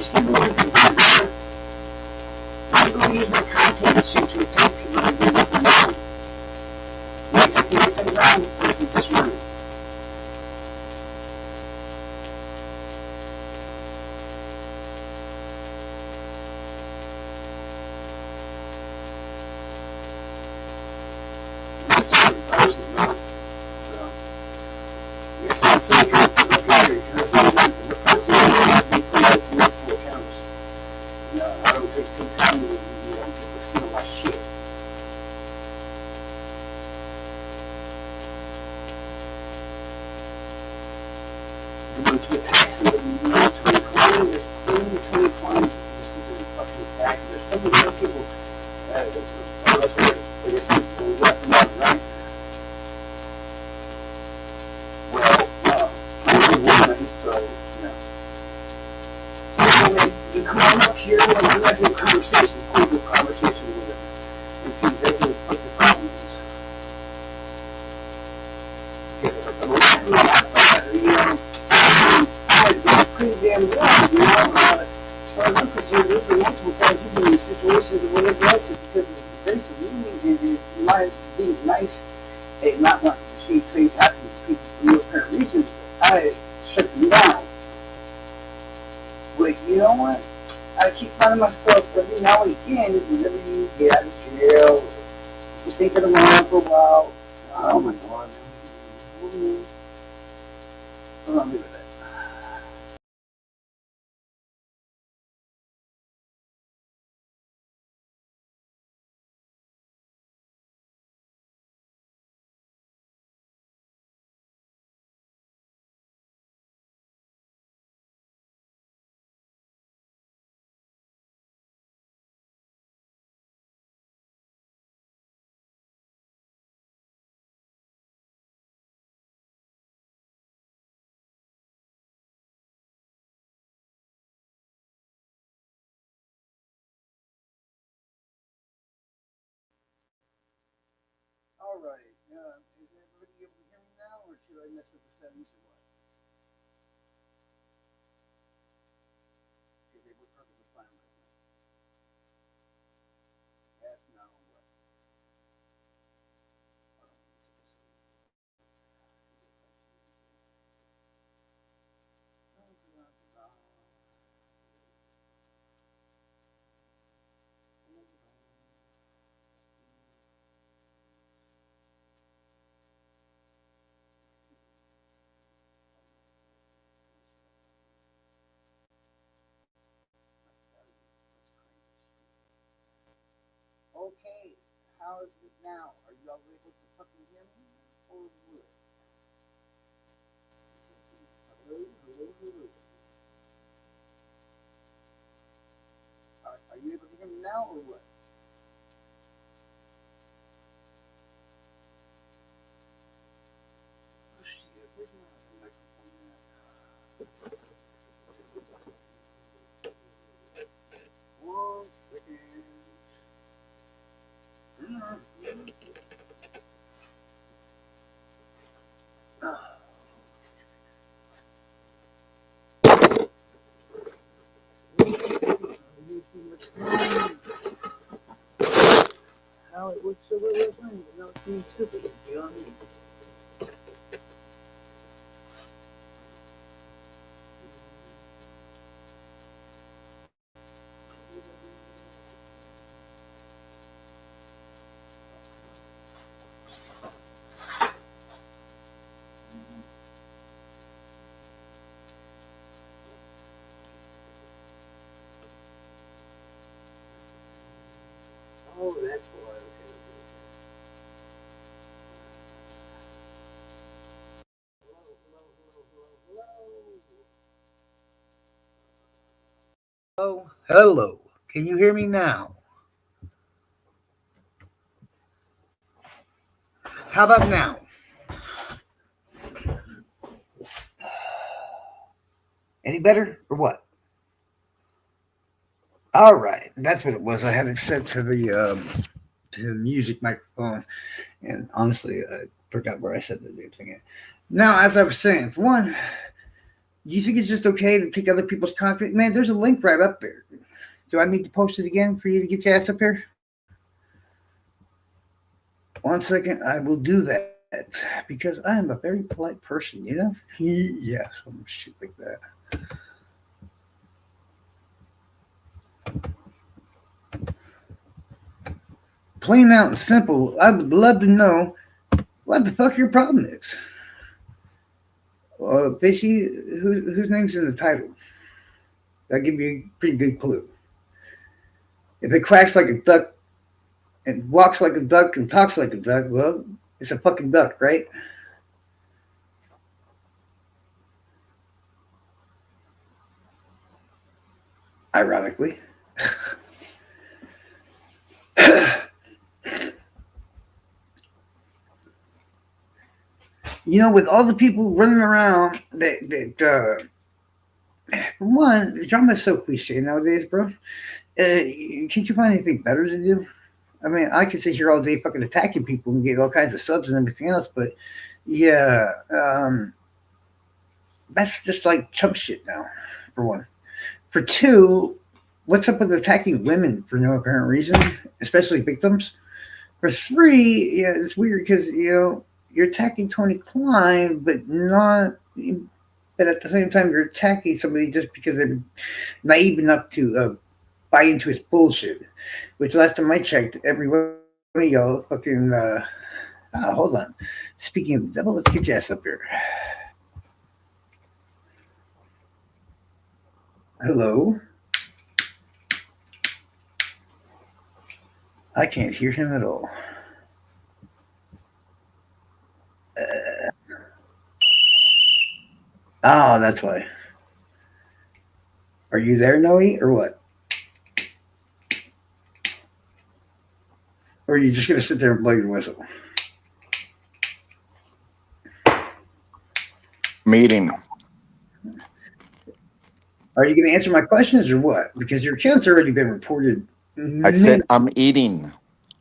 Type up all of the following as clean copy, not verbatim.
someone can do, I believe the content should take people to do what they want. Like, I think it's wrong with this room. You come on up here and you have a conversation, hold a conversation with them, and see exactly what the problem is. Pretty damn well, you know. As far as I'm concerned, there's been multiple times you've been in situations where they've got it because of the grace of you, and you might be nice and not want to see things happen to people for no apparent reasons. I shut them down. But you know what? I keep finding myself every now and again, whenever you get out of jail, just thinking around for a while. Oh my God. Hold on, leave it at that. All right. Is everybody able to hear me now, or should I mess with the settings or what? Because they were perfectly fine right now. Yes, no, what? Hold on, let me see this. Okay, how is it now? Are you all able to fucking hear me? Or what? Hello, hello, hello. Are you able to hear me now or what? Oh shit, where's my microphone at? One second. How it looks so well running, but now it's being stupid, you know what I mean? Oh, that's why. Okay. Hello, hello, hello, hello, hello. Hello, hello. Can you hear me now? How about now? Any better or what? All right, that's what it was. I had it set to the music microphone, and honestly, I forgot where I said the damn thing. Now, as I was saying, for one, You think it's just okay to take other people's content? Man, there's a link right up there. Do I need to post it again for you to get your ass up here? 1 second, I will do that because I am a very polite person, you know? Yeah, some shit like that. Plain out and simple, I would love to know what the fuck your problem is. Fishy, whose name's in the title? That'll give you a pretty good clue. If it quacks like a duck and walks like a duck and talks like a duck, well, it's a fucking duck, right? Ironically. You know, with all the people running around, for one, drama is so cliche nowadays, bro. Can't you find anything better to do? I mean, I could sit here all day fucking attacking people and get all kinds of subs and everything else, but yeah, that's just like chump shit now, for one. For two, what's up with attacking women for no apparent reason, especially victims? For three, yeah, it's weird because, you know, you're attacking Tony Klein, but not. But at the same time, you're attacking somebody just because they're naive enough to buy into his bullshit. Which last time I checked, every one of y'all fucking. Hold on. Speaking of the devil, let's get your ass up here. Hello. I can't hear him at all. Oh, that's why. Are you there, Noe, or what? Or are you just gonna sit there and blow your whistle? Meeting. Are you gonna answer my questions or what? Because your account's already been reported. I said I'm eating.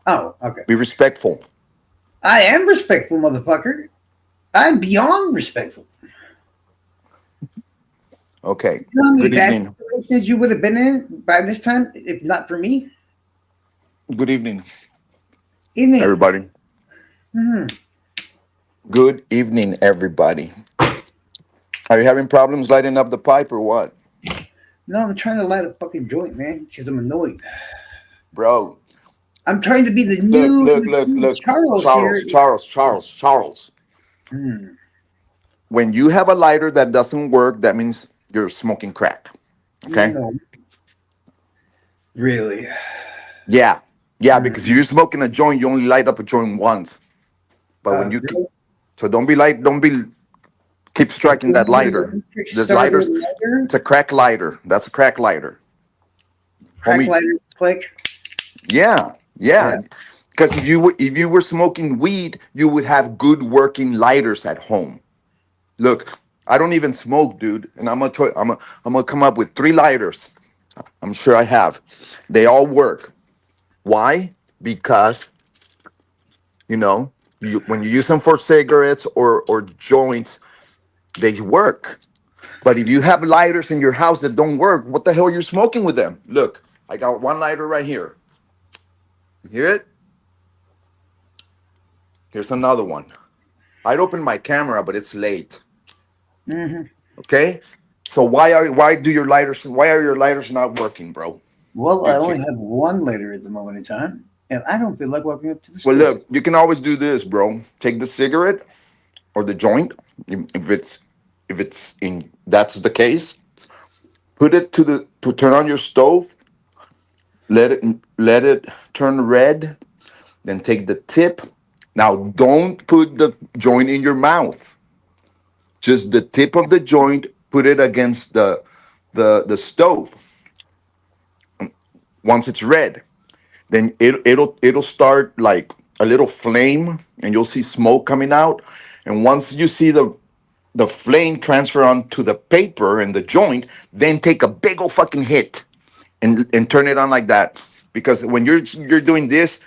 Oh, okay. Be respectful. I am respectful, motherfucker. I'm beyond respectful. Okay. You know how many Good bad evening. situations you would have been in by this time if not for me? Good evening, Evening. everybody. Hmm. Good evening, everybody. Are you having problems lighting up the pipe or what? No, I'm trying to light a fucking joint, man, because I'm annoyed. Bro, I'm trying to be the look, new look, look, look. Charles here. Charles. Hmm. When you have a lighter that doesn't work, that means you're smoking crack. Okay? No, really. Yeah. Yeah, because Hmm. you're smoking a joint, you only light up a joint once. But when you Really? so don't be keep striking that lighter. Electric This starter lighter's lighter, it's a crack lighter. That's a crack lighter. crack Homie, lighter, click. yeah, Yeah. yeah. Because if you were smoking weed, you would have good working lighters at home. Look, I don't even smoke, dude, and I'm gonna come up with 3 lighters. I'm sure I have. They all work. Why? Because when you use them for cigarettes or joints, they work. But if you have lighters in your house that don't work, what the hell are you smoking with them? Look, I got 1 lighter right here. You hear it? Here's another one. I'd open my camera, but it's late. Hmm. Okay? So why are your lighters not working, bro? Well, I You only take, have one later at the moment in time, and I don't feel like walking up to the well, store. look, you can always do this, bro. Take the cigarette or the joint, if it's in that's the case. Put it to turn on your stove. Let it turn red. Then take the tip. Now don't put the joint in your mouth. Just the tip of the joint. Put it against the stove. Once it's red, then it'll start like a little flame, and you'll see smoke coming out. And once you see the flame transfer onto the paper and the joint, then take a big old fucking hit and turn it on like that. Because when you're doing this,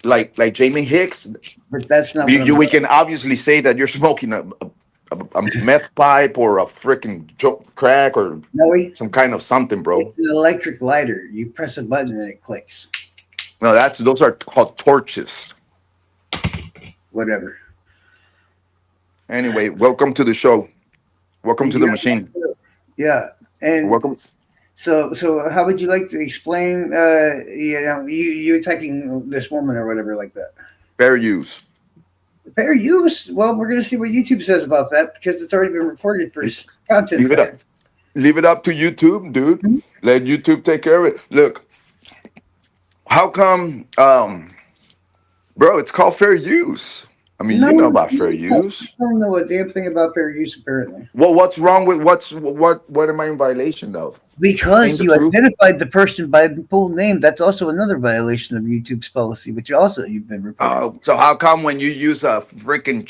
like Jamie Hicks, But that's not what I'm we doing. can obviously say that you're smoking a meth pipe or a freaking crack or No, some kind of something, bro. it's an electric lighter. You press a button and it clicks. No, those are called torches. Whatever. Anyway, welcome to the show. Welcome Thank to you the very much. machine. Yeah. And Welcome. so how would you like to explain, you attacking this woman or whatever like that? Fair use. Fair use? Well, we're going to see what YouTube says about that because it's already been reported for content Leave it up. theft. Leave it up to YouTube, dude. Mhm. Let YouTube take care of it. Look, how come, bro? It's called fair use. I mean, you know No, about fair I use. don't know a damn thing about fair use apparently. Well, what's wrong with what am I in violation of? Saying Because the you truth. identified the person by full name, that's also another violation of YouTube's policy, which also you've been reported. So how come when you use a freaking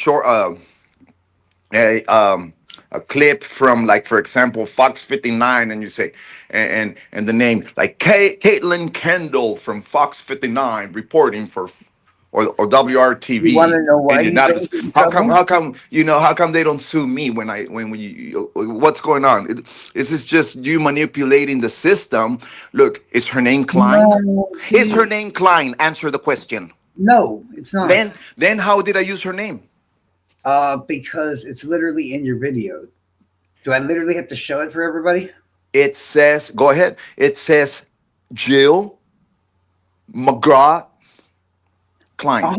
a a clip from, like, for example, Fox 59, and you say and the name like Caitlin Kendall from Fox 59 reporting for, or You want WRTV, to know and why you're you not, don't get in trouble? how come how come they don't sue me when what's going on? Is this just you manipulating the system? Look, is her name Klein? No, Is her see, name Klein? Answer the question. no, it's not. Then how did I use her name? Because it's literally in your video. Do I literally have to show it for everybody? It says, go ahead. It says Jill McGraw Uh-huh. Klein.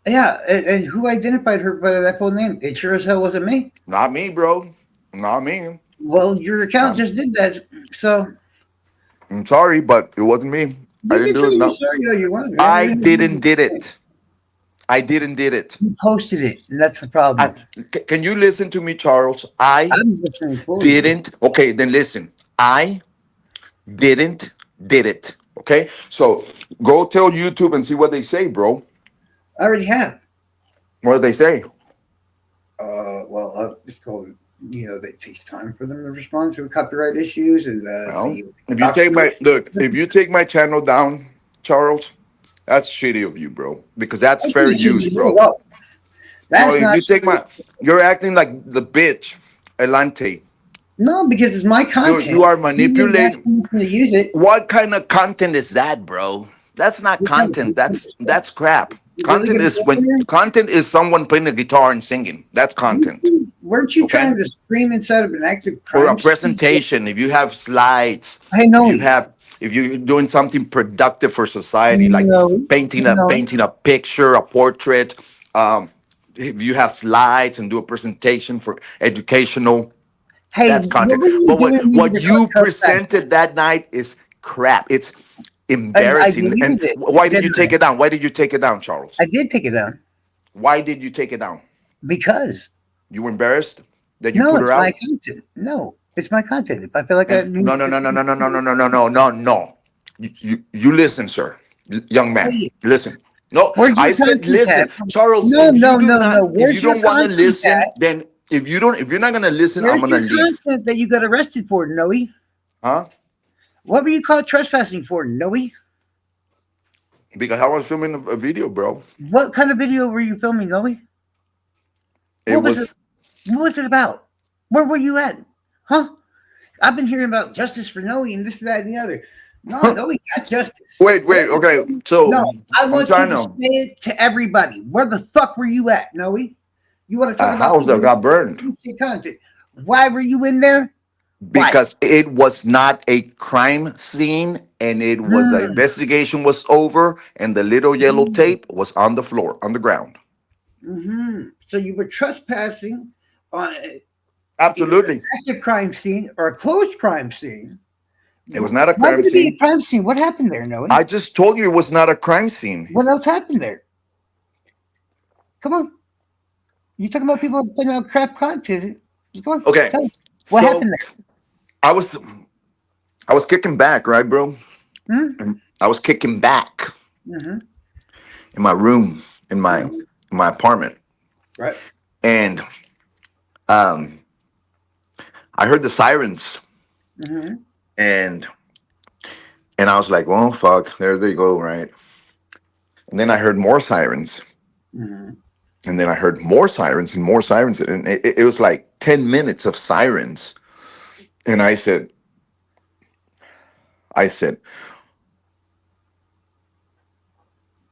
Yeah, and who identified her by that full name? It sure as hell wasn't me. Not me, bro. Not me. Well, your account No. just did that, so I'm sorry, but it wasn't me. I you didn't can do say it. you're No. sorry all you want, man. I didn't did it. I didn't did it. You posted it, and that's the I, problem. can you listen to me, Charles? I I'm listening for you. didn't. Okay, then listen. I didn't did it. Okay? So go tell YouTube and see what they say, bro. I already have. What do they say? Well, it's called, it takes time for them to respond to copyright issues, and Well, the if you take document. my look, if you take my channel down, Charles, that's shitty of you, bro. Because that's fair use, bro. Well, No, that's if not you take my, you're acting like the bitch, Elante. no, because it's my You content. are You didn't ask manipulating. me to use it. What kind of content is that, bro? That's not What kind of content. That's crap. You really gonna go in there? Content is someone playing the guitar and singing. That's content. Weren't you Okay. trying to scream inside of an active Or a crime scene? presentation, if you have slides, I if know you you. have, if you're doing something productive for society, like No, no. painting a picture, a portrait, um if you have slides and do a presentation for educational, Hey, that's what content. were you But doing when you what were caught you trespassing? presented that night is crap. It's I embarrassing. And deleted it, why did you didn't take it down? Why did you take it down, Charles? I? I did take it down Why did you take it down? because You were embarrassed that you no, put her it's my out? content. No, it's my content. If I feel like I And need no, no, to, no, no, no, no, no, no, no, no, no, no, no. You listen, sir, young man. hey, Listen. No, where's I your said content listen, at? Charles. No, If you no, do no, no. not, if you Where's your don't want to content listen, at? then if you're not gonna listen, I'm Where's gonna your leave. content that you got arrested for, Noe? Huh? What were you caught trespassing for, Noe? Because I was filming a video, bro. What kind of video were you filming, Noe? It What was it? was What was it about? Where were you at? Huh? I've been hearing about justice for Noe and this, that, and the other. No, Noe got justice. Where wait, okay. No, So I I'm want you trying to to say it to everybody. Where the fuck were you at, Noe? You want to talk a about house that got burned content? Why were you in there? Why? because it was not a crime scene, and it was the Mm, investigation was over, and the little yellow mm, tape was on the floor, on the ground. So you were trespassing on either an Absolutely. active crime scene or a closed crime scene. It was not a Why crime would it be a scene. crime scene? What happened there, Noe? I just told you it was not a crime scene. What else happened there? Come on. You talking about people putting out crap content? Come on, Okay. tell me. What So happened I was I was kicking back, right, bro? there? Hmm? I was kicking back Mm-hmm. in my room, Mm-hmm. in my apartment. Right. And um I heard the sirens, Mm-hmm. and I was like, well, fuck, there they go, right? And then I heard more sirens. Mm-hmm. And then I heard more sirens and more sirens, and it was like 10 minutes of sirens. And I said,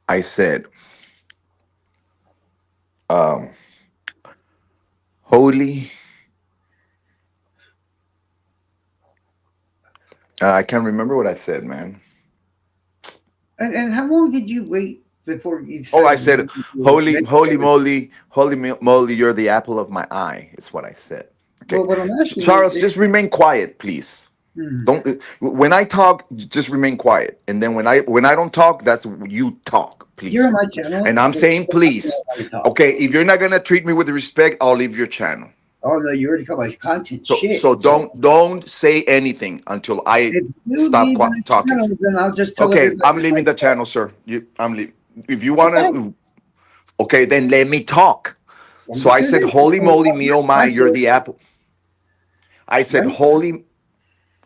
I said, um, holy, I can't remember what I said, man. And how long did you wait before you Oh, I decided to said, move into holy, holy moly, moly, you're the apple of my eye. It's what I said. Okay, Well, what I'm asking you Charles, is, just remain quiet, please. hmm, Don't when I talk, just remain quiet. And then when I don't talk, that's you talk, you're please. on my channel. And I'm Just saying let me know please. how to talk. Okay, if you're not gonna treat me with respect, I'll leave your channel. Oh no, you already called my content So shit. So don't say anything until I if you stop leave my talking. channel, then I'll just tell Okay, everybody I'm how leaving you the talk. channel, sir. I'm leaving. If you Okay, wanna, okay, then let me talk. I'm So just I gonna said, say, holy moly, me oh my, my you're choice, the apple. I said, right? holy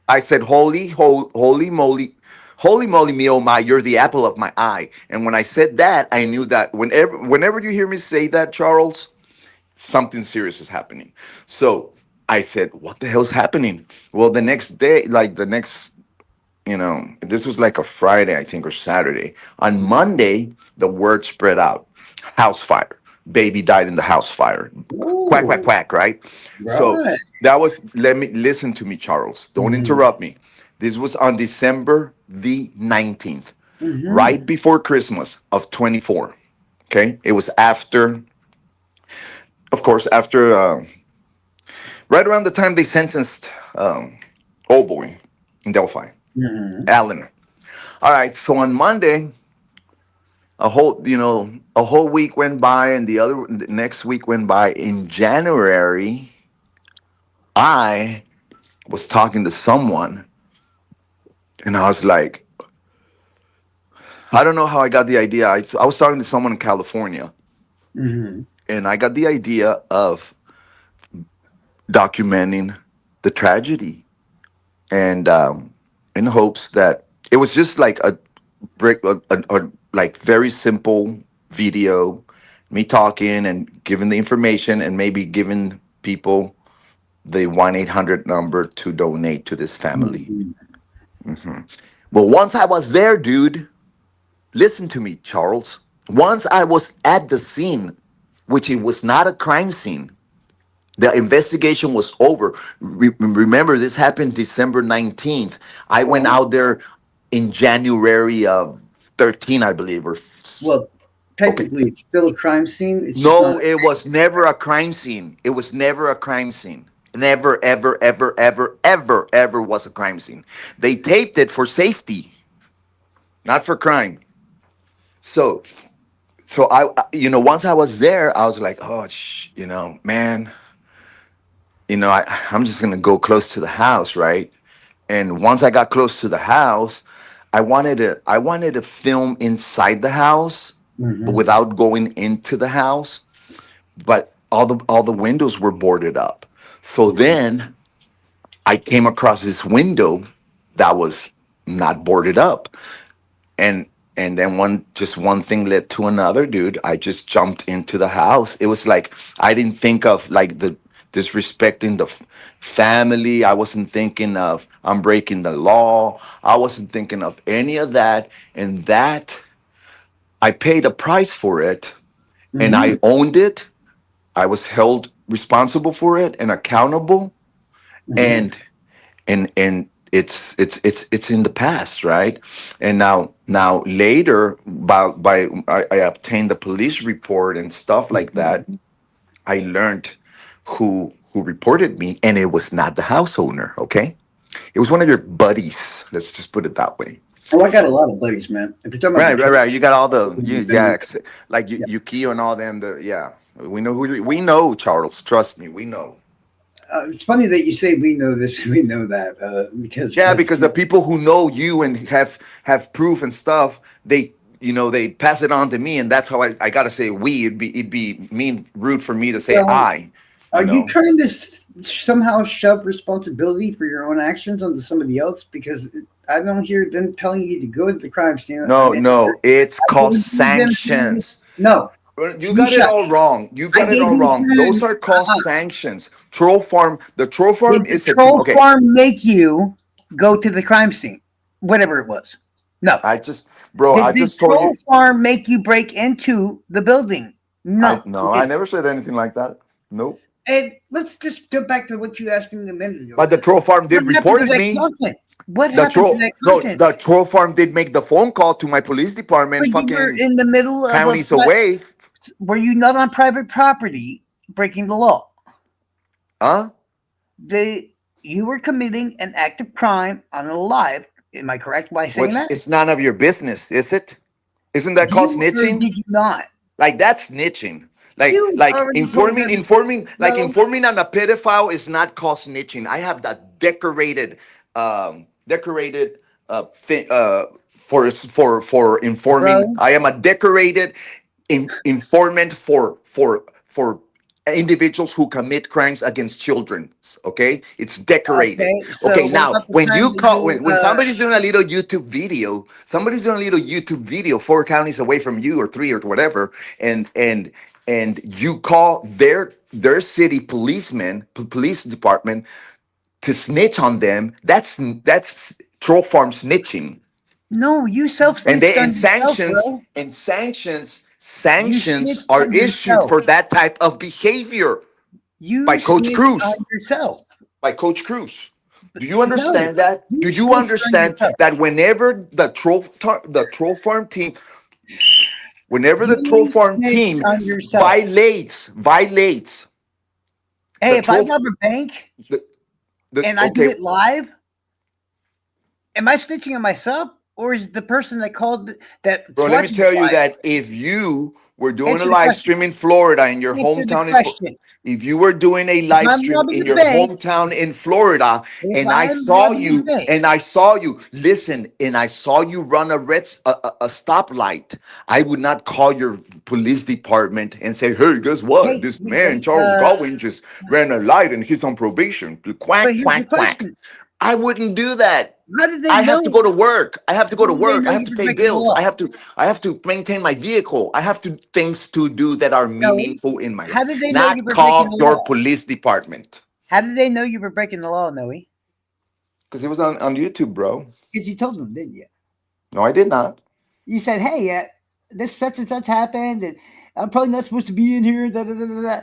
I said, holy moly, me, oh my, you're the apple of my eye. And when I said that, I knew that whenever you hear me say that, Charles, something serious is happening. So I said, what the hell's happening? Well, the next day, like the next, this was like a Friday, I think, or Saturday. On Monday, the word spread out. House fire. Baby died in the house fire. Quack, quack, Ooh, quack, right? So right. that was, let me listen to me, Charles. Don't Mm-hmm. interrupt me. This was on December the 19th, right Mm-hmm. before Christmas of 24. Okay. It was after, of course, after, right around the time they sentenced, old boy in Delphi, Mm-hmm. Allen. All right. So on Monday, a whole week went by, and the next week went by. In January, I was talking to someone, and I was like, I don't know how I got the idea. I was talking to someone in California, Mm-hmm. and I got the idea of documenting the tragedy, and in hopes that it was just like like very simple video, me talking and giving the information, and maybe giving people the 1-800 number to donate to this family. Mm-hmm. Well, once I was there, dude, listen to me, Charles. Once I was at the scene, which it was not a crime scene, the investigation was over. Remember, this happened December 19th. I went Well, out there in January of 13, I believe, well, okay. technically, it's still a crime scene. It's just not. No, it was never a crime scene. It was never a crime scene. Never, ever, ever, ever, ever, ever was a crime scene. They taped it for safety, not for crime. So, once I was there, I was like, oh, man, I'm just gonna go close to the house, right? And once I got close to the house, I wanted to film inside the house, but Mm-hmm. without going into the house. But all the windows were boarded up. So then I came across this window that was not boarded up, and then one thing led to another, dude. I just jumped into the house. It was like I didn't think of like the disrespecting the family. I wasn't thinking of I'm breaking the law. I wasn't thinking of any of that, and that I paid a price for it, and Mm-hmm. I owned it. I was held responsible for it and accountable, Mm-hmm. and it's in the past, right? And now later, by I obtained the police report and stuff like that. I learned who reported me, and it was not the house owner. Okay, it was one of your buddies. Let's just put it that way. Oh, I got a lot of buddies, man. If you're talking about the Right, right, truck, right. You got all the then like yeah. Yukio and all them. Yeah, we know we know, Charles. Trust me, we know. It's funny that you say we know this, we know that, because Yeah, that's because the people who know you and have proof and stuff, they pass it on to me, and that's how I gotta say we. It'd be mean rude for me to say well. I. Are You you know. trying to somehow shove responsibility for your own actions onto somebody else? Because I don't hear them telling you to go to the crime scene. No, no, it's I called don't hear them telling you, sanctions. no. You You got it all shush. wrong. You I got it gave all you wrong. Those 10. are called sanctions. Troll farm. The troll farm Did the is a team. troll Okay, farm make you go to the crime scene? Whatever it was. No. I just, bro. I Did the just told troll you. farm make you break into the building? I No, no. it I didn't. never said anything like that. Nope. And let's just go back to what you asked me a minute ago. But the troll farm What did happened to reported that me. content? What The happened to troll, that no, content? the troll farm did make the phone call to my police department, But you were fucking in the middle of a. counties away. Were you not on private property breaking the law? Huh? The you were committing an act of crime on a live. Am I correct by saying What's that? it's none of your business, is it? Isn't that called You or snitching? did you not? Like that's snitching. You Like already told them no. informing on a pedophile is not called snitching. I have that decorated thing for informing. Bro, I am a decorated informant for individuals who commit crimes against children. Okay, it's decorated. okay. So Okay, what now about the when time you that call you when somebody's doing a little YouTube video, somebody's doing a little YouTube video 4 counties away from you or 3 or whatever, and you call their city policeman police department to snitch on them, that's troll farm snitching. no, you self And snitched they on yourself, bro. You sanctions snitched are on issued yourself. for that type of behavior by You Coach snitched Cruz. on yourself. By Coach Cruz. Do you No, understand that? Do you you snitched on understand yourself. that the troll farm team, whenever the troll You farm snitched team on yourself. violates Hey, the if I troll rob a bank the, and I do okay, it live, am I snitching on myself, or is the person that called that's bro, let me watching it tell you live? that if you were doing a Answer the live question. stream in Florida in your Answer the hometown question. if you were doing a If live I'm stream robbing in a your bank, hometown in Florida if I'm robbing a bank, and I saw you listen and I saw you run a stoplight, I would not call your police department and say, "Hey, guess what? hey, This wait, man wait. Charles Godwin just ran a light and he's on probation." But Quack here's the quack quack. question: I wouldn't do that. How did they I have to know? go to work. I have to go How to did they work. know I have you to were pay breaking the bills. law? I have to maintain my vehicle. I have to things to do that are No. meaningful in my life. How did they know you Not were breaking call the your law? police department. How did they know you were breaking the law, Noe? Because it was on YouTube, bro. Because you told them, didn't you? No, I did not. You said, "Hey, this such and such happened, and I'm probably not supposed to be in here." Da da da da. Da.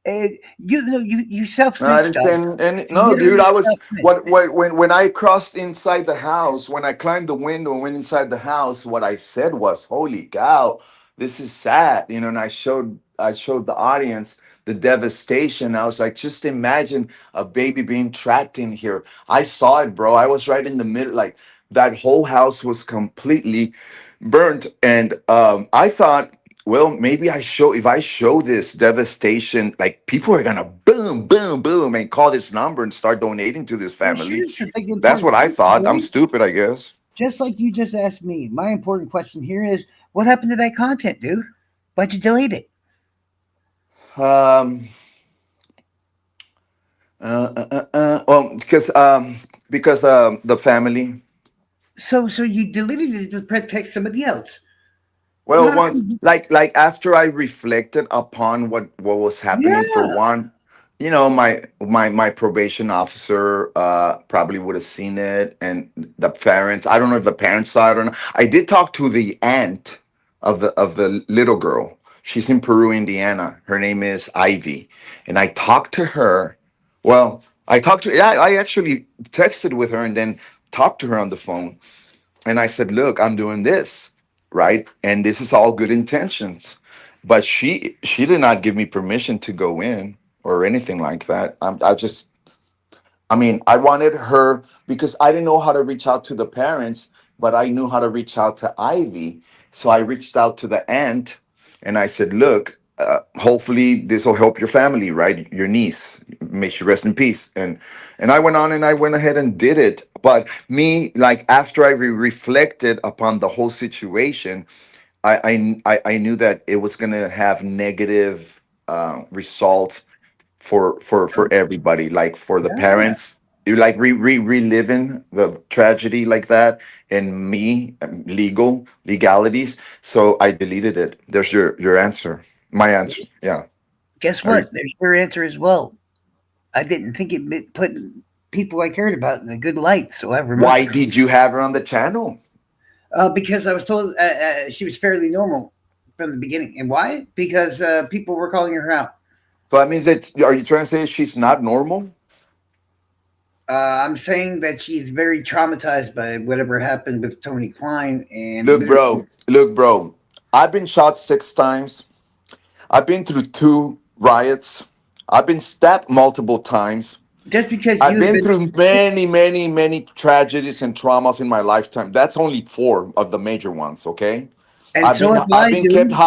And you know, you self No, I snitched didn't say on. any. You No, dude, literally I was self snitched. when I crossed inside the house, when I climbed the window and went inside the house, what I said was, "Holy cow, this is sad," you know. And I showed the audience the devastation. I was like, just imagine a baby being trapped in here. I saw it, bro. I was right in the middle, like that whole house was completely burnt, and I thought, well, maybe I show if I show this devastation, like people are gonna boom, boom, boom, and call this number and start donating to this Well, family. here's the big That's important what I question, thought. I'm Joey. stupid, I guess. Just like you just asked me, my important question here is, what happened to that content, dude? Why'd you delete it? Um, well, because the family. So you deleted it to protect somebody else. Well, How once come? like after I reflected upon what was happening, for Yeah. one, you know, my probation officer probably would have seen it, and the parents. I don't know if the parents saw it or not. I did talk to the aunt of the little girl. She's in Peru, Indiana. Her name is Ivy, and I talked to her. Well, I talked to. Yeah, I actually texted with her and then talked to her on the phone, and I said, "Look, I'm doing this, right? And this is all good intentions." But she did not give me permission to go in or anything like that. I mean, I wanted her because I didn't know how to reach out to the parents, but I knew how to reach out to Ivy. So I reached out to the aunt and I said, "Look, hopefully this will help your family, right? Your niece, may she rest in peace." And I went on and I went ahead and did it. But me, like after I reflected upon the whole situation, I knew that it was gonna have negative results for everybody, like for the Yeah. parents, you like reliving the tragedy like that, and me, legalities. So I deleted it. There's your answer. My answer. Yeah. Guess Are you, what? There's your answer as well. I didn't think it put people I cared about in a good light, so I removed why her. did you have her on the channel? Because I was told she was fairly normal from the beginning. And why? Because people were calling her out. So that means that are you trying to say she's not normal? I'm saying that she's very traumatized by whatever happened with Tony Klein, and Look, bro. Look, bro. I've been shot 6 times. I've been through 2 riots. I've been stabbed multiple times. just because I've you've been been, through many, many, many tragedies and traumas in my lifetime. That's only 4 of the major ones, okay? and I've so been have I've I, been kept dude.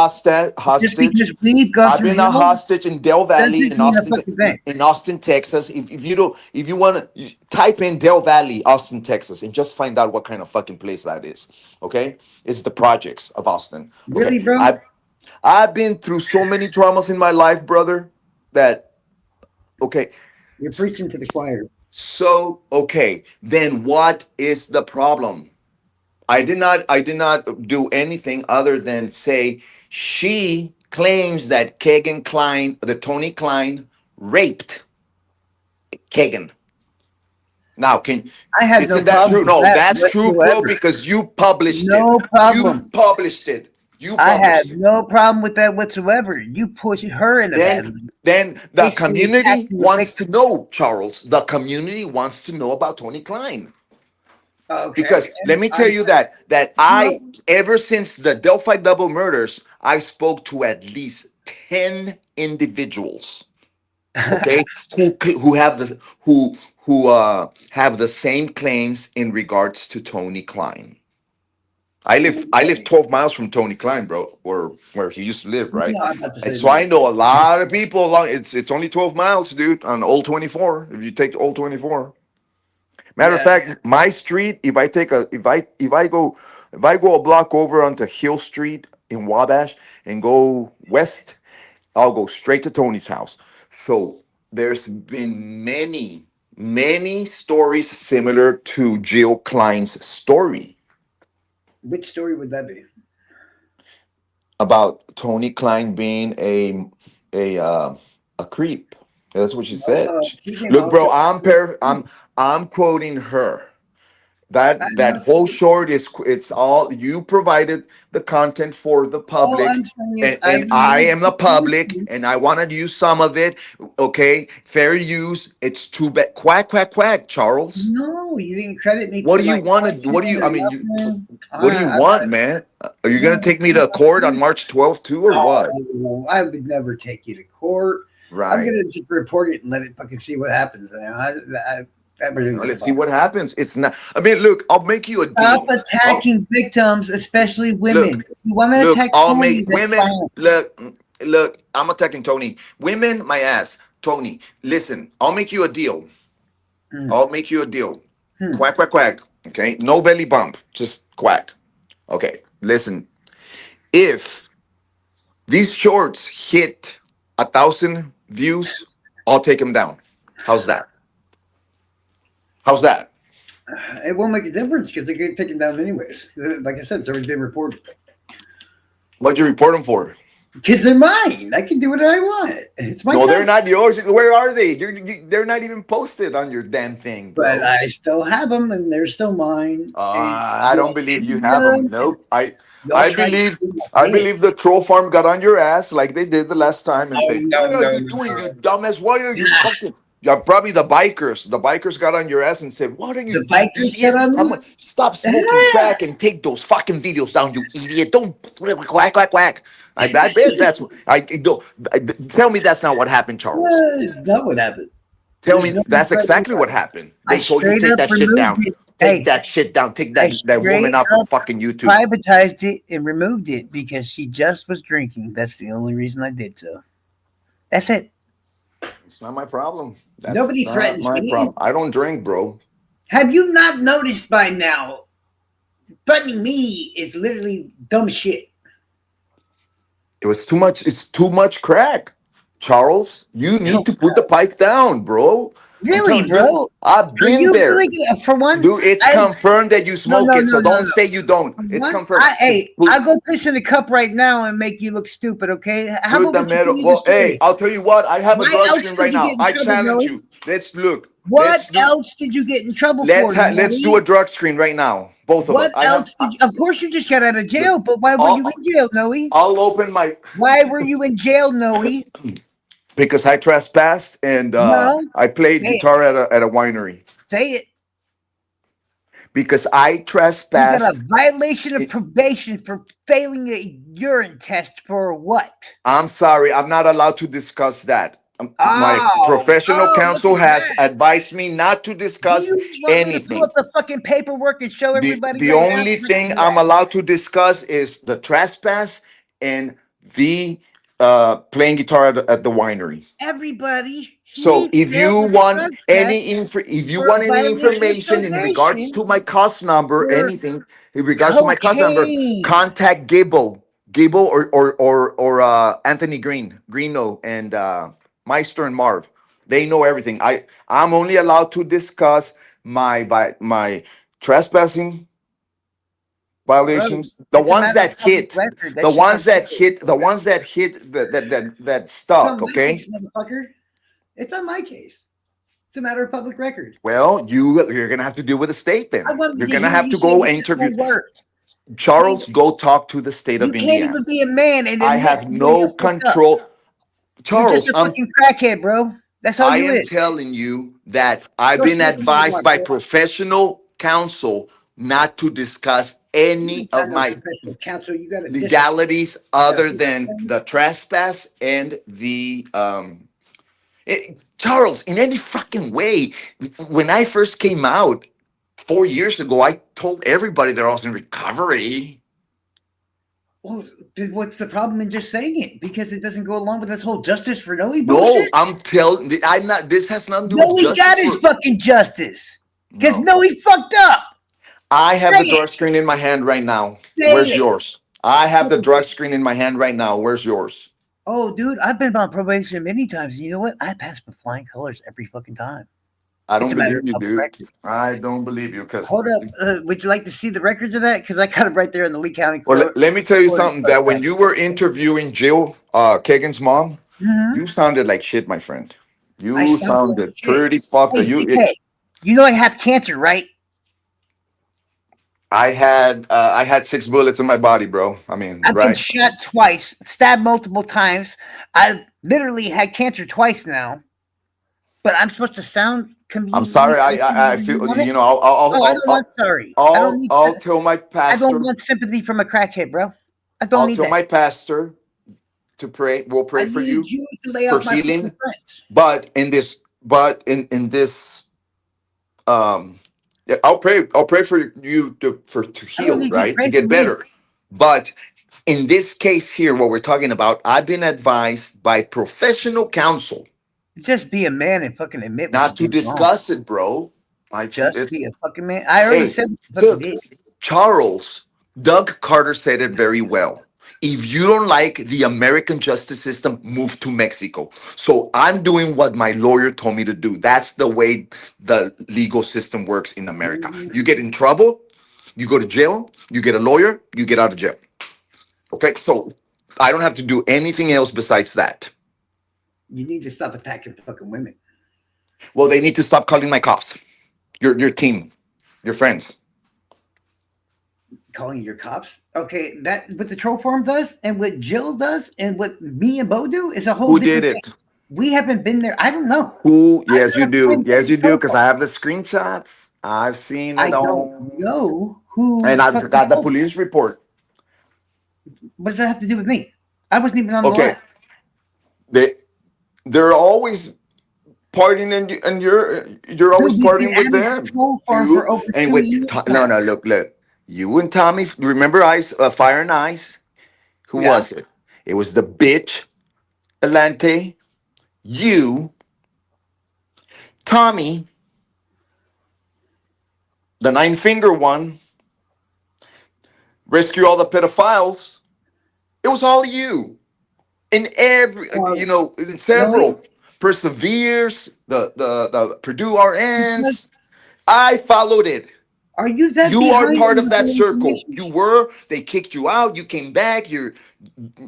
Just hostage. because we've gone I've through been a hell hostage in Del Valley doesn't mean a fucking thing. In Austin, Texas. If you don't if you want to type in Del Valley, Austin, Texas, and just find out what kind of fucking place that is. Okay, it's the projects of Austin. Okay, Really, bro? I've been through so many traumas in my life, brother. That okay. You're preaching to the choir. So okay, then what is the problem? I did not do anything other than say she claims that Kagan Klein, the Tony Klein, raped Kagan. Now, I have no isn't that problem true? with No, that that's true, bro, whatsoever. because you published it. No You problem. published it. You I have published it. no problem with that whatsoever. You push her in a bad Then light, then the basically community attacking the wants victim. to know, Charles. The community wants to know about Tony Klein. Okay, Because let and me tell you that I no, ever since the Delphi double murders, I spoke to at least 10 individuals, okay, who have the who have the same claims in regards to Tony Klein. I live 12 miles from Tony Klein, bro, or where he used to live, you right? know I'm about to And say so I this. know a lot of people along it's only 12 miles, dude, on Old 24. If you take the Old 24. Matter of Yeah, fact, my street, if I go a block over onto Hill Street in Wabash and go west, I'll go straight to Tony's house. So there's been many stories similar to Jill Klein's story which story would that be? about Tony Klein being a a creep. That's what she No, said. she came Look, out. bro, I'm quoting her. I That know. whole short is it's all you provided the content for the All public, I'm saying is I and I removed am the the public and I want to use some of it. Okay, fair use. It's too bad. Quack quack quack, Charles. No, you didn't credit me What for do you my want to? content What do you? I or mean, nothing. what do you I'm want, not. man? Are you gonna No, take me to court on March 12th too, or what? no, I would never take you to court. I'm Right. gonna just report it and let it fucking see what happens. You know, that really Now, doesn't let's see bother. what happens. It's not. I mean, look. I'll make you a Stop deal. Oh, attacking victims, especially women. look. If you want to Look, attack I'll Tony, make that's women fine. look. I'm attacking Tony. Women, my ass. Tony, listen. I'll make you a deal. Hmm. I'll make you a deal. Hmm. Quack, quack, quack. Okay, no belly bump. Just quack. Okay, listen. If these shorts hit 1,000 views, I'll take them down. How's that? How's that? It won't make a difference because they get taken down anyways. Like I said, it's already been reported. What'd you report them for? Because they're mine. I can do what I want. It's my No, they're content. not yours. Where are they? They're not even posted on your damn thing, But bro. I still have them, and they're still mine. And I don't believe you have them. Nope. y'all I tried to believe do my I dick. believe the troll farm got on your ass like they did the last time and Oh said, no, "What are no, you no, doing, no. you dumbass? What are you Ah, fucking?" Yeah, probably the bikers. The bikers got on your ass and said, "What are the you bikers idiot? got on I'm me. gonna stop smoking Ah. crack and take those fucking videos down, you idiot! Don't quack quack quack." I bet that's I don't. Tell me that's not what happened, Charles. It's not what happened. Tell There's me no that's threatening. exactly what happened. I They told you straight take up that shit removed down. it. Take Hey, that shit down. Take I that woman straight off of up fucking YouTube. privatized it and removed it because she just was drinking. That's the only reason I did so. That's it. It's not my problem. That's Nobody not threatens my me. problem. I don't drink, bro. Have you not noticed by now? Threatening me is literally dumb shit. It was too much. It's too much crack. Charles, you need to put the pipe down, bro. I'm Really, telling you, bro? I've Are been you there. really gonna, for one? Dude, it's I confirmed that you no smoke no it, no so no don't no. say you don't. For It's one, confirmed. So, I'll go piss in a cup right now and make you look stupid. Okay? How dude, about the we metal. continue the Well, hey, story? I'll tell you what. I have a Why drug else screen did right you now. get in I trouble, challenge Noe? you. Let's look. What else did you get in trouble for, Let's do a Noe? drug screen right now. Both of us. What else did you? Of course, you just got out of Look, jail, but why were you I'll in jail, Noe? I'll open my Why were you in jail, Noe? because I trespassed and No, I played say it. guitar at a winery. Say it. Because I You got a trespassed. violation of probation for failing a urine test for what? I'm sorry, I'm not allowed to discuss that. My Oh, professional oh, look counsel at has that. advised me not to Do discuss you want me to pull anything. up the fucking paperwork and show everybody The right now? only thing I'm allowed to discuss is the trespass and the playing guitar at the winery. Everybody, So he failed the drug test if you for want any violation of information in regards probation to my cost number, for anything in regards to my cost number, cocaine. contact Gable or Anthony Greeno and Meister and Marv. They know everything. I'm only allowed to discuss my trespassing Bro, violations, the it's a ones matter of that public hit, record. That shit's on my case. that It's on stuck. my Okay. case, motherfucker. It's on my case. It's a matter of public record. Well, you're gonna have to deal with the state I then. wanted You're to gonna hear have you to say go the and shit interview worked. Wait, Charles. Go talk to the state you of can't Indiana. even be a man and I admit have where no you fucked up. control. You're just Charles, a fucking crackhead, bro. That's all I you am is. telling you that I've Go been smoke what you advised want, by bro. professional counsel not to discuss You any ain't got of no my professional counsel. You got a district. legalities You got a other fucking than attorney. the trespass and Charles, in any fucking way, when I first came out 4 years ago, I told everybody that I was in recovery. Well, then what's the problem in just saying it? Because it doesn't go along with this whole justice for Noe No, bullshit? I'm not, this has nothing to do with Noe got justice his for, fucking justice. Because no. Noe fucked up. I Say have the it. drug screen in my hand right now. Say Where's it. yours? I have the Fucking drug screen in my hand right now. Where's yours? oh, dude, I've been on probation many times, and you know what? I pass with flying colors every fucking time. I It's don't a matter believe of you, public dude. record. I don't believe you because, Hold up. Would you like to see the records of that? Because I got it right there in the Lee County well, Court. let me tell you Court something of that when you were interviewing Jill Kagan's mom, Mhm. you sounded like shit, my friend. I You sound like sounded shit. pretty fucked. Hey, DK, you know I have cancer, right? I had 6 bullets in my body, bro. I mean, I've been right? shot twice, stabbed multiple times. I literally had cancer twice now, but I'm supposed to sound I'm conveniently sorry. you I feel want it? you know. Oh, I don't want sorry. I don't need. I'll tell my I don't pastor. want sympathy from a crackhead, bro. I don't I'll need tell that. my pastor to pray. We'll I pray for need you you to lay for off my fucking healing. friends. In this yeah, I'll pray for you to I don't heal, need you to right? To pray for get me. better. But in this case here, what we're talking about, I've been advised by professional counsel Just be a man and fucking admit what you not to did wrong. discuss it, bro. Just It's be a fucking man. I already hey, said what you fucking look, did. Charles, Doug Carter said it very well. If you don't like the American justice system, move to Mexico. So I'm doing what my lawyer told me to do. That's the way the legal system works in America. Mhm. You get in trouble, you go to jail, you get a lawyer, you get out of jail. Okay, so I don't have to do anything else besides that. You need to stop attacking fucking women. Well, they need to stop calling my cops. Your team, your friends. Calling your cops. Okay, that what the troll farm does and what Jill does and what me and Bo do is a whole Who did different thing. it? We haven't been there. I don't know. Who? I Yes, got you a do. friend that Yes, is a you do. troll Because farm. I have the screenshots. I've seen I it don't all. know who And I've fucking got the told me. police report. What does that have to do with me? I wasn't even on the line. Okay, they they're always partying, and you're always Dude, we've been partying with at this them. troll farm You for over and 2 years no, now. no, look, you and Tommy. Remember Ice, Fire and Ice? Who Yeah. was it? It was the bitch Alante. You, Tommy, the nine finger one. Rescue all the pedophiles. It was all you. in every, Uh, in Noe, several perseveres, the Purdue because RNs. I followed it. are you that You are behind part on of the that whole circle. information? You were. They kicked you out. You came back.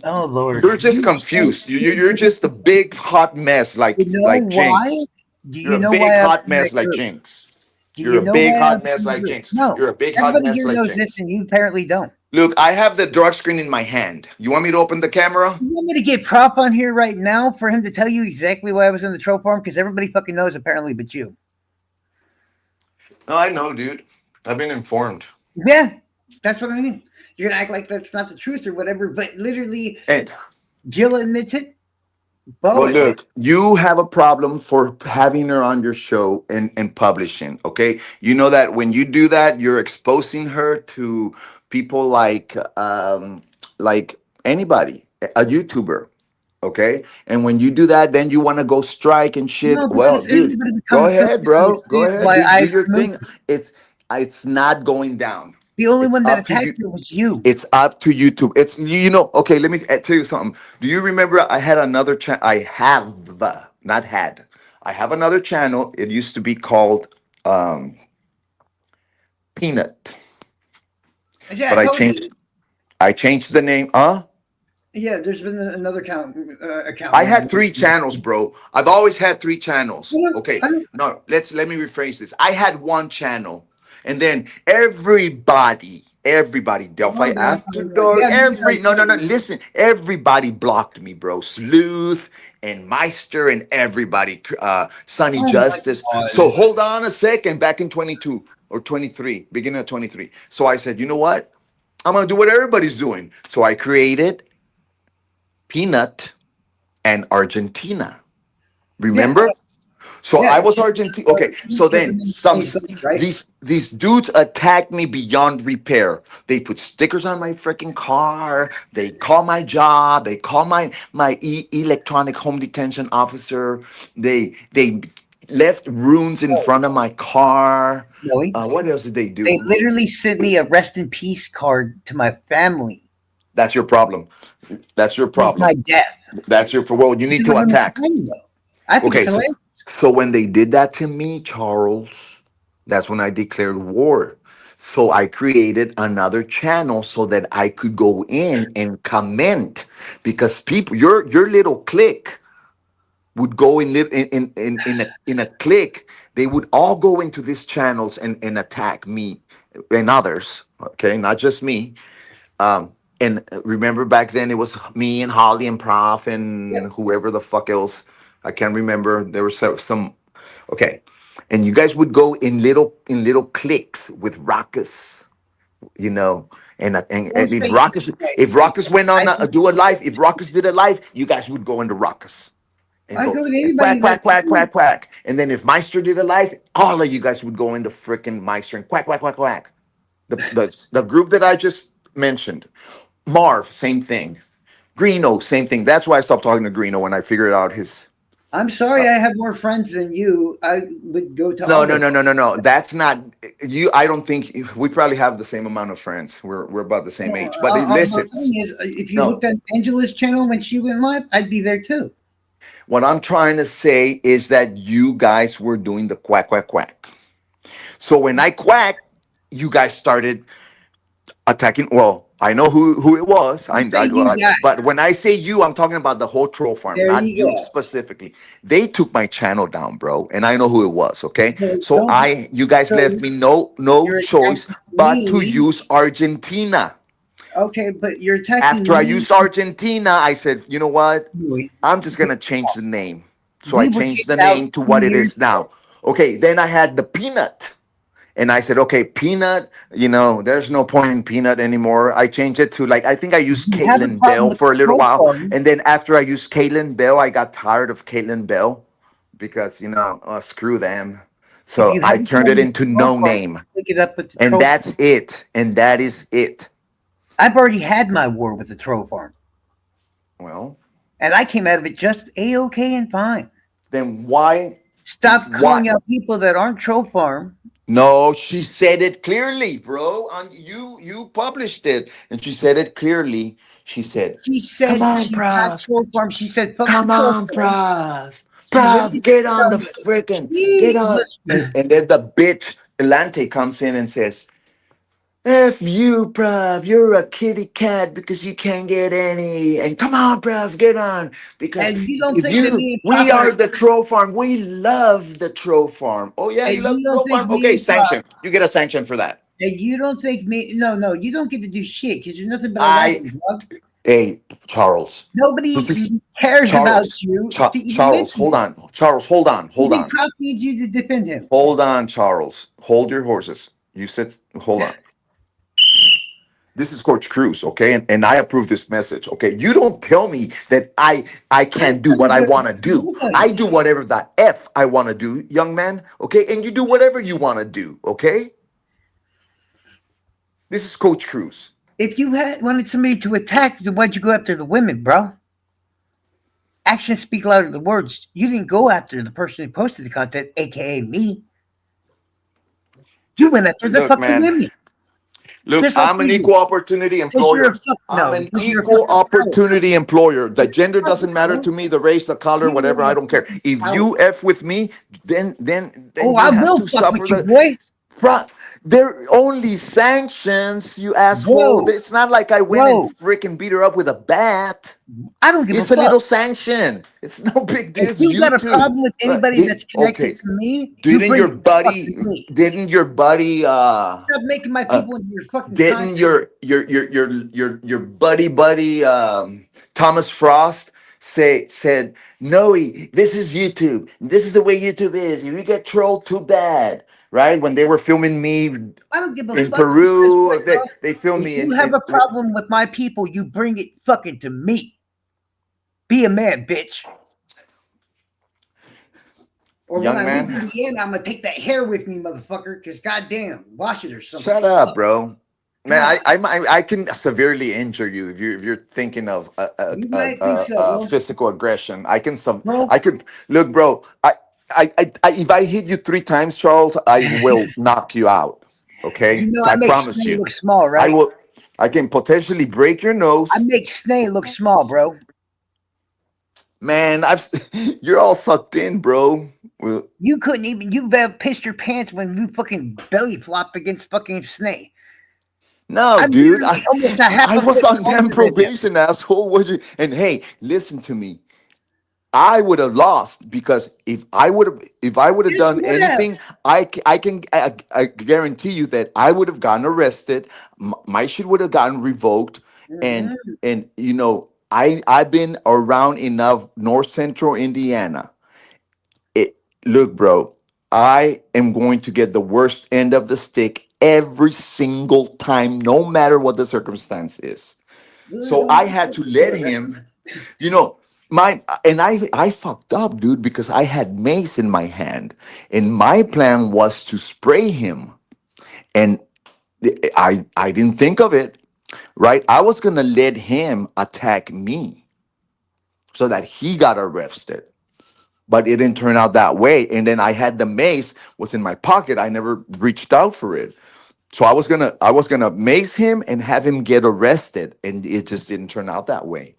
Oh Lord, You're just confused. You're just a big hot mess, you know like why? Jinx. Do You're you a know big why I'm hot in that mess like group? Jinx. Do You're you a know big why I'm hot mess in the like group? Jinx. No, You're a big hot everybody mess here like knows this, Jinx. and you apparently don't. Look, I have the drug screen in my hand. You want me to open the camera? You want me to get Prop on here right now for him to tell you exactly why I was in the troll farm? Because everybody fucking knows apparently, but you. No, I know, dude. I've been informed. Yeah, that's what I mean. You're gonna act like that's not the truth or whatever, but literally, And Jill admits it. Bo well, admits. look, you have a problem for having her on your show and publishing. Okay, you know that when you do that, you're exposing her to people like anybody, a YouTuber. Okay, and when you do that, then you want to go strike and shit. No, Well, because dude, everybody go becomes so ahead, bro. Go understand ahead. why Do I your removed thing. her. It's not going down. The only It's one that up to attacked you. her was you. It's up to YouTube. It's okay, let me tell you something. Do you remember I had another channel? I have not had. I have another channel. It used to be called um Peanut. Yeah, I But told you. I changed the name. Yeah, there's been another account I where had three channels, bro. I've always had three channels. Okay. I don't, No, let me rephrase this. I had one channel. And then everybody, Delphi oh, yeah, After Dark, yeah, you guys no, told me. listen, everybody blocked me, bro. Sleuth and Meister and everybody, Sunny Oh my Justice. So god. hold on a second, back in 22 or 23, beginning of 23. So I said, you know what? I'm going to do what everybody's doing. So I created Peanut and Argentina. Yeah, Remember? So yeah. I was Argentine. Okay, so Doesn't then mean the same thing, right? these dudes attacked me beyond repair. They put stickers on my freaking car. They call my job. They call my electronic home detention officer. They left runes in No, front of my car. no. What else did they They do? literally sent me a rest in peace card to my family That's your problem. That's your with my problem. death. That's your well. You It's need not to even attack. funny though. I think it's Okay, hilarious. so when they did that to me, Charles, that's when I declared war. So I created another channel so that I could go in and comment because people, your little clique would go in in a clique. They would all go into these channels and attack me and others. Okay, not just me. And remember back then it was me and Holly and Prof Yeah. and whoever the fuck else. I can't remember. There was some okay. And you guys would go in little cliques with Ruckus, you know. Well, And say if right. Ruckus went on I think do a live, if Ruckus did a live, you guys would go into Ruckus and I go go with and anybody quack that quack quack quack quack. And then if Meister did a live, all of you guys would go into freaking Meister and quack quack quack quack. The group that I just mentioned, Marv, same thing. Greeno, same thing. That's why I stopped talking to Greeno when I figured out his. I'm sorry I have more friends than you. I would go to No, all no, of no, no, no, no. That's not you. I don't think we probably have the same amount of friends. We're about the same age. But what I'm listen, saying is, if you no. looked at Angela's channel when she went live, I'd be there too. What I'm trying to say is that you guys were doing the quack, quack, quack. So when I quacked, you guys started attacking. Well, I know who it was. Say you got. But when I say you, I'm talking about the whole troll farm, There not you you go. specifically. They took my channel down, bro, and I know who it was. Okay, So so don't. you guys So left me no you're choice attacking but to me. use Argentina. Okay, but you're attacking After I me. used Argentina, I said, you know what? Anyway, I'm just gonna change the name. So I we were changed the kicked out name to what it 2 years is now. Okay, then I had the peanut. And I said, okay, Peanut, there's no point in Peanut anymore. I changed it to I think I used you have a Caitlin problem Bell with for a the little troll while. farm. And then after I used Caitlin Bell, I got tired of Caitlin Bell because, screw them. If So you have I a turned it problem with the into troll no farm, name. pick it up with the And troll that's farm. it. And that is it. I've already had my war with the troll farm, Well, and I came out of it just a okay and fine. then why? Stop Why? calling out people that aren't troll farm. No, she said it clearly, bro. On you published it, and she said it clearly. She said, She "Come said on, she had Prof. troll farm. She said, fuck the Come troll on, farm. Prof. She literally Prof, get said on the on it. freaking get She, on." And then the bitch Elante comes in and says, F you, bruv. You're a kitty cat because you can't get any. And come on, bruv, get on. Because and you don't if think that you, me and we Prof are, are the troll farm. We love the troll farm. Oh, yeah, and you love you the don't troll think farm? me Okay, and Prof, sanction. You get a sanction for that. and you don't think me, no, you don't get to do shit because you're nothing but a I, rapper, dog. hey, Charles. This Nobody is cares about Charles. you to even Charles, mention hold it. on. Charles, hold on. You Hold think on. Prof needs you to defend him? Hold on, Charles. Hold your horses. You said, hold on. This is Coach Cruz, okay? And I approve this message, okay? You don't tell me that I I'm can't do what telling I you, want to do. I nobody. do whatever the F I want to do, young man, okay? And you do whatever you want to do, okay? This is Coach Cruz. If you had wanted somebody to attack, then why'd you go after the women, bro? Actions speak louder than words. You didn't go after the person who posted the content, aka me. You went after the Look, fucking man. women, Look, just like I'm an you do. equal opportunity Because you're a employer. fuck I'm no, an because you're a equal fucking coward. opportunity employer. The You're gender a fucking doesn't matter coward. to me, the race, the color, You whatever, are I a don't care. fucking If coward. you F with me, then Oh, you I have will to fuck suffer with you, the boy. they're only sanctions, you asshole. Bro, It's not like I went and bro, freaking beat her up with a bat. I don't give a It's a fuck. little sanction. It's no big deal. If It's you got a YouTube. problem with But anybody that's connected okay. to me, you Didn't bring your it the fuck to buddy me. didn't your buddy Stop making my uh people into your fucking didn't content. your buddy Thomas Frost said, Noe, this is YouTube. This is the way YouTube is. If you get trolled, too bad. Right? When they were filming me I don't give a in fuck because what, Peru, bro? they filmed If me you in, have a problem with my people, you bring it fucking to me. Be a man, bitch. Or when young I leave man. Indiana, I'm gonna take that hair with me, motherfucker. Cause goddamn, wash it or something. Shut up, bro. Man, God, I can severely injure you if you're thinking of you might think so, bro. physical aggression. Bro, I could look, bro. If I hit you 3 times, Charles, I will knock you out. Okay, you know I I make promise Snay you. look small, I right? will. I can potentially break your I nose, make Snay look small, bro. man. You're all sucked in, bro. Well, You couldn't even you pissed your pants when you fucking belly flopped against fucking Snay. no, I'm dude. literally almost a half I a was foot on damn taller than him. probation, asshole. What you? And hey, listen to me. I would have lost because if I would have Yes, done you would have. anything, I guarantee you that I would have gotten arrested. My shit would have gotten revoked, and Hmm. I've been around enough North Central Indiana. It look, bro, I am going to get the worst end of the stick every single time, no matter what the circumstance is. Really So don't I get had to fucking get let arrested. him, you know, my and I fucked up, dude, because I had mace in my hand, and my plan was to spray him, and I didn't think of it, right? I was gonna let him attack me so that he got arrested, but it didn't turn out that way. And then I had the mace was in my pocket. I never reached out for it. So I was gonna mace him and have him get arrested, and it just didn't turn out that way.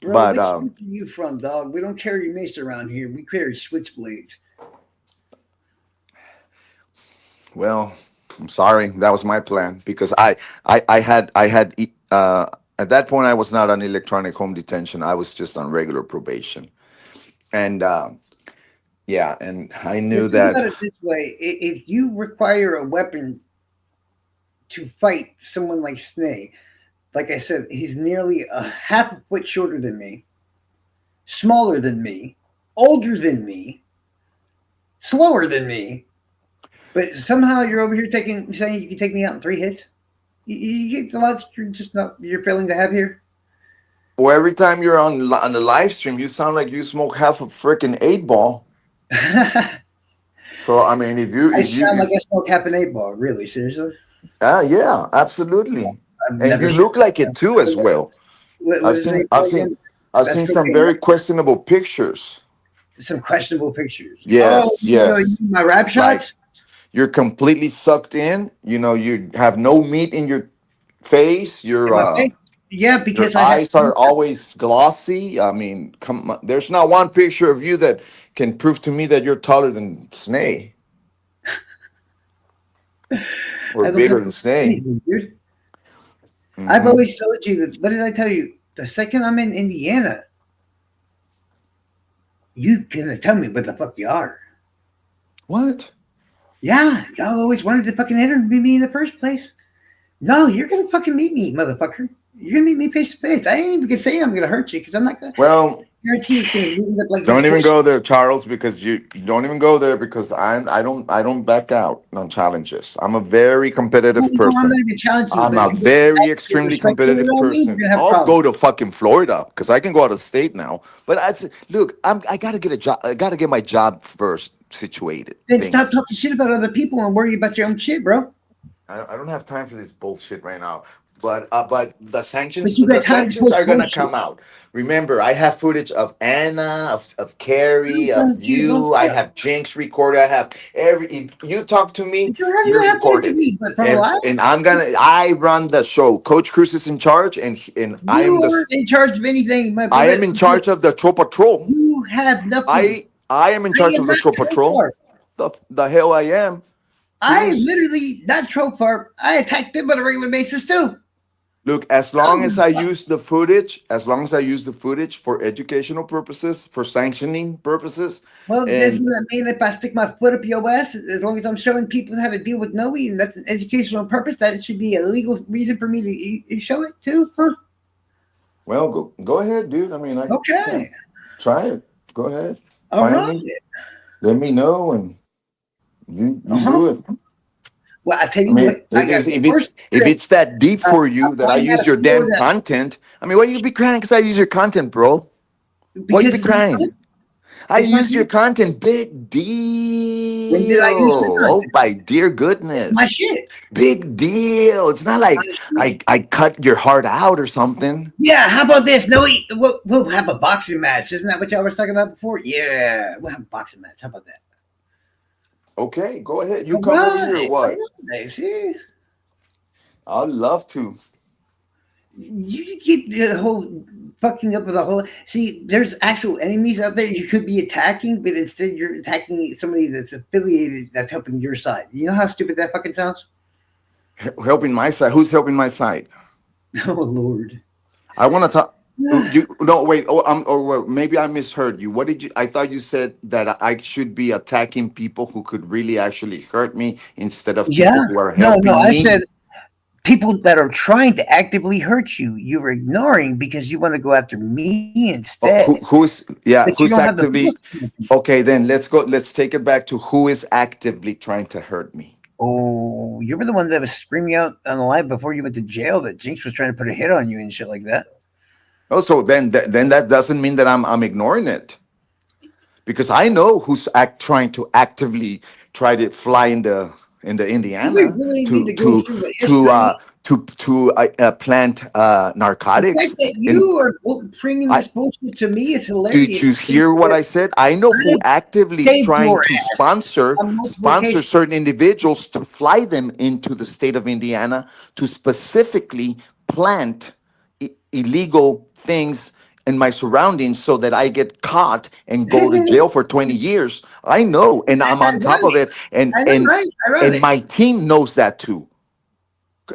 Bro, But which street are you from, dog? We don't carry mace around here. We carry switchblades. well, I'm sorry. That was my plan because I had at that point I was not on electronic home detention. I was just on regular probation, and yeah, and I But knew think that. about it this way: if you require a weapon to fight someone like Snake, like I said, he's nearly a half a foot shorter than me, smaller than me, older than me, slower than me. But somehow you're over here saying you can take me out in 3 hits. You get a lot you're just not you're failing to have here. Well, every time you're on the live stream, you sound like you smoke half a freaking 8 ball. I So I mean, sound like I smoke half an 8 ball. Really, seriously? yeah, absolutely, I've and never. you look like it too as well. What I've is his name seen I've seen again? I've That's seen some cocaine. very questionable pictures. Some questionable pictures. Oh, Yes, you yes. my rap Like shots? You're completely sucked in. You know, you have no meat in your face. In my face. Yeah, Your because I have eyes are always glossy. I mean, come on. There's not one picture of you that can prove to me that you're taller than Snay or I don't have bigger than Snay. anything, dude. I've Hmm. always told you that. What did I tell you? The second I'm in Indiana, you gonna tell me what the fuck you are. What? Yeah, y'all always wanted to fucking interview me in the first place. No, you're gonna fucking meet me, motherfucker. You're gonna meet me face to face. I ain't even gonna say I'm gonna hurt you because I'm not gonna Well, guarantee it's gonna move up like this don't even bullshit. go there, Charles, because you don't even go there because I don't back out on challenges. I'm a very No, competitive no, I'm not person. even challenging you, I'm but a if you get very extremely respectfully competitive around me, we're person. gonna have I'll problems. go to fucking Florida because I can go out of state now. But look, I gotta get a job. I gotta get my job first situated. Then stop Things. talking shit about other people and worry about your own shit, bro. I don't have time for this bullshit right now. But the But sanctions you the got time to sanctions post are gonna bullshit. come out. Remember, I have footage of Anna, of Carrie, of You don't you. I care. have Jinx recorded. I have every. If you talk to me, But you you're have footage of recorded. me, but from a And while, I run the show. Coach Cruz is in charge, and you aren't in charge of anything, my I am brother. in charge of the Troll Patrol. You have nothing. I am in I charge am of the not Troll Patrol. Tropar. The hell I am. I Who's literally not Tropar. I attack them on a regular basis too. Look, as I long don't as give I a fuck. use the footage, as long as I use the footage for educational purposes, for sanctioning purposes, Well, doesn't and that mean if I stick my foot up your ass, as long as I'm showing people how to deal with Noe, and that's an educational purpose, that should be a legal reason for me to show it too? Huh? well, go ahead, dude. I mean, I can't Okay. try it. Go ahead, All find right. me, let me know, and Uh you huh. do it. Well, I tell I you mean, what, I got to go first if trip. it's that deep for you that I Flying out use of your damn Florida content, I mean, why you be crying? Because I use your content, bro. Why you because be it's my crying? home. I It's my used your home. content. Big When did I deal. use your Oh content? my dear It's my goodness. shit. Big deal. It's not like I cut your heart out or something. Yeah, how about this? No, we'll have a boxing match. Isn't that what y'all were talking about before? Yeah, we'll have a boxing match. How about that? Okay, go ahead. You All come over here or right, all what? right. See, I'd love to. you keep the whole fucking up with the whole. See, there's actual enemies out there you could be attacking, but instead you're attacking somebody that's affiliated that's helping your side. You know how stupid that fucking sounds? Helping my side. Who's helping my side? Oh Lord. I want to talk. You no wait. Oh, maybe I misheard you. What did you? I thought you said that I should be attacking people who could really actually hurt me instead of people Yeah. who are No, no. helping I me. said people that are trying to actively hurt you, you're ignoring because you want to go after me Oh, instead. who's But yeah? you don't Who's have the actively? force. Okay, then let's go. Let's take it back to who is actively trying to hurt me. Oh, you were the one that was screaming out on the live before you went to jail that Jinx was trying to put a hit on you and shit like that. Also, then that doesn't mean that I'm ignoring it because I know who's trying to actively try to fly in the Do we Indiana really need to to go to through the to history? uh plant The narcotics. fact that And you are bringing I this bullshit to me is did hilarious. you hear what I said? I know who I've actively is saved trying your to ass on multiple sponsor occasions. certain individuals to fly them into the state of Indiana to specifically plant illegal things in my surroundings so that I get caught and go to jail for 20 years. I know, and I'm on top of Ironic. it, and I know, and right? and Ironic. my team knows that too.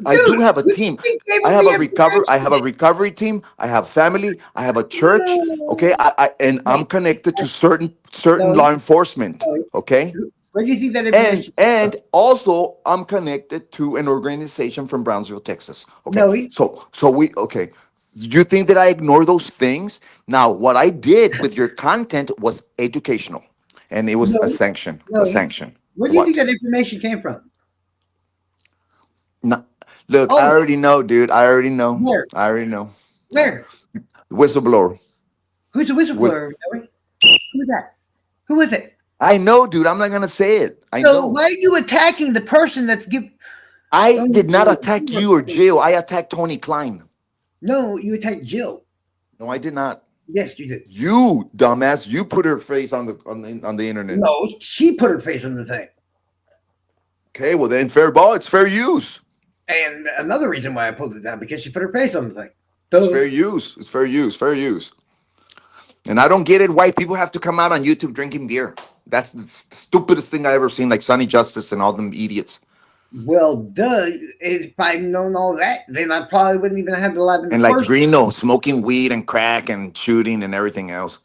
I do Dude, have a what do you team. think they would be able to I action have a it? recovery team. I have family. I have a church. Okay. And No, I'm connected to certain no, law enforcement. no. Okay. Where do you think that And information came from? and also I'm connected to an organization from Brownsville, Texas. Okay. No, So we okay. You think that I ignore those things? Now, what I did with your content was educational, and it was a no, sanction. A no. sanction. Where do you think What? that information came from? No, look, I Oh, already know, dude. I already know. where? I already know. Where? Whistleblower. Who's the With whistleblower? Joey? Who's that? Who is it? I know, dude. I'm not gonna say it. I So know. why are you attacking the person that's give? I Oh, did not no, attack you or Jill. I attacked Tony Klein. no, you attacked Jill. No, I did not. Yes, you did. You dumbass. You put her face on the internet. No, she put her face on the thing. Okay, well then fair ball. It's fair use. And another reason why I pulled it down because she put her face on the thing. It's Duh. fair use. It's fair use. Fair use. And I don't get it why people have to come out on YouTube drinking beer. That's the stupidest thing I ever seen. Like Sonny Justice and all them idiots. Well, duh. If I'd known all that, then I probably wouldn't even have the lab in the And like first. Reno, smoking weed and crack and shooting and everything else.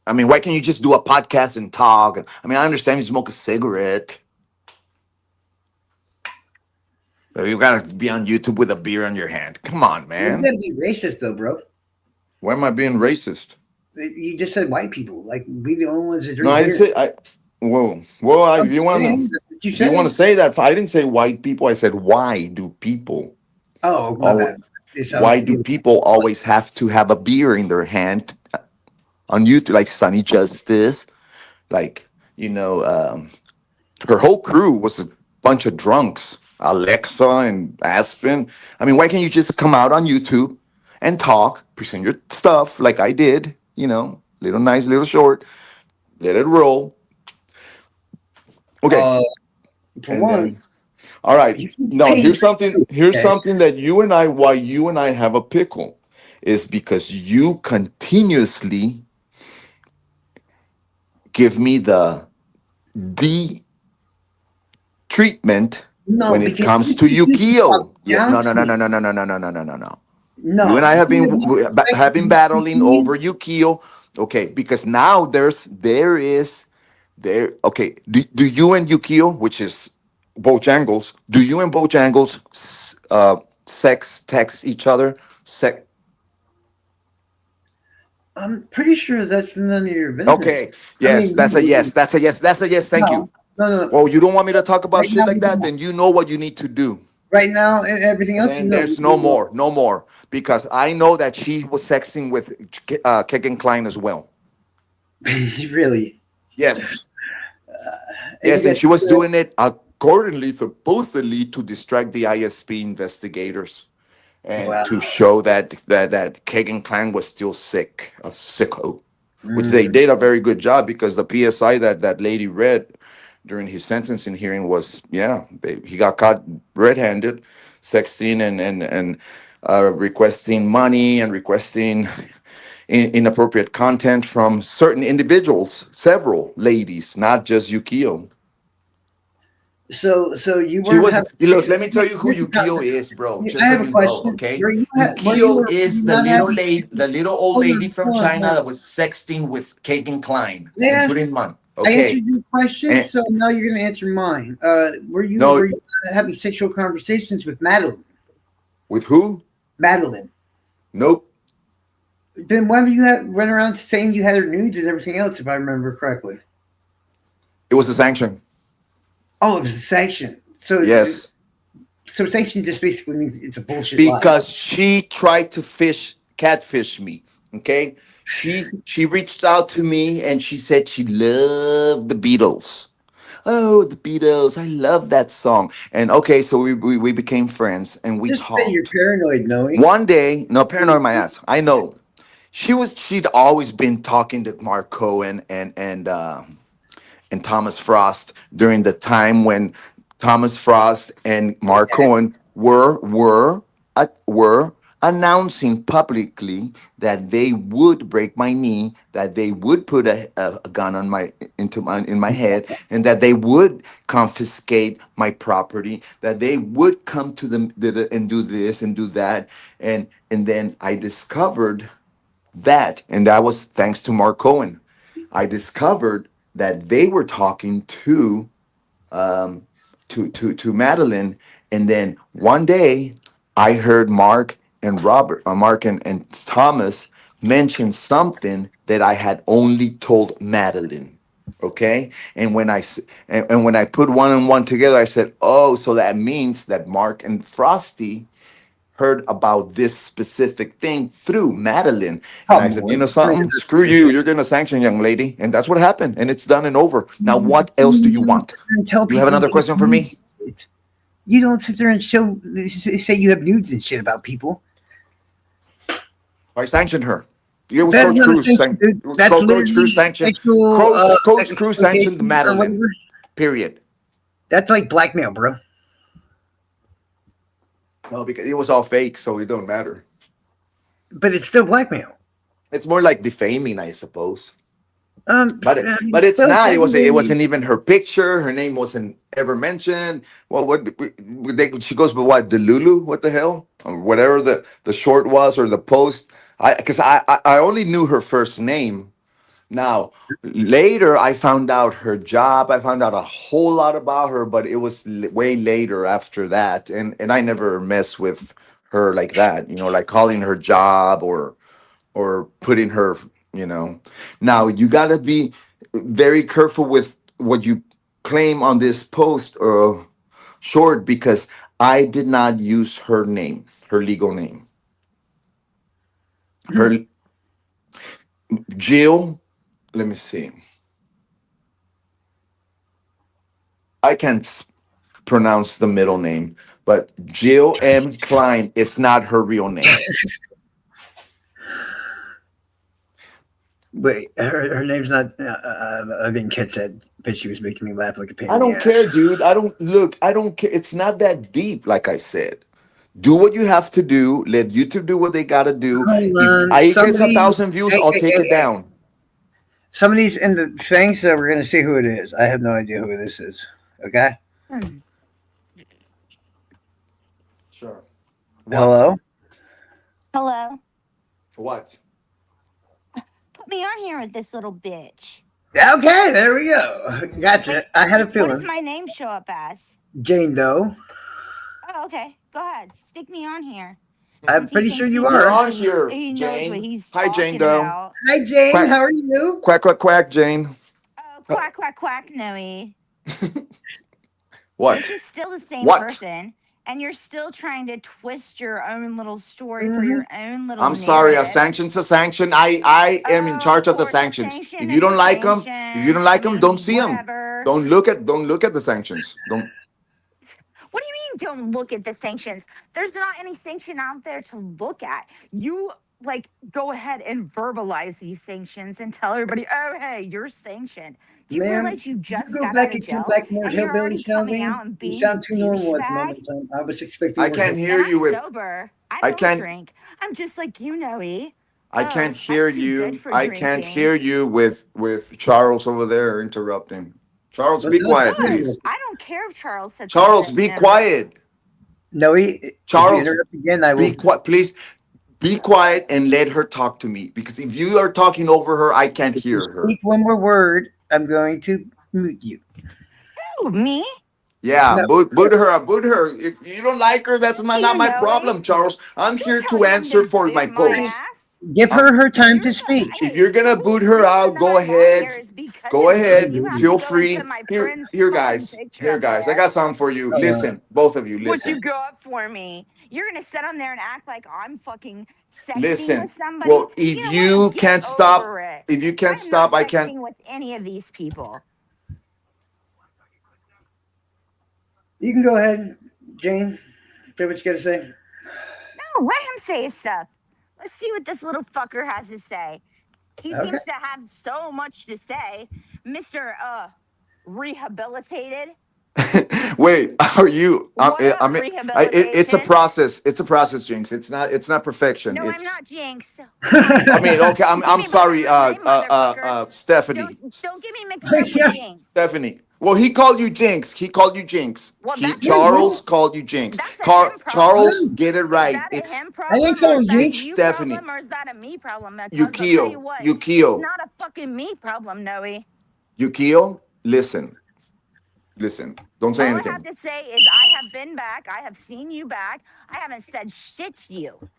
I mean, why can't you just do a podcast and talk? I mean, I understand you smoke a cigarette, but you gotta be on YouTube with a beer in your hand. Come on, You man. gotta be racist though, bro. Why am I being racist? You just said white people. Like we the only ones that No, drink I didn't beer. say I. Whoa, well, I'm just saying. That's what you if you want said. to say that, I didn't say white people. I said why do people Oh, my always, bad. It sounds why do people always have to have a beer in their hand on YouTube, like Sunny Justice, like you know, her whole crew was a bunch of drunks. Alexa and Aspen. I mean, why can't you just come out on YouTube and talk, present your stuff like I did? You know, little nice, little short, let it roll. Okay, uh, for and one, then all right. you can Now pay here's something. too, Here's okay? something that you and I, why you and I have a pickle, is because you continuously give me the treatment No, when it because comes you to you can talk Yukio. Yeah, down no, no, to no, me. no, no, no, no, no, no, no, no, no, no. You and No, I have you been have been battling you over Yukio. Okay, because now there. Okay, do you and Yukio, which is Bojangles, do you and Bojangles sex text each other? Sex. I'm pretty sure that's none of your business. Okay, I yes, mean, that's a yes. That's a yes. That's a yes. Thank you. no, no, no, no. Well, you don't want me to talk about Right shit now, like we that, don't. then you know what you need to do. Right now, and everything And else, you then know, there's no more, no more, because I know that she was sexting with Kegan Klein as well. really. Yes, And you yes, and got she was doing it accordingly, supposedly, to distract the ISP investigators and wow. to show that Kegan Klein was still sick, a sicko, which they Mm. did a very good job because the PSI that lady read during his sentencing hearing was, yeah, he got caught red-handed, sexting and requesting money and requesting inappropriate content from certain individuals, several ladies, not just Yukio. So you She weren't was, having look, sexual. let me tell you who Here's the Yukio is, bro, I just so have a you know, question. okay? Were Yukio you is the not little having lady, sexual? the little old Hold lady on, from hold on, China hold on. that was sexting with Kagan Klein May I and ask? putting money. I Okay. answered your question, And so now you're going to answer mine. Were no, you having sexual conversations with Madeline? with who? Madeline. Nope. Then why do you have run around saying you had her nudes and everything else? If I remember correctly. It was a sanction. Oh, it was a sanction. Yes. So sanction just basically means it's a bullshit lie. Because she tried to catfish me. Okay. She reached out to me and she said she loved the Beatles. Oh, the Beatles, I love that song. And okay, so we became friends and we Just say you're talked. paranoid, knowing. One day, no, paranoid my ass. I know. She'd always been talking to Mark Cohen and Thomas Frost during the time when Thomas Frost and Mark Okay. Cohen were announcing publicly that they would break my knee, that they would put a gun on my in my head, and that they would confiscate my property, that they would come to and do this and do that, and then I discovered and that was thanks to Mark Cohen. I discovered that they were talking um, to Madeline, and then one day I heard Mark and Thomas mention something that I had only told Madeline. Okay, and and when I put one and one together, I said, "Oh, so that means that Mark and Frosty heard about this specific thing through Madeline." And I said, you Probably. know I mean, something? Screw for you. sure. You're going to sanction, young lady. And that's what happened. And it's done and over. Now, what else do you You don't want? sit there and tell You have people another you have question for nudes me? and shit. You don't sit there and say you have nudes and shit about people. I sanctioned her. It was That's Coach not a Cruz. sanction, dude. It was That's Coach Cruz literally sanctioned. sexual Coach Cruz sanctioned exploitation or Madeline. whatever. Period. That's like blackmail, bro. No, because it was all fake, so it don't matter. But it's still blackmail. It's more like defaming, I suppose. I mean, But it's still not. It technically, wasn't even her picture. Her name wasn't ever mentioned. Well, she goes, but what, the Lulu? What the hell? Or whatever the short was or the post. I only knew her first name. Now later I found out her job. I found out a whole lot about her, but it was way later after that, and I never mess with her like that. Like calling her job or putting her, you know. Now you got to be very careful with what you claim on this post short, because I did not use her name, her legal name. hmm, Her Jill, let me see. I can't pronounce the middle name, but Jill M. Klein, it's not her real name. wait, her name's not. I didn't catch that, but she was making me laugh like a pain I in the don't ass. care, dude. I don't care. It's not that deep, like I said. Do what you have to do. Let YouTube do what they gotta do. Hold If on, I some gets of a these, thousand views, hey, I'll hey, take hey, it hey. down. Some of these in the things that we're gonna see who it is. I have no idea who this is. Okay. Hmm. Sure. What? Hello. Hello? What? Put me on here with this little bitch. Okay, there we go. Gotcha. Wait, I had a what does feeling. my name show up as? Jane Doe. Oh, okay. Go ahead. Stick me on here. I'm Since he pretty sure thinks you he You're are. knows on what here, he knows what Jane. he's Hi, Jane talking Doe. about. Hi, Jane. Quack, How are you? quack, quack, quack, Jane. Oh, quack, quack, quack, Noe. What? This is still the same What? person, and you're still trying to twist your own little story for Hmm. your own little I'm sorry. A narrative. sanction's a sanction. I am in Oh, of charge of the course, a sanctions. sanction If you is don't a like them, sanction. I don't mean, see them. whatever. Don't look at the sanctions. Don't. What do you mean don't look at the sanctions? There's not any sanction out there to look at. You like go ahead and verbalize these sanctions and tell everybody, oh, hey, you're sanctioned. Do you Ma'am, realize you can you just go got out back of and come jail back more and you're hillbilly already coming sounding? out and You being a sound too normal at the douchebag? moment in time. I was expecting I more can't hillbilly. And hear I'm you with. sober. I I don't can't. drink. I'm just like you, Noe. I can't Oh, I'm hear too good you. for I can't drinking. hear you with Charles over there interrupting. Charles, Well, be tell us quiet, to Good. please. interrupt. I don't care if Charles said Charles, something be nice. quiet. No, if you Charles, interrupt again, I be will quiet, please. Be quiet and let her talk to me. Because if you are talking over her, I can't if you hear her. speak one more word, I'm going to mute you. Who, me? Yeah, No, boot her up, boot her. If you don't like her, that's Thank not you, my Noe. problem, Charles. I'm Don't here tell to him answer to for my boot my please posts. ass. give Um, her time You're to the speak. if hey. you're The gonna boot whole her reason out, that go I'm on ahead. here is because Go of you. ahead. You have to Feel go and put free. my Here, friend's here, fucking guys. picture Here, up guys. I there. got something for you. Hold on. Listen, both of you, What you listen. go up for me? You're gonna sit on there and act like I'm fucking sexting with Listen. somebody. Well, if You know what? you Get can't stop, over it. if you I can't am not stop, I can't. sexting with any of these people. You can go ahead, Jane. Say what you got to say. No, let him say his stuff. Let's see what this little fucker has to say. He Okay. seems to have so much to say, Mister Rehabilitated. Wait, are you? What I up, mean, it's a rehabilitation? process. It's a process, Jinx. It's not perfection. No, I'm It's. not Jinx. Hi. I mean, okay. Give I'm me by sorry. my name, motherfucker. Stephanie. Don't get me mixed up with Jinx. Stephanie. Well, he called you Jinx. He called you Jinx. Well, He that's a Wait, him. Charles called you Jinx. That's a him Charles, problem. what? get it Is right. that a It's him I didn't problem or call is him that a it's Jinx. you Stephanie. problem or is that a me problem? Because I'll tell you Yukio. what, it's Yukio. not a fucking me problem, Noe. Yukio. Listen. Listen. Don't say All I have anything. to say is I have been back. I have seen you back. I haven't said shit to you.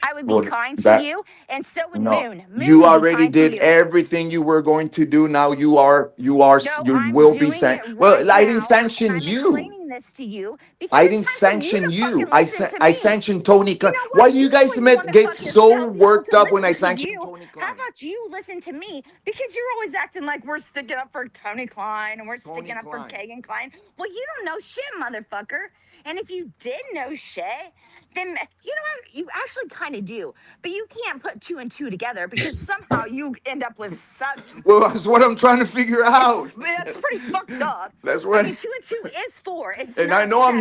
I would be Well, kind to that you, and so would no. Moon. Moon You would be already kind to did you. everything you were going to do. Now No, you I'm will be doing saying, it well, right I didn't now, and sanction I'm you. explaining this to you because I it's didn't time for you sanction to you. fucking listen to I me. sanctioned Tony You Klein. know Why what? do you You guys always want to get fucking so tell people worked to up when I listen to sanctioned you. Tony How Klein? about you listen to me? Because you're always acting like we're sticking up for Tony Klein and we're Tony sticking up for Klein. Kagan Klein. Well, you don't know shit, motherfucker. And if you did know shit, then you know what? You actually kind of do. But you can't put two and two together because somehow you end up with such. Well, that's what I'm trying to figure out. It's pretty fucked up. That's I what. mean, two and two is four. It's And I not know seven.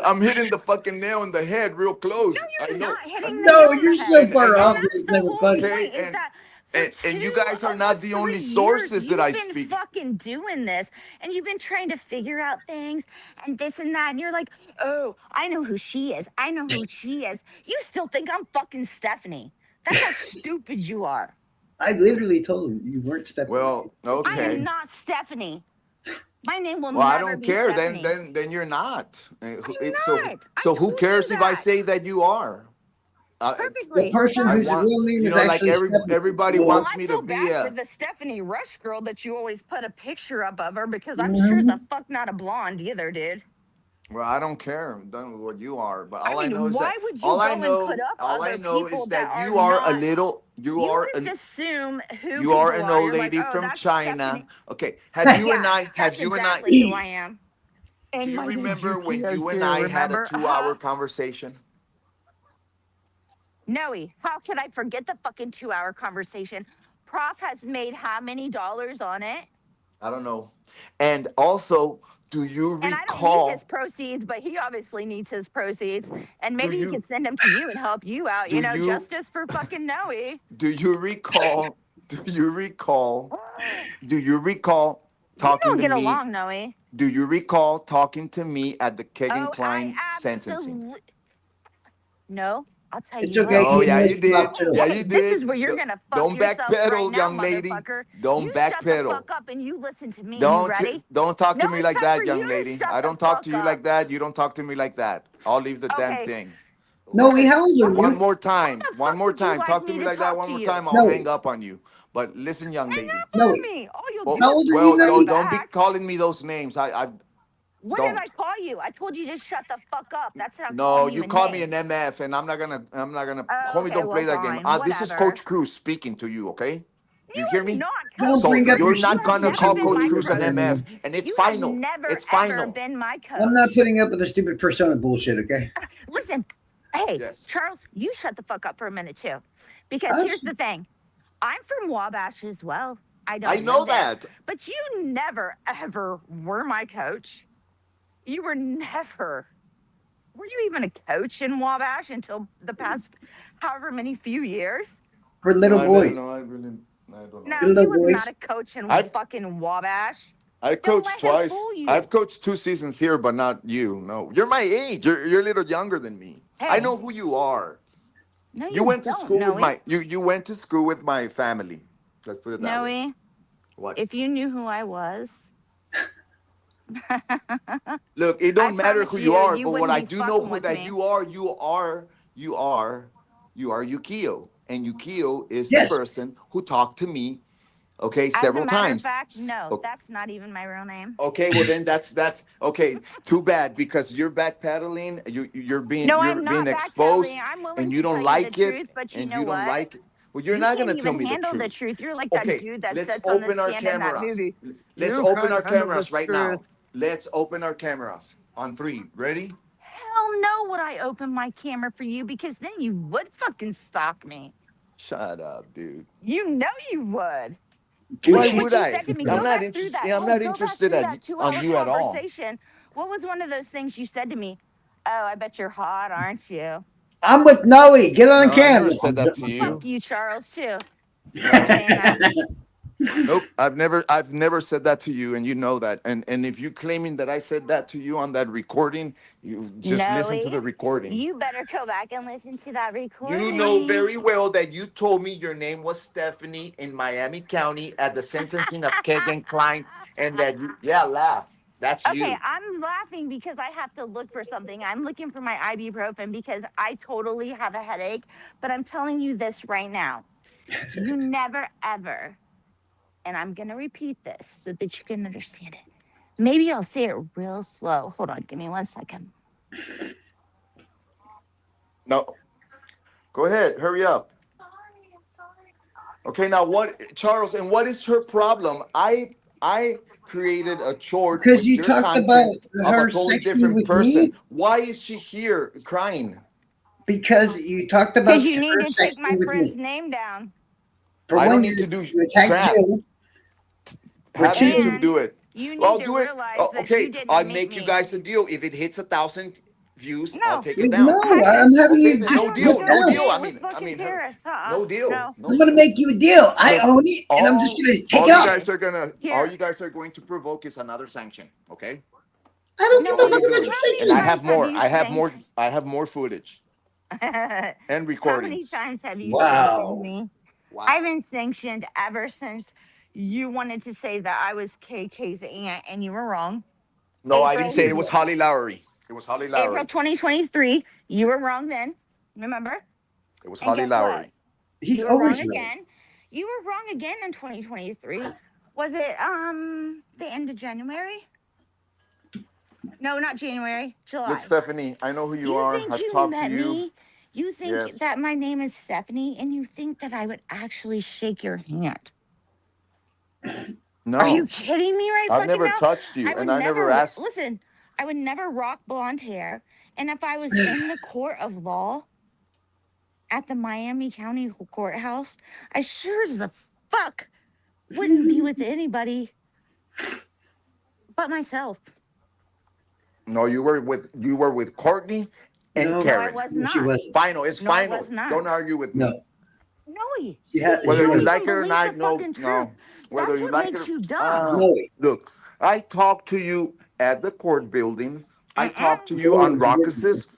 I'm hitting the fucking nail in the head real No, close. I you're know. not hitting the No, nail on the you're head. so far And off. that's It's the never whole funny. point Okay, is that for and you two, guys are not almost the only 3 years, sources that I you've been speak. fucking doing this and you've been trying to figure out things and this and that. And you're like, oh, I know who she is. I know who she is. You still think I'm fucking Stephanie. That's how stupid you are. I literally told him you weren't Stephanie. Well, I am okay. not Stephanie. My name will Well, I never don't be care. Stephanie. Then you're not. I'm not. I So who told you cares if I that say that you are? Uh, The perfectly person I fine. whose want real name you is know like actually Stephanie. everybody Well, So, wants I me to feel be bad for a. the Stephanie Rush girl that you always put a picture up of her because I'm sure mhm. the fuck not a blonde either, dude. Well, I don't care what you are, but I mean, why would you go and put up all I other know is people that that are you are a not? little You just assume who you are people an are. old You're like, lady oh, from that's China. Stephanie. Okay, Yeah, that's have you and I exactly who I am. do And you my name's remember when Yukio you and too, I had a remember? 2 hour conversation? Noe, how could I forget the fucking 2 hour conversation? Prof has made how many dollars on it? I don't know. And also, do you And I don't need his recall? proceeds, but he obviously needs his proceeds. And Do maybe he you could send them to you and help you out. do You know, you justice for fucking Noe. do you recall? Do you recall? You Do you recall talking don't to get me? along, Noe. Do you recall talking to me at the Kegan Oh, I Klein sentencing? absolutely no. I'll tell It's you okay. what. Oh, He yeah, knows you about did. too. Yeah, Hey, you this is did. where you're gonna fuck Don't yourself right backpedal, now, young lady. motherfucker. You Don't shut the backpedal. fuck up and you listen to me. You ready? Don't talk No, to me it's like time for that, you young to lady. shut I the don't talk fuck to you up. like that. You don't talk to me like that. I'll leave the damn Okay. thing. No, Okay. how old are Okay. One you? more How time. the One fuck more would you time. like Talk to me me to like that talk one to more you? time. I'll No. hang up on you. But listen, young Hang lady. up on No. me. All you'll Well, do How is old are call you, me well, Noe? don't be back. calling me those names. I What did don't. I call you? I told you to shut the fuck up. That's not No, calling you you a call me name. an MF, and I'm not gonna. Oh, Homie, okay, don't well, play that game. fine. This is Whatever. Coach Cruz speaking to you. Okay, You you hear are me? not Don't Coach So bring up you're your Cruz. You not have stupid gonna never call been Coach my persona Cruz an coach. MF, bullshit. and it's You have final. never, It's ever final. been my I'm not coach. putting up with the stupid persona bullshit, okay? Listen, hey, Yes. Charles, you shut the fuck up for a minute too. Because Us? here's the thing I'm from Wabash as well. I I don't know live there, that. but you never, ever were my coach. You were never. Were you even a coach in Wabash until the past however many few years? For little boys. No, I really, I don't know. No, For he little was not boys. a coach in I've fucking Wabash. I Don't coached let him twice. fool I've you. coached 2 seasons here, but not you. No, you're my age. You're a little younger than me. I Hey, know who you are. no, You you went to don't, school with Noe. you went to school with my family. Let's put it that way. Noe, What? if you knew who I was, Look, it I don't matter who promise you you, are, you but what wouldn't I be do know fucking who with that me. you are Yukio. And Yukio is the Yes. person who talked to me, okay, As a several matter of times. fact, no, that's not even my real name. Okay, well then that's okay. Too bad because you're backpedaling. No, You're I'm being not backpedaling. exposed, I'm willing and you to don't tell you the like it, truth, but you and know you don't what? like it. Well, you're You not can't gonna tell even me the handle the truth. truth. You're like that Okay, dude that let's sits on the open our stand in that cameras. movie. Let's You open can't our handle the cameras right truth. now. Let's open our cameras on three. Ready? Hell no, would I open my camera for you because then you would fucking stalk me. Shut up, dude. You know you would. Look Why at what would Gucci. you I? said to me. I'm Go Okay. not back through interested. that. I'm Hey, not go back interested through that two on hour you at all. conversation. What was one of those things you said to me? Oh, I bet you're hot, aren't you? I'm with Noe. Get on No, I never camera. said that to Fuck you. you, Charles, too, for No. saying that. Nope, I've never said that to you, and you know that. And if you claiming that I said that to you on that recording, you just listen to Noe, the recording. you better go back and listen to that You know recording. very well that you told me your name was Stephanie in Miami County at the sentencing of Kegan Klein, and that yeah, laugh. That's Okay, you. I'm laughing because I have to look for something. I'm looking for my ibuprofen because I totally have a headache. But I'm telling you this right now. You never ever, and I'm going to repeat this so that you can understand it. Maybe I'll say it real slow. Hold on, give me 1 second. No, go ahead. Hurry up. Okay, now what, Charles? And what is her problem? I created a chart Because with you your talked about content of a her totally sexting different with me. person. Why is she here crying? Because you talked Because about you need her to take my sexting with friend's me. name down. For I don't one, need to do you attacked crap. Jill. For Have YouTube two, And do it. you I'll need to do it. realize Oh, that you okay, didn't I'll make make you me. guys a deal. If it hits 1,000 views, I'll No, take it down. no, I I'm don't. having Okay, you then I no just don't want to put deal. go on No a down. deal. date I with mean, fucking terrorists. no deal. No. No I'm gonna deal. make you a deal. I Look, own it, and I'm just gonna take all it you off. guys are gonna, all Here. you guys are going to provoke is another sanction. Okay, I don't that's give No, a all we. you're motherfucking doing. How And many I sanction. have times have more. you sanctioned? I have more footage and How many recordings. times have you sanctioned Wow. me? I've Wow. been sanctioned ever since you wanted to say that I was KK's aunt and you were wrong. No, I didn't April say it was Holly Lowry. It was Holly April Lowry. 2023, you were wrong then. Remember? It was And Holly guess what? Lowry. He's You were wrong always right. again. You were wrong again in 2023. Was it the end of January? No, not January, Look, July. Stephanie, I know who you You are. think I've you talked to met you. me? You think Yes. that my name is Stephanie and you think that I would actually shake your hand? Are you No, kidding me right I've fucking never now? touched you, I would and I never never asked. listen. I would never rock blonde hair. And if I was in the court of law at the Miami County courthouse, I sure as the fuck wouldn't be with anybody but myself. No, you were with Courtney and No, No, I Karen. was she not. wasn't. Final. It's No, I final. was not. Don't argue with me. No, No, see, she you Whether don't you wasn't. like even it or believe the not, no, fucking truth. no. Whether That's you what like it, makes you dumb. Joey, look. I talked to you at the court building. I talked Mm-mm, to you Joey, on you didn't. Ruckus's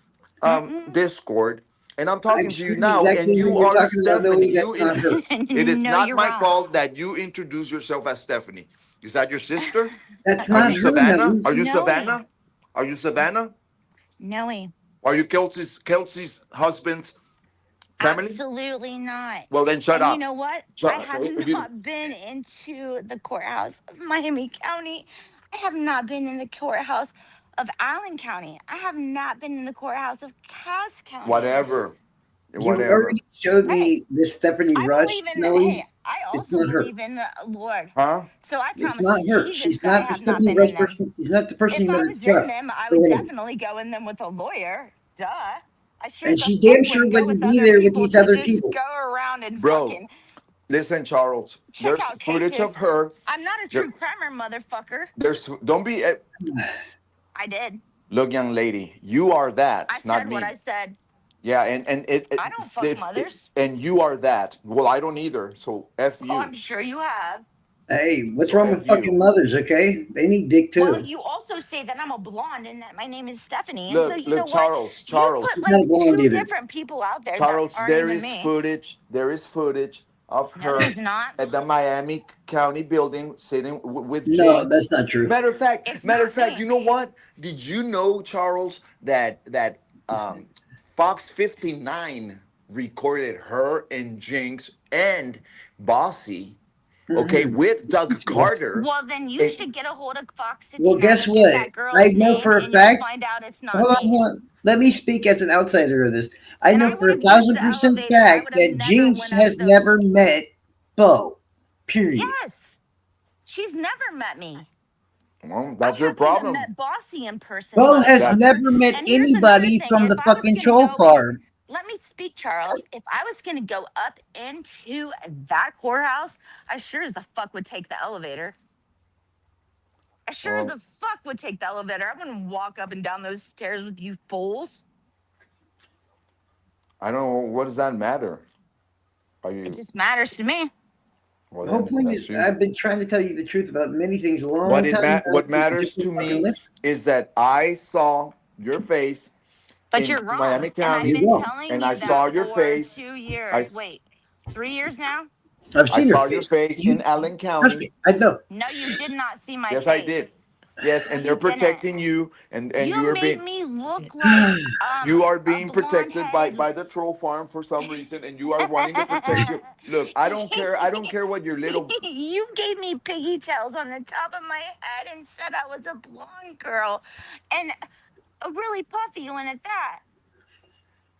mm-mm. Discord, and I'm I'm talking to you sure now, and exactly who you you're are talking about, Stephanie. Noe. That's not her. It is No, not you're my wrong. fault that you introduce yourself as Stephanie. Is that your sister? That's Are not you her, Savannah? Noe. Are you Noe, Savannah? Are you Savannah? Noe, Are you Kelsey's husband's family? absolutely not. Well, then shut And you up. know what? I Shut, have if you, not been into the courthouse of Miami County. I have not been in the courthouse of Allen County. I have not been in the courthouse of Cass County. whatever, You whatever. already showed Hey, me this Stephanie I Rush, believe in the, Noe. hey, I It's also not her. believe in the Lord. Huh? So I It's promise not to her. Jesus She's that I not the have not Stephanie been in Rush them. person. She's not the person If you I better was in trust. them, I For would women. definitely go in them with a lawyer. Duh. I sure And as the she fuck damn sure wouldn't go with wouldn't be other there with people these to other just people. go around and Bro, fucking listen, Charles. check There's out footage of cases. her. I'm not a There, true crimer, motherfucker. there's don't be. I did. Look, young lady, you are I that, not said what me. I said. Yeah, and I don't fuck and mothers. you are that. Well, I don't either. So f Oh, you. I'm sure you have. Hey, what's So wrong f with you. fucking mothers, okay? They need dick Well, too. you also say that I'm a blonde and that my name is Stephanie. And so, Look, you know look, what? Charles, You put Charles, She's not like a blonde two either. different people out there that Charles. aren't There even is me. footage. There is footage of No, her there's not. at the Miami County building sitting with No, that's Jinx. not true. It's Matter not of fact, me. you know what? Did you know, Charles, that Fox 59 recorded her and Jinx and Bossy, okay, Mm-mm. with Doug Carter. Well, then you It- should get a hold of Fox Well, 59 guess and get what? that girl's I know name, for a and you'll fact. find out it's not Hold on, me. hold on. Let me speak as an outsider of this. I And know I for would a have used thousand the percent elevator. I fact would have that never Jinx went up has those. never met Bo. Period. Yes, she's never met me. well, I that's your haven't even problem. met Bossy in person, Bo has That's motherfucker. never met And here's another anybody thing: from if the I was fucking gonna troll go in, farm. let me speak, Charles. If I was gonna go up into that courthouse, I sure as the fuck would take the elevator. I sure as well, the fuck would take the elevator. I wouldn't walk up and down those stairs with you fools. I don't know. What does that matter? Are It you? just matters to me. Well, The whole then point is, that's you. I've been trying to tell you the truth about many things a long time ago. What You just matters to won't fucking me listen. is that I saw your face But in you're Miami wrong. And I've County, You're been wrong. telling and I you that saw your for face. 2 years. I Wait, 3 years now? I've I seen her saw your face. face in You Allen trust County. me. I know. No, you did not see my Yes, I did. face. Yes, and they're You didn't. protecting you, and you You are made being me look like you are a being blonde protected by headed. by the troll farm for some reason, and you are wanting to protect your. Look, I don't care. I don't care what your little. You gave me pigtails on the top of my head and said I was a blonde girl, and a really puffy one at that.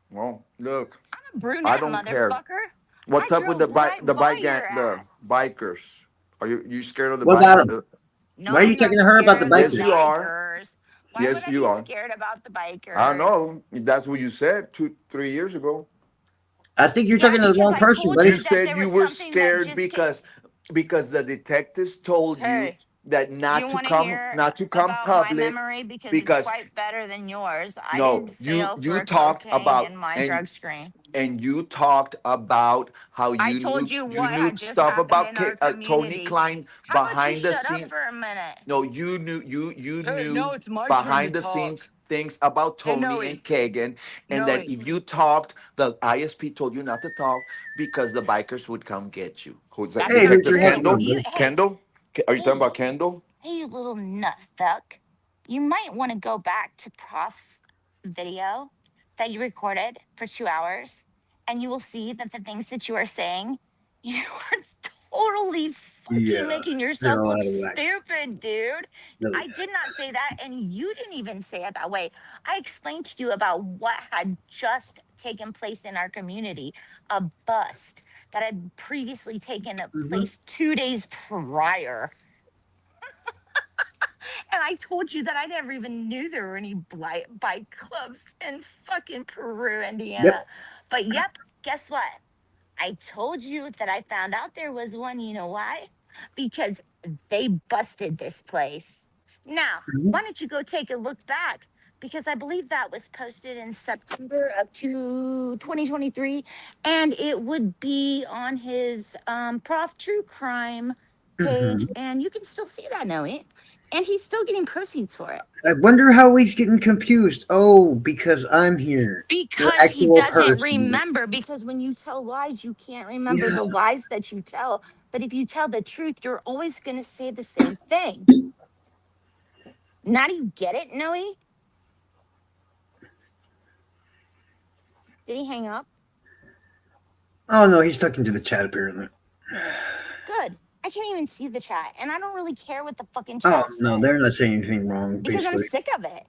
Well, look, I'm a I brunette, don't care. motherfucker. I What's up with drove right the by bike gang your the ass. bikers? Are you scared of the What bike? about him? No, Why are you I'm talking not to her about scared the of the Yes, bikers? you are. bikers. Why would Yes, I you be are. scared about the I bikers? know. That's what you said 2 3 years ago. I think you're Yeah, talking to the because wrong I person, told buddy. You you that said there you was were something that scared just came. because the detectives told you Hey, that you want to hear not to come about my public memory because it's because quite better than yours. I no, didn't fail for you a talked cocaine in about my drug screen. and you talked about how I told you you what knew had just stuff happened about in our Tony community. Klein How about you behind the shut up scene. for a minute? No, you Hey, now knew it's my turn to behind the talk. scenes things about Hey, Tony Noe, and Kagan, and that Noe, if you talked, the ISP told you not to talk because the bikers would come get you. Who's that? that's Hey, not Detective Victor, how's true. it Kendall? going, You, buddy? hey, Kendall? Are you talking hey, about Kendall? hey, you little nut fuck. You might want to go back to Prof's video that you recorded for 2 hours, and you will see that the things that you are saying, you are totally fucking Yeah, making they're yourself all look out of whack. stupid, dude. Really. I did not say that, and you didn't even say it that way. I explained to you about what had just taken place in our community, a bust that had previously taken Hmm. place 2 days prior. And I told you that I never even knew there were any bike clubs in fucking Peru, Indiana. Yep. But yep, guess what? I told you that I found out there was one. You know why? Because they busted this place. Now, Hmm. why don't you go take a look back? Because I believe that was posted in September of 2023, and it would be on his Prof True Crime page, Hmm. and you can still see that Noe, and he's still getting proceeds for it. I wonder how he's getting confused. Oh, because I'm here. The Because he actual doesn't person. remember. Because when you tell lies, you can't remember Yeah. the lies that you tell. But if you tell the truth, you're always going to say the same thing. Now do you get it, Noe? Did he hang up? Oh no, he's talking to the chat apparently. Good. I can't even see the chat. And I don't really care what the fucking Oh chat no, they're says not saying anything wrong. because I'm Basically. sick of it.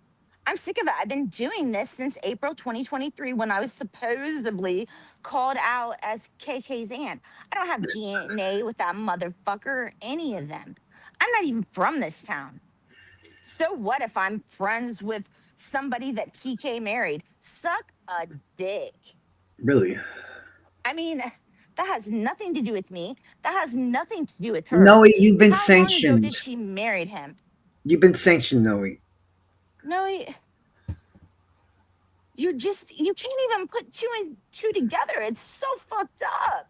I'm sick of it. I've been doing this since April 2023 when I was supposedly called out as KK's aunt. I don't have DNA with that motherfucker or any of them. I'm not even from this town. So what if I'm friends with somebody that TK married? Suck a dick. Really. I mean, that has nothing to do with me. That has nothing to do with her. No, you've been How long ago sanctioned. did she marry him? You've been sanctioned, Noe. No, you can't even put two and two together. It's so fucked up.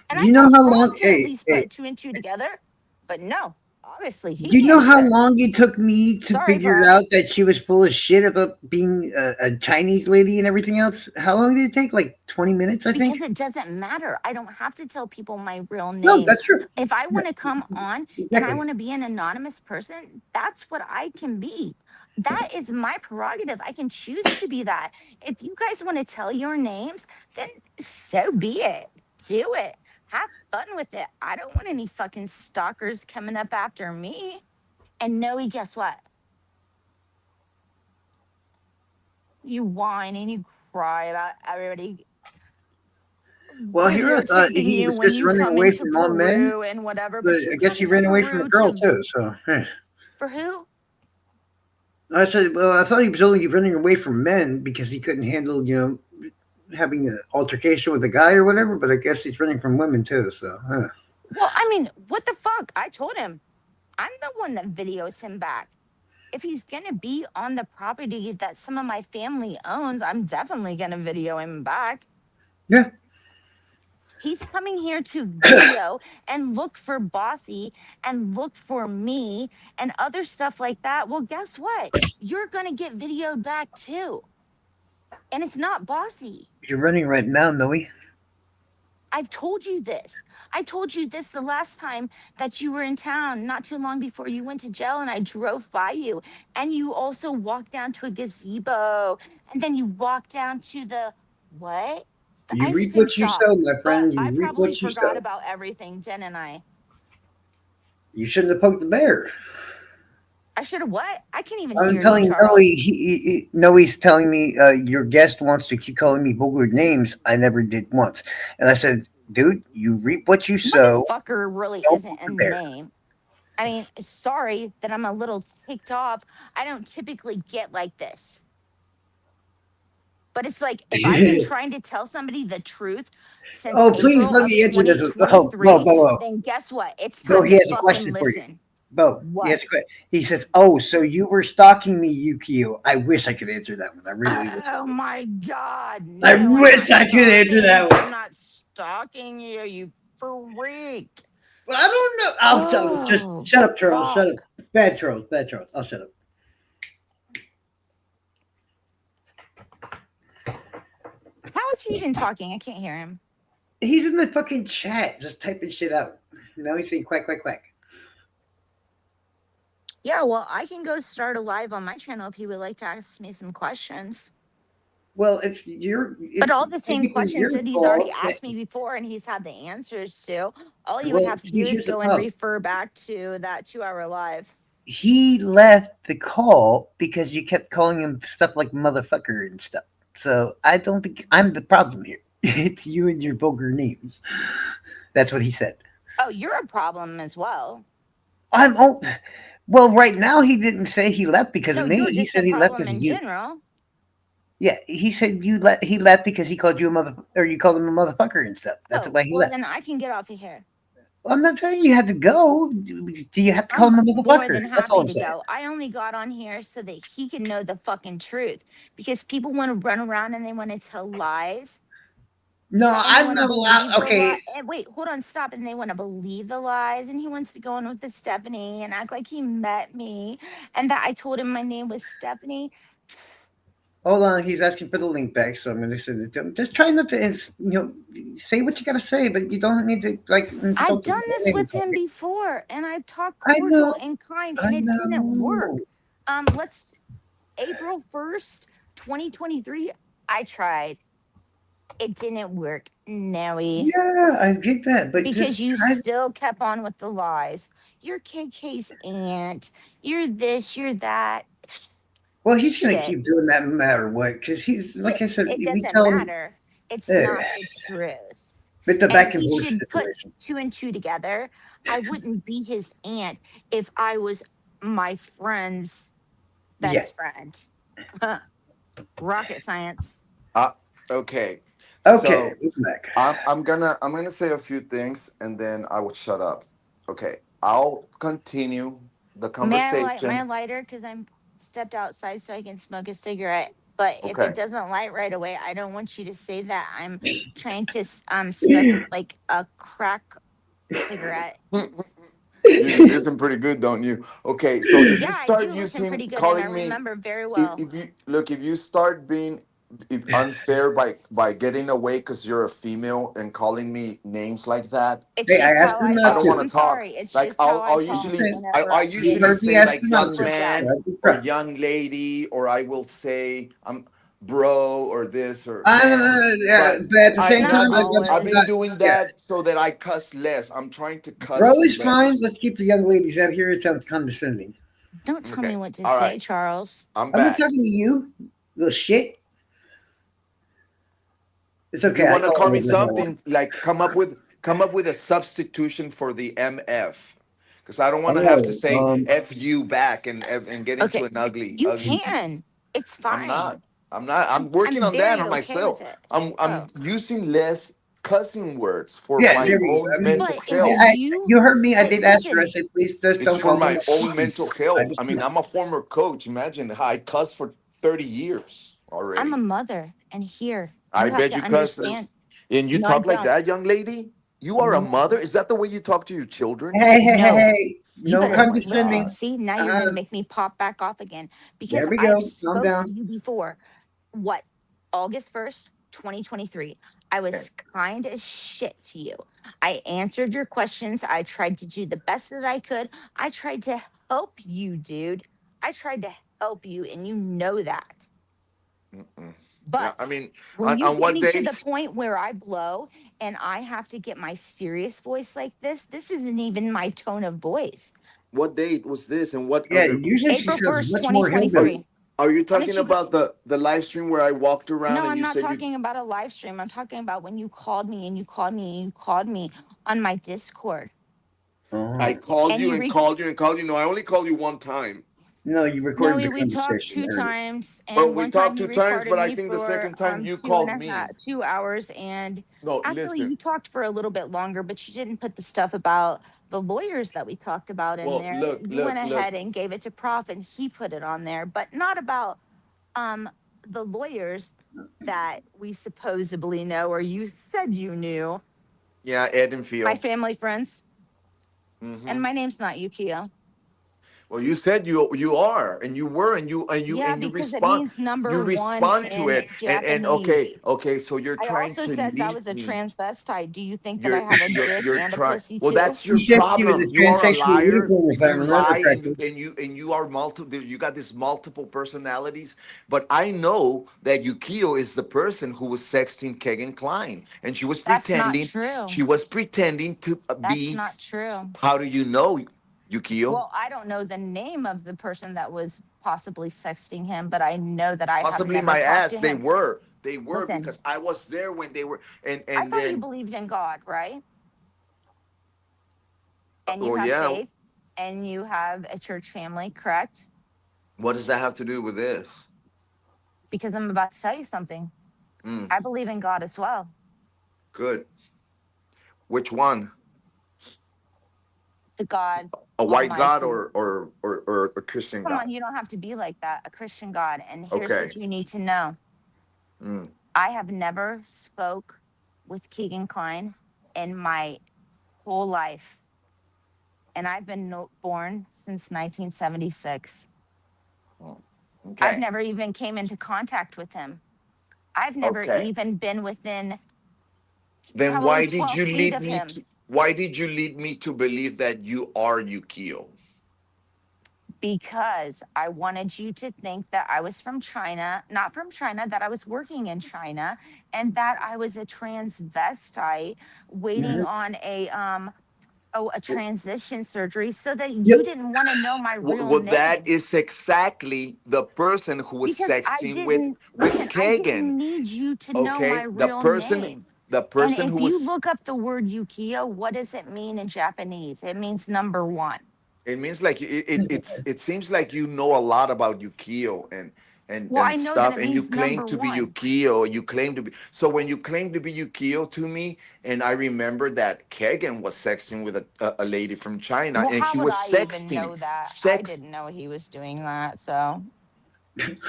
And I You know thought how Prof long? could at Hey, least hey. put two and two together, but no, obviously he You know can't how either. long it took me to Sorry, figure Prof. out that she was full of shit about being a Chinese lady and everything else? How long did it take? Like 20 minutes, I think. Because it doesn't matter. I don't have to tell people my real No, name. that's true. If I Yeah, want to come on and I exactly. want to be an anonymous person, that's what I can be. That is my prerogative. I can choose to be that. If you guys want to tell your names, then so be it. Do it. Have fun with it. I don't want any fucking stalkers coming up after me. And Noe, guess what? You whine and you cry about everybody Well, here I thought videotaping he you was when just you running come away into from all men, Peru and whatever, but but you I guess come he to ran away from a Peru girl to too. So for who? I said, well, I thought he was only running away from men because he couldn't handle, having an altercation with a guy or whatever. But I guess he's running from women too. So Well, I mean, what the fuck? I told him I'm the one that videos him back. If he's gonna be on the property that some of my family owns, I'm definitely gonna video him back. yeah, He's coming here to video and look for Bossy and look for me and other stuff like that. Well, guess what? You're gonna get videoed back too. And it's not Bossy. you're running right now, Noe. I've told you this. I told you this the last time that you were in town, not too long before you went to jail, and I drove by you. And you also walked down to a gazebo, and then you walked down to the what? The You ice reap cream what you shop. sow, my But friend. You I reap probably what you forgot sow. about everything, didn't I? You shouldn't have poked the bear. I should have what? I can't even I'm hear you, telling Noe, Charles. Noe's telling me your guest wants to keep calling me vulgar names. I never did once. And I said, dude, you reap what you sow. Motherfucker really Don't isn't poke a the bear. name. I mean, sorry that I'm a little ticked off. I don't typically get like this. But it's like if I've been trying to tell somebody the truth since Oh, please April let of me answer this. Oh, Bo, 2023, Bo, Bo. then guess what? It's Bo, time he to has a fucking question for you. listen. Bo, he has a What? question. He says, oh, so you were stalking me, Yukio. I wish I could answer that one. I really wish I Oh could. my God. I No, I'm wish not I could answer stalking. that one. I'm not stalking you, you freak. Well, I don't know. I'll tell you. Just Oh, shut up, Charles. Shut up. fuck. Bad Charles. Bad Charles. I'll shut up. How is he even talking? I can't hear him. He's in the fucking chat, just typing shit out. Now he's saying quack, quack, quack. Yeah, well, I can go start a live on my channel if he would like to ask me some questions. Well, But it's all the same technically questions your that he's already fault. asked me before and he's had the answers to, all you would Well, have to see, do is here's the go and problem. refer back to that 2 hour live. He left the call because you kept calling him stuff like motherfucker and stuff. So I don't think I'm the problem here. It's you and your vulgar names. That's what he said. Oh, you're a problem as well. I'm oh, well. Right now, he didn't say he left because No, of me. you're He just a said he left problem because of in you. general. Yeah, he said you let he left because he called you a mother or you called him a motherfucker and stuff. That's Oh, why he well, left. then I can get off of here. Well, I'm not saying you had to go. Do you have to call I'm him a more motherfucker? than That's all happy I'm to saying. go. I only got on here so that he can know the fucking truth because people want to run around and they want to tell lies No, and they I'm want to not allowed. believe the lie. Okay, And wait, hold on, stop. And they want to believe the lies. And he wants to go in with the Stephanie and act like he met me and that I told him my name was Stephanie. hold on. He's asking for the link back, so I'm going to send it to him. Just try not to, say what you got to say, but you don't need to like I've insult the done this names. with him before and I've talked I know, cordial and kind I and it didn't know. work. Let's April 1st, 2023. I tried. It didn't work. No, Yeah, I get that, but because just you try. still kept on with the lies. You're KK's aunt. You're this, you're that. Well, he's going to Shit. keep doing that no matter what, because he's like Shit. I said. It We doesn't tell him matter. It's eh, not the truth. it's a And back and he forth should put situation. two and two together. I wouldn't be his aunt if I was my friend's Yeah. best friend. Rocket science. Uh, okay. Okay, So welcome back. I'm gonna say a few things and then I will shut up. Okay. I'll continue the May I light my conversation. lighter because I'm stepped outside so I can smoke a cigarette. But if it Okay. doesn't light right away, I don't want you to say that I'm trying to smoke like a crack cigarette. You listen pretty good, don't you? Okay, so if Yeah, you I start do listen using pretty good, and I calling me, remember very if, well. if you look, if you start being unfair by getting away because you're a female and calling me names like that, It's Hey, I just asked how him I I not don't talk. want to. to I'm talk. sorry. It's Like just how I I'll talk usually Okay. whenever I I You usually feel heard me say ask like him not super young to. freaked out. man So be or proud. young lady, or I will say I'm bro or this or man. Yeah, But but at the I same and Not time, I've I'm always. been not. doing Yeah, that so that I cuss less. I'm trying to bro cuss is fine. less. Let's keep the young ladies out here. It sounds condescending. Don't tell me Okay. what to All say, right. Charles. I'm I'm not back. talking to you, little shit. It's If okay. you I want to call call him me whatever I want. something, like come up with a substitution for the MF, because I don't want to have to Oh, say F you back and get into Okay, an ugly you ugly. can. It's I'm not. fine. I'm not. I'm I'm working on that very on okay with myself. it. I'm Oh, using less cussing words for yeah, my there we go. own I mean, mental but if health. you heard me. I but did ask her. I listen, said, please just It's don't for call them my a own monkey. mental I health. just, I mean, I'm a former coach. Imagine how I cussed for 30 years I'm a already. mother, and here you I have bet to you cuss. understand. And you No, I talk like don't. that, young lady? You are a No, mother? Is that the way you talk to your children? hey, hey, hey, no. hey. You No better Oh my listen. condescending. God. See, now you're Uh, gonna make me pop back off again because there we I've go. Calm spoke to down. you before. What? August 1st, 2023. I Okay. was kind as shit to you. I answered your questions. I tried to do the best that I could. I tried to help you, dude. I tried to help you, and you know that. Mm-mm. Yeah, I But mean, when you on get what me to the days? point where I blow and I have to get my serious voice like this isn't even my tone of voice. What date was this? And what Yeah, other? usually she April sounds 1st, much more Are, hillbilly. 2023. are you Why don't talking you about the live stream where I walked around No, and I'm you not said you? talking about a live stream. I'm talking about when you called me and you called me and you called me on my Discord. I Oh. called And you you and re called you and called you. No, I only called you one time. No, you No, recorded the we talked conversation. two I heard it. times, But and we one time talked you 2 times. But recorded I me think the for second time you two and called a half, me. 2 hours, and No, actually listen. you talked for a little bit longer, but you didn't put the stuff about the lawyers that we talked about in Well, there. look, You look, went look. ahead and gave it to Prof, and he put it on there, but not about um the lawyers that we supposedly know, or you said you knew. Yeah, Ed and My Phil. family friends, and Hmm. my name's not Yukio. Well, you said you are, and you were, Yeah, and you because it respond. means number You one respond to in it, and okay, Japanese. okay. So you're I trying also to said that lead was a me. transvestite. Do you think that I have a dick You're and a trying. pussy Well, too? that's He your said she was problem. a You are a transsexual liar. unicorn, if I You remember lie, correctly. and you are multiple. You got this multiple personalities. But I know that Yukio is the person who was sexting Kegan Klein, and she was That's not pretending. true. She was pretending to That's be. not true. How do you know, Yukio? Well, I don't know the name of the person that was possibly sexting him, but I know that I have Possibly never my talked to ass. They him. were. They were Listen, because I was there when they were. I And thought you then. believed in God, right? And you Oh have yeah. faith and you have a church family, correct? What does that have to do with this? Because I'm about to tell you something. Mm, I believe in God as well. good. Which one? The God A white god Almighty. or a Christian Come god? on, you don't have to be like that. A Christian God. And here's Okay. what you need to know. Mm, I have never spoke with Keegan Klein in my whole life. And I've been born since 1976. oh, I've okay. never even came into contact with him. I've never Okay. even been within Then probably why did 12 you feet lead of me him to? Why did you lead me to believe that you are Yukio? because I wanted you to think that I was from China, not from China, that I was working in China, and that I was a transvestite waiting Hmm. on a Well, transition surgery so that you Yep. didn't want to know my real well, that name. is exactly the person who was Because I sexting didn't with listen, I Kagan. didn't need you to know my Okay, real name. the And person who if you was. look up the word Yukio, what does it mean in Japanese? It means number one. It means like it seems like you know a lot about Yukio Well, I and know that stuff, it and you means claim number to be one. Yukio. You claim to be. So when you claim to be Yukio to me, and I remember that Kagan was sexting with a lady from China, Well, and how he would was I even sexting, know that? I sex. didn't know he was doing that. So,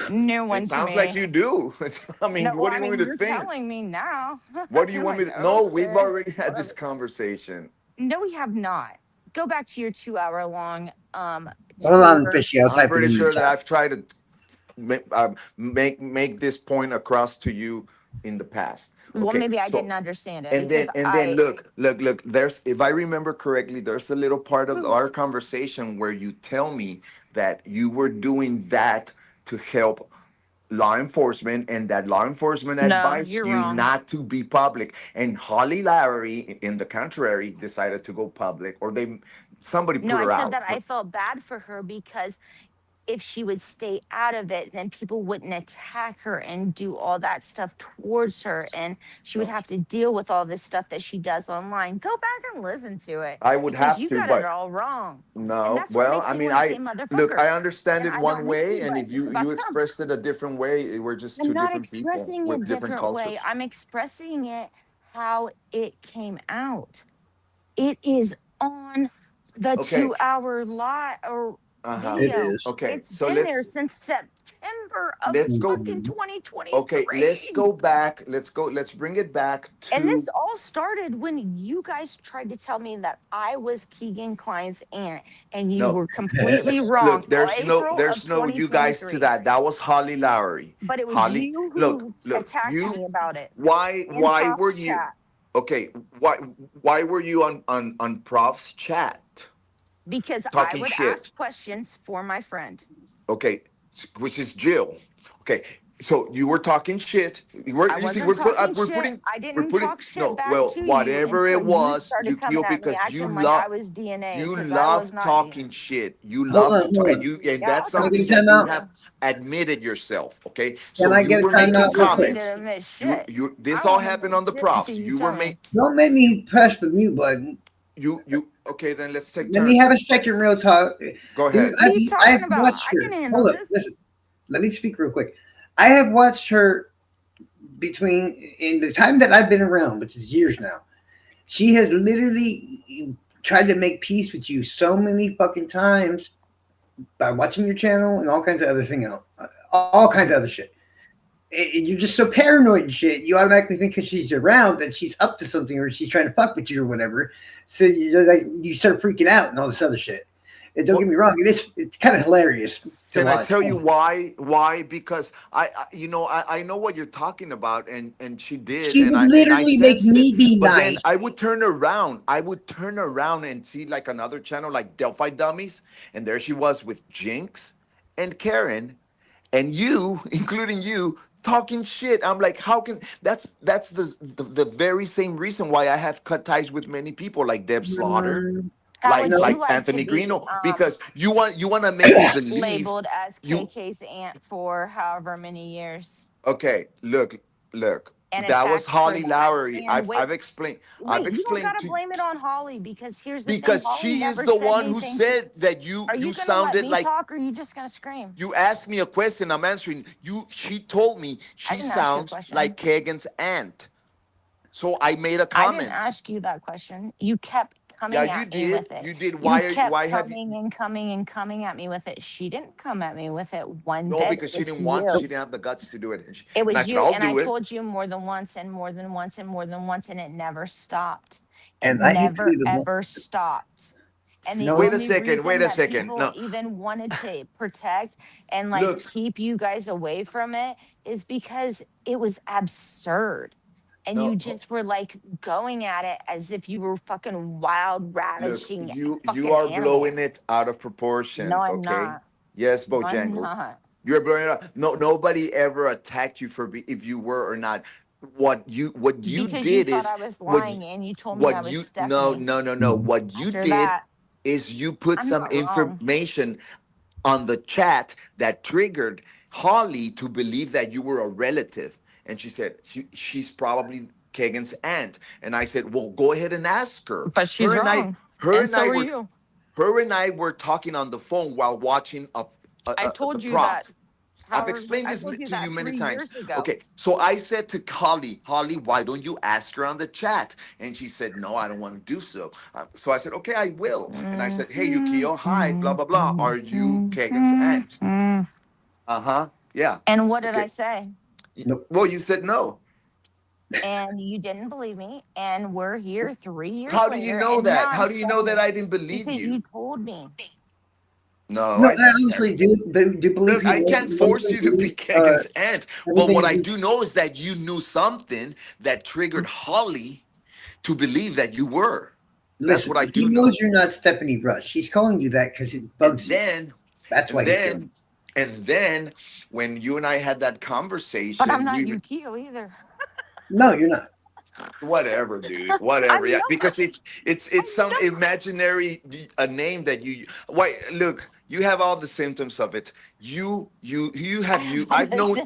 new It one to sounds like me. you do. I mean, No, well, what do I you want mean, me to you're think? telling me now. What do you I'm want me like, to? No, we've okay, already had this whatever. conversation. No, we have not. Go back to your 2 hour long Hold on, tour. Fishy. I'll I'm type it pretty in the sure that chat. I've tried to make this point across to you in the past. Well, Okay, maybe I so didn't understand it because and then I look. There's, if I remember correctly, there's a little part of our conversation where you tell me that you were doing that to help law enforcement, and that law enforcement no, advised you're you wrong. not to be public, and Holly Lowry in the contrary decided to go public, or they somebody No, put I her said out. that I felt bad for her because if she would stay out of it, then people wouldn't attack her and do all that stuff towards her. And she would No, have to deal with all this stuff that she does online. Go back and listen to it I would because have you to, got it but all wrong. And no. that's what Well, makes I me mean, want to say I look, motherfucker. I understand And it I one don't mean way, to, and but if it's you about to come. expressed it a different way, we're just two I'm not different people expressing a with different different way. cultures. I'm expressing it how it came out. It is on the Okay, 2 hour lot or Uh-huh. It video. is. Okay, It's so been there let's since September of let's go. fucking Mhm. Okay, let's 2023. go back. Let's bring it back And this to all started when you guys tried to tell me that I was Keegan Klein's aunt, and you no. were completely wrong. Look, April of there's no you guys to 2023. that. That was Holly Lowry. But it was Holly, you look, who look, attacked you me about it in why were Prof's you chat okay, why were you on Prof's chat because I talking would shit? ask questions for my friend. Okay, which is Jill. Okay, so you were talking shit. I You see, wasn't talking we're shit. putting I didn't talk shit no, back well, to you whatever until it you was, started coming Yukio, at me because acting like I was DNA you because I was love not talking DNA. shit. You Hold love on, to talk, hold and on. Yeah, I'll that's Can I talk get a something that shit. you timeout? have admitted yourself. Okay, Can so I you get a were I making timeout told you real I quick? didn't comments. admit shit. This I all don't happened admit on the shit profs. until you You were tell make me. Don't make me press the mute button. you okay. Then let's take Let me turns. have a second real talk. Go Dude, ahead. What are you I've talking about? watched I her. can handle Hold up, this. listen. Let me speak real quick. I have watched her between in the time that I've been around, which is years now. She has literally tried to make peace with you so many fucking times by watching your channel and all kinds of other all kinds of other shit. And you're just so paranoid and shit. You automatically think because she's around that she's up to something or she's trying to fuck with you or whatever. So you're like you start freaking out and all this other shit. And don't get What me wrong, it's kind of hilarious to can I watch. tell you why? Why? Because I know what you're talking about, and she did, She would and I literally make sensed it. me be But then nice. I would turn around. I would turn around and see like another channel, like Delphi Dummies, and there she was with Jinx and Karen, and you, including you, talking shit. I'm like, how can that's the very same reason why I have cut ties with many people like Deb Slaughter, Mm, How would no, you like like to Anthony be Grino, because you want to make me believe labeled as you. KK's aunt for however many years Okay, look. and That was attacked for Holly that? Lowry. And wait, I've wait, you don't explained gotta to blame it on Holly because here's the thing: because Holly she is never the said one who anything to. said that Are you you gonna let sounded me like talk, or are you just gonna scream? you asked me a question. I'm answering you. She told me I she didn't ask you a sounds like question. Kagan's aunt. So I made a I didn't comment. ask you that question. You kept Yeah, coming you at me with did. it. You did. You Why kept have you? coming and coming and coming at me with it. She didn't come at me with it one No, bit. because she It's didn't want. She you. didn't have the guts to do it. It And I was said, you. I'll And I do it. told you more than once and more than once and more than once, and it never stopped. It and I hate to never, be the one. ever stopped. And the No, Wait a only second. Wait reason a that second. people No, even wanted to protect and like look, keep you guys away from it is because it was absurd. And you no. just were like going at it as if you were fucking wild, Look, ravaging you fucking are blowing animal. it out of No, proportion, I'm okay? not. Yes, No, I'm Bojangles. not. You're blowing it up. No, nobody ever attacked you for if you were or not. What you Because you did thought is I was lying and you told me I was no Stephanie. no. What you After did that, is you put I'm some not wrong. information on the chat that triggered Holly to believe that you were a relative. And she said, she's probably Kagan's aunt. And I said, well, go ahead and ask her. But she's wrong. Her And and so I are were, you. her and I were talking on the phone while watching I the told you that. prof. I've However, explained I this told you to you that many three times. years ago. Okay, so I said to Holly, why don't you ask her on the chat? And she said, no, I don't want to do so. So I said, okay, I will. And I said, hey, Yukio, hi, blah, blah, blah. Are you Kagan's aunt? Uh huh. Yeah. And what did I Okay. say? nope. Well, you said no. And you didn't believe me. And we're here 3 years How do you later. know And now that? I'm How do you know saying that it I didn't believe because you you? told me. No, No, I I didn't tell honestly you. do believe Look, you. I can't force you to be Kagan's aunt, but what I Everything. do know is that you knew something that triggered Holly to believe that you were. That's what Listen, I she do know. knows you're not Stephanie Rush. She's calling you that because it And bugs you. then, That's and why he's doing then, it. and then, when you and I had that But I'm conversation, not we Yukio either. No, you're not. whatever, dude, whatever. I'm Yeah, not. because it's I'm some imaginary a name that you. Why? Look, you have all the symptoms of it. You I have have you. all I've this. known.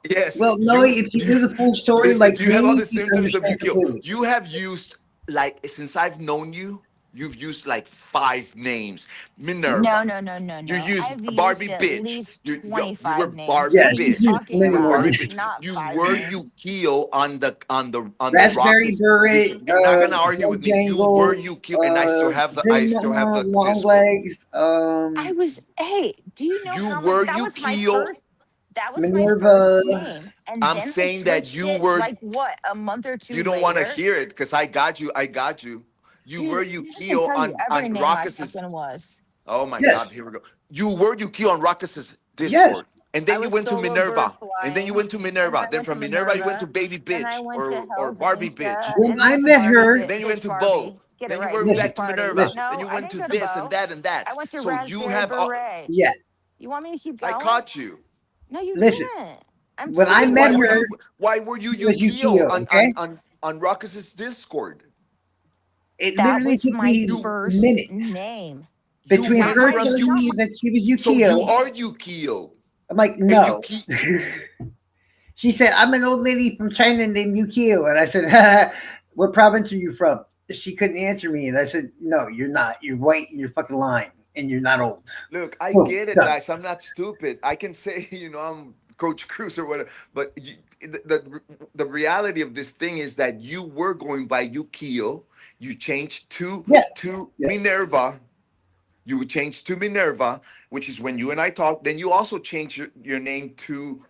Yes, Well, no, if you knew the full story listen. like You have all me, the you'd symptoms of understand Yukio. completely. You have used like since I've known you. you've used like 5 names. No, Minerva. no, no, no, You no. used I've Barbie used at bitch. least You were 25 names. Barbie Yeah, What are you she's bitch. used talking You many were more about? Barbie than bitch. Not You 5 were names. Yukio on the Raspberry Rockets. This Beret, you're not gonna argue with me. You were Bojangles, Yukio, and I Green still have Mama, the Long Discord. Legs, Hey, do you know You how many? were Yukio. That was my Minerva. first name. And I'm then I saying that switched you it were. like what, a month or two You don't want to later? hear it because I got you. I got you. You Dude, were I can Yukio tell you every on name I Ruckus's. fucking was. Oh my God! Yes, Here we go. You were Yukio on Ruckus's yes. Discord, and I then you was went to solo bird Minerva, and then you flying. went to And then Minerva. I Then went to from Minerva, you went to Minerva. Baby Then I Bitch went to or Hell's Barbie Bitch. Angel. When And I then to met her, Then you went Bitch to Bo. Barbie. Get it Then you right, went Bitch listen, back to Barbie. Minerva. listen. Then No, you I went didn't to go to this and Bo. that and I that. went to So you Raspberry have. Beret. Yeah, You want me to keep I going? caught you. No, you listen. didn't. I'm When But I then telling met why were her, you. you? Why were you she was Yukio Yukio, okay? on Ruckus's Discord? It That literally was took my me You first minutes name. you between went Not her my, from telling not Yuki. me my, that she was So you Yukio. are Yukio, I'm like, and no. Yuki. She said, I'm an old lady from China named Yukio. And I said, what province are you from? She couldn't answer me. And I said, no, you're not. You're white and you're fucking lying. And you're not old. Look, I Boom, get it, done. guys. I'm not stupid. I can say, I'm Coach Cruz or whatever. But the reality of this thing is that you were going by Yukio. You changed Yeah, to yeah. Minerva. You would change to Minerva, which is when you and I talked. Then you also changed your name to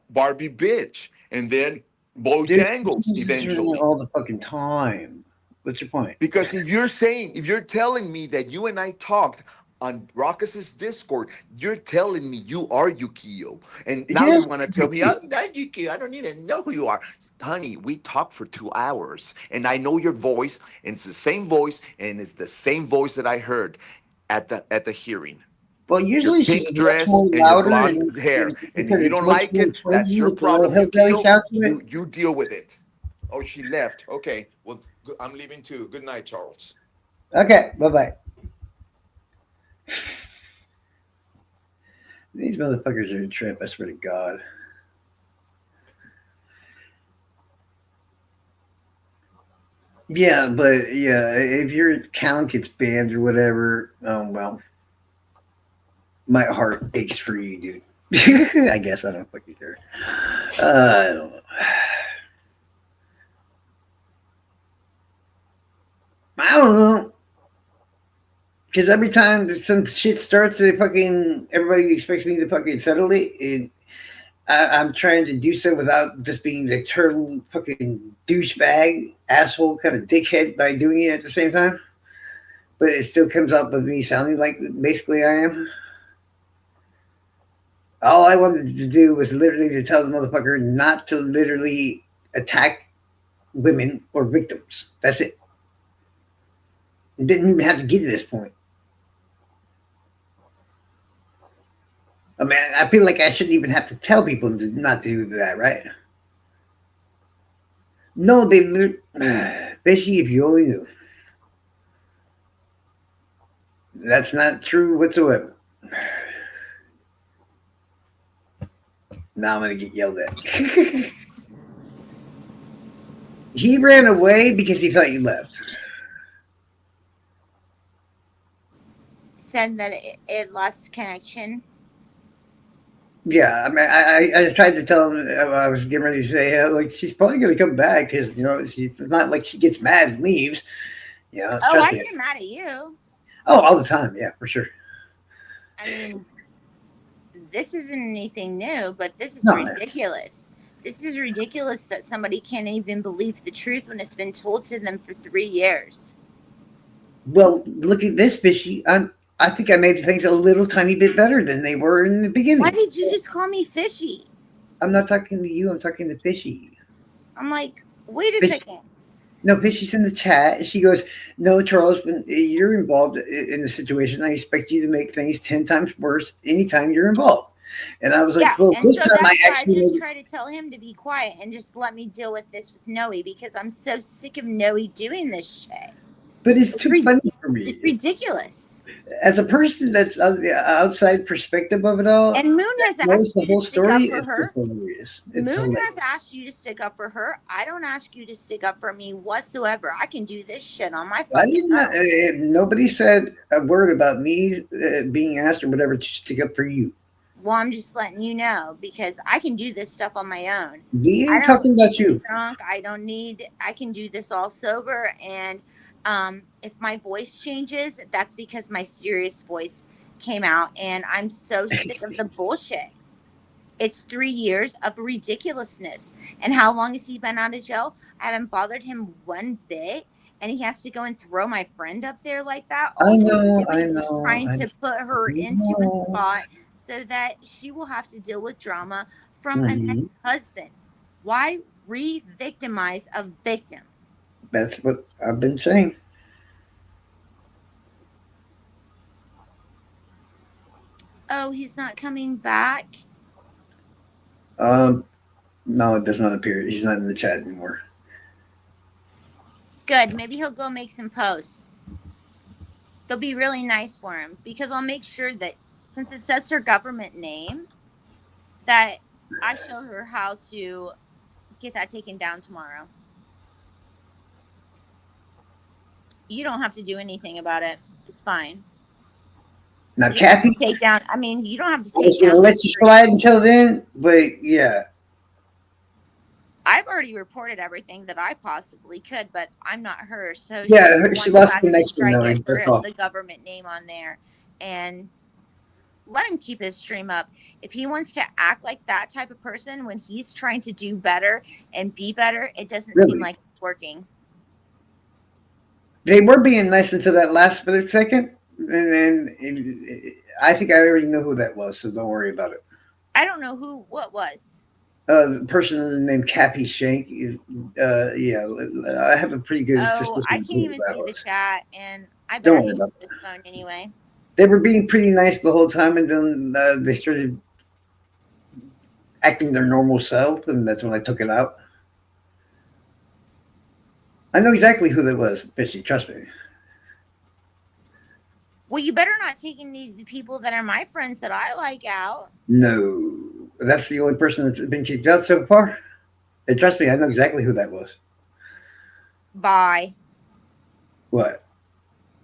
Barbie Bitch, and then Dude, Bojangles this is me eventually. all the fucking time. What's your point? Because if you're telling me that you and I talked on Rockus's Discord, you're telling me you are Yukio. And now you Yes, want to tell me, Yukio. I'm not Yukio. I don't even know who you are. Honey, we talked for 2 hours and I know your voice, and it's the same voice, and it's the same voice that I heard at the hearing. Well, Your usually she's pink much dress more and your louder blonde and hair. And if because you it's don't much like more it, that's twingy your with the little problem, hillbilly Yukio. sound to it. You deal with it. Oh, she left. Okay. Well, I'm leaving too. Good night, Charles. Okay, bye bye. These motherfuckers are a trip, I swear to God. Yeah, but yeah, if your account gets banned or whatever, oh well, my heart aches for you, dude. I guess I don't fucking care. I don't know. I don't know. Because every time some shit starts, everybody expects me to fucking settle it, and I'm trying to do so without just being the total fucking douchebag, asshole, kind of dickhead by doing it at the same time. But it still comes up with me sounding like basically I am. All I wanted to do was literally to tell the motherfucker not to literally attack women or victims. That's it. It didn't even have to get to this point. I mean, I feel like I shouldn't even have to tell people to not do that, right? No, they basically, if you only knew. That's not true whatsoever. Now I'm gonna get yelled at. He ran away because he thought you left. Said that it lost connection. Yeah, I mean, I tried to tell him. I was getting ready to say, like, she's probably gonna come back because it's not like she gets mad and leaves. Oh, Trust I me. get mad at you. Oh, all the time. Yeah, for sure. I mean, this isn't anything new, but this is No, man. ridiculous. This is ridiculous that somebody can't even believe the truth when it's been told to them for 3 years. Well, look at this, fishy. I think I made things a little tiny bit better than they were in the Why beginning. did you just call me fishy? I'm not talking to you. I'm talking to Fishy. I'm like, wait a Fishy. second. No, Fishy's in the chat. She goes, "No, Charles, when you're involved in the situation, I expect you to make things 10 times worse anytime you're involved." And I was like, Yeah, "Well, and this so time I that's why I actually made just it." try to tell him to be quiet and just let me deal with this with Noe because I'm so sick of Noe doing this shit. But it's It's, too funny for it's me. ridiculous. As a person that's on the outside perspective of it all, And Moon that has knows asked the you to whole stick up story, for it's just her. hilarious. It's Moon hilarious. has asked you to stick up for her. I don't ask you to stick up for me whatsoever. I can do this shit on my I fucking didn't. own. Nobody said a word about me being asked or whatever to stick up for you. Well, I'm just letting you know because I can do this stuff on my own. We I ain't don't talking about need to you. be drunk. I can do this all sober. And if my voice changes, that's because my serious voice came out. And I'm so sick of the bullshit. It's 3 years of ridiculousness. And how long has he been out of jail? I haven't bothered him one bit. And he has to go and throw my friend up there like that. I All he's know. I doing is know. trying to put her I into a know. spot so that she will have to deal with drama from an Hmm. ex husband. Why re victimize a victim? That's what I've been saying. Oh, he's not coming back? Um, no, it does not appear. He's not in the chat anymore. Good. Maybe he'll go make some posts. They'll be really nice for him because I'll make sure that since it says her government name, that I show her how to get that taken down tomorrow. You don't have to do anything about it. It's fine. Now, You don't have Kathy, to take down. I mean, you don't have to I was take going down to the let you screen. slide until then, but yeah. I've already reported everything that I possibly could, but I'm not her, so Yeah, she's the she one who lost has to connection, strike though. it for That's all. the government name on there and let him keep his stream up. If he wants to act like that type of person when he's trying to do better and be better, it doesn't seem Really. like it's working. They were being nice until that last split second, and then I think I already know who that was, so don't worry about it. I don't know what was. The person named Cappy Shank. Yeah, I have a pretty good Oh, I suspicion of can't who even that see the was. chat, and I Don't better worry hang about up it. this phone anyway. They were being pretty nice the whole time, and then they started acting their normal self, and that's when I took it out. I know exactly who that was, Fishy. Trust me. Well, you better not take any of the people that are my friends that I like out. No, that's the only person that's been kicked out so far. And trust me, I know exactly who that was. Bye. What?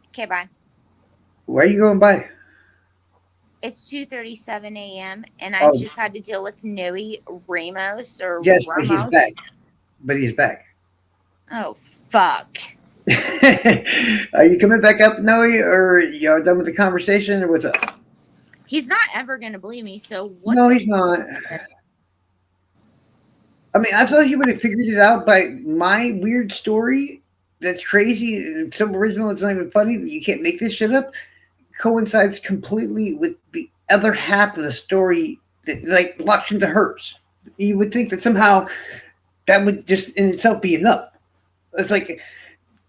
Okay, bye. Where are you going by? It's 2:37 a.m. and I've Oh, just had to deal with Noe Ramos or yes, but he's Ramos. back. But he's back. Oh fuck. Are you coming back up, Noe, or you're done with the conversation, or what's up? He's not ever gonna believe me. So what's No, the he's not. bullshit? I mean, I thought he would have figured it out by my weird story. That's crazy. It's so original. It's not even funny. You can't make this shit up. Coincides completely with the other half of the story that like locks into hers. You would think that somehow that would just in itself be enough. It's like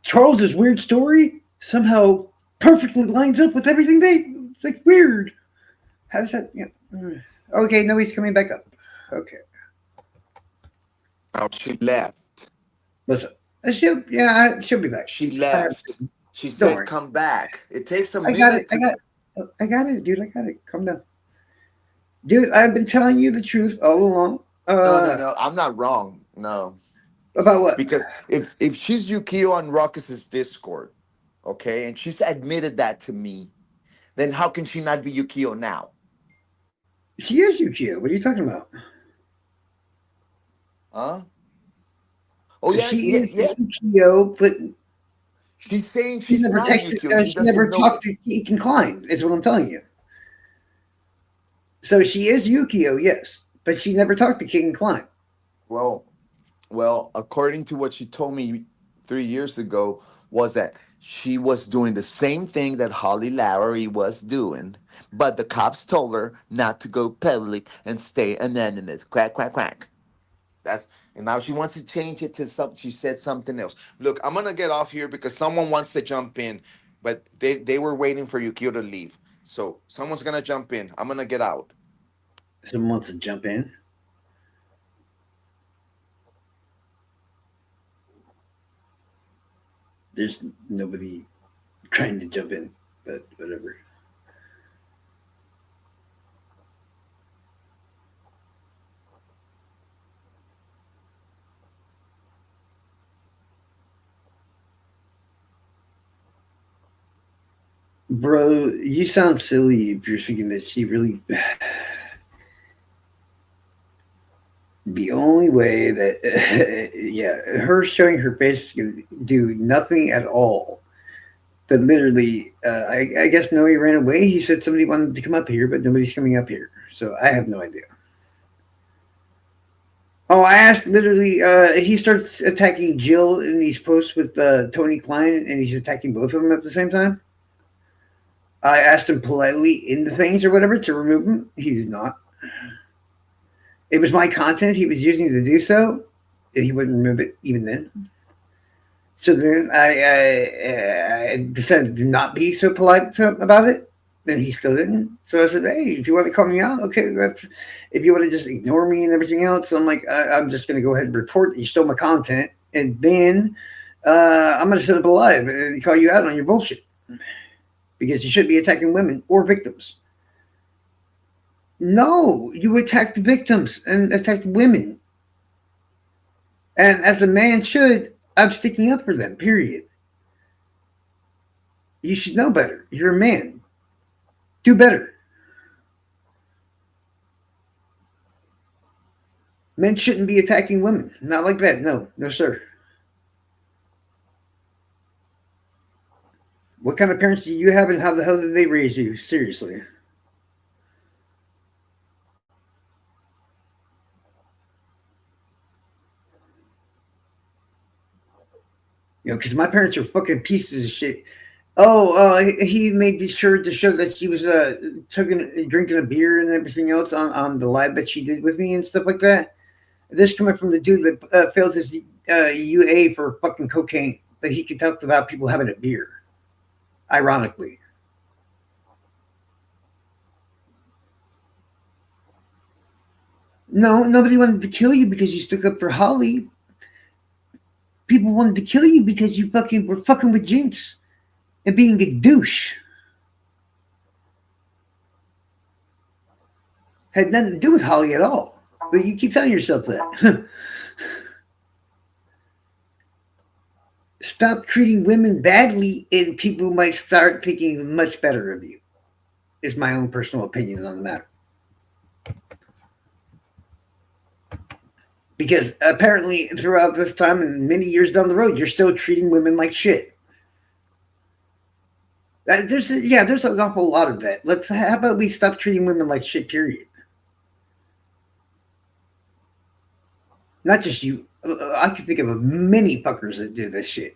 Charles's weird story somehow perfectly lines up with everything they. It's like weird. How's that? Yeah. Okay, no, he's coming back up. Okay, Now she left. listen. She'll be back. She left. She Don't said, worry. "Come back." It takes a I got it. minute to. I got it, dude. I got it. Calm down, dude. I've been telling you the truth all along. No, no, no. I'm not wrong. No, About what? because if she's Yukio on Ruckus's Discord, okay, and she's admitted that to me, then how can she not be Yukio now? She is Yukio. What are you talking about? Huh? Oh yeah, She yeah, is yeah. Yukio, but She's saying she she's never not texted. Yukio. She She doesn't never know. talked to Ethan Klein. Is what I'm telling you. So she is Yukio, yes, but she never talked to King Klein. Well, well, according to what she told me 3 years ago, was that she was doing the same thing that Holly Lowry was doing, but the cops told her not to go public and stay anonymous. Quack, quack, quack. That's and now she wants to change it to something. She said something else. Look, I'm gonna get off here because someone wants to jump in, but they were waiting for Yukio to leave. So someone's gonna jump in. I'm gonna get out. Someone wants to jump in. There's nobody trying to jump in, but whatever. Bro, you sound silly if you're thinking that she really. The only way that, yeah, her showing her face can do nothing at all. But literally, I guess Noe ran away. He said somebody wanted to come up here, but nobody's coming up here. So I have no idea. Oh, I asked literally. He starts attacking Jill in these posts with Tony Klein, and he's attacking both of them at the same time. I asked him politely in the things or whatever to remove him. He did not. It was my content he was using to do so, and he wouldn't remove it even then. So then I decided to not be so polite to him about it. Then he still didn't. So I said, "Hey, if you want to call me out, okay, that's. If you want to just ignore me and everything else, I'm like, I'm just going to go ahead and report that you stole my content, and then I'm going to set up a live and call you out on your bullshit because you shouldn't be attacking women or victims. No, you attacked victims and attacked women, and as a man should, I'm sticking up for them. Period. You should know better. You're a man. Do better. Men shouldn't be attacking women. Not like that. No, no, sir. What kind of parents do you have, and how the hell did they raise you? Seriously. Because my parents are fucking pieces of shit. Oh, he made sure to show that she was drinking a beer and everything else on the live that she did with me and stuff like that. This coming from the dude that failed his UA for fucking cocaine, but he could talk about people having a beer. Ironically, no, nobody wanted to kill you because you stuck up for Holly. People wanted to kill you because you fucking were fucking with Jinx and being a douche. Had nothing to do with Holly at all. But you keep telling yourself that. Stop treating women badly, and people might start thinking much better of you. Is my own personal opinion on the matter. Because apparently, throughout this time and many years down the road, you're still treating women like shit. There's an awful lot of that. How about we stop treating women like shit? Period. Not just you. I can think of many fuckers that do this shit.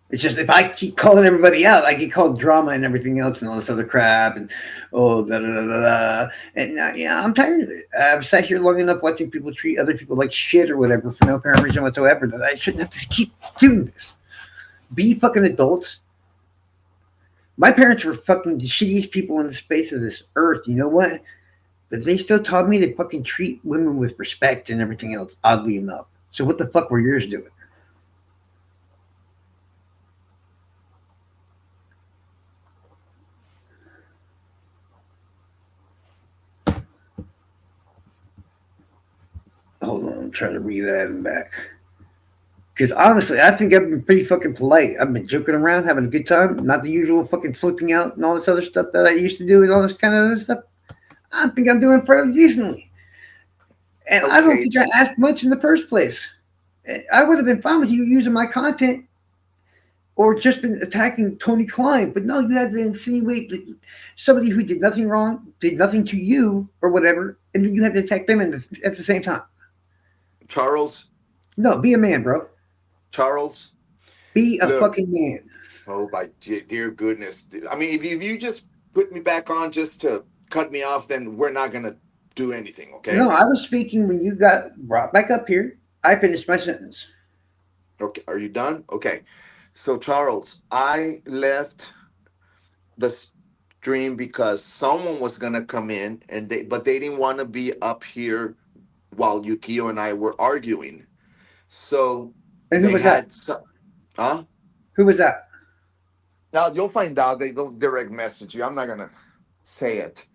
It's just if I keep calling everybody out, I get called drama and everything else and all this other crap and da da da da da. And yeah, I'm tired of it. I've sat here long enough watching people treat other people like shit or whatever for no apparent reason whatsoever that I shouldn't have to keep doing this. Be fucking adults. My parents were fucking the shittiest people on the face of this earth. You know what? But they still taught me to fucking treat women with respect and everything else, oddly enough. So what the fuck were yours doing? Hold on, I'm trying to read that back. Because honestly, I think I've been pretty fucking polite. I've been joking around, having a good time, not the usual fucking flipping out and all this other stuff that I used to do and all this kind of other stuff. I think I'm doing fairly decently. And I don't Okay, think I asked much in the first place. I would have been fine with you using my content or just been attacking Tony Klein. But no, you had to insinuate that somebody who did nothing wrong, did nothing to you or whatever, and then you had to attack them at the same time. Charles, No, be a man, bro. Charles, Be a look. fucking man. Oh my dear goodness! I mean, if you just put me back on just to cut me off, then we're not gonna do anything, No, okay? I was speaking when you got brought back up here. I finished my sentence. Okay, are you done? Okay. So Charles, I left the stream because someone was gonna come in, and they didn't want to be up here while Yukio and I were arguing. So And who they was that? had some, huh? Who was that? Now you'll find out. They don't direct message you. I'm not gonna say it.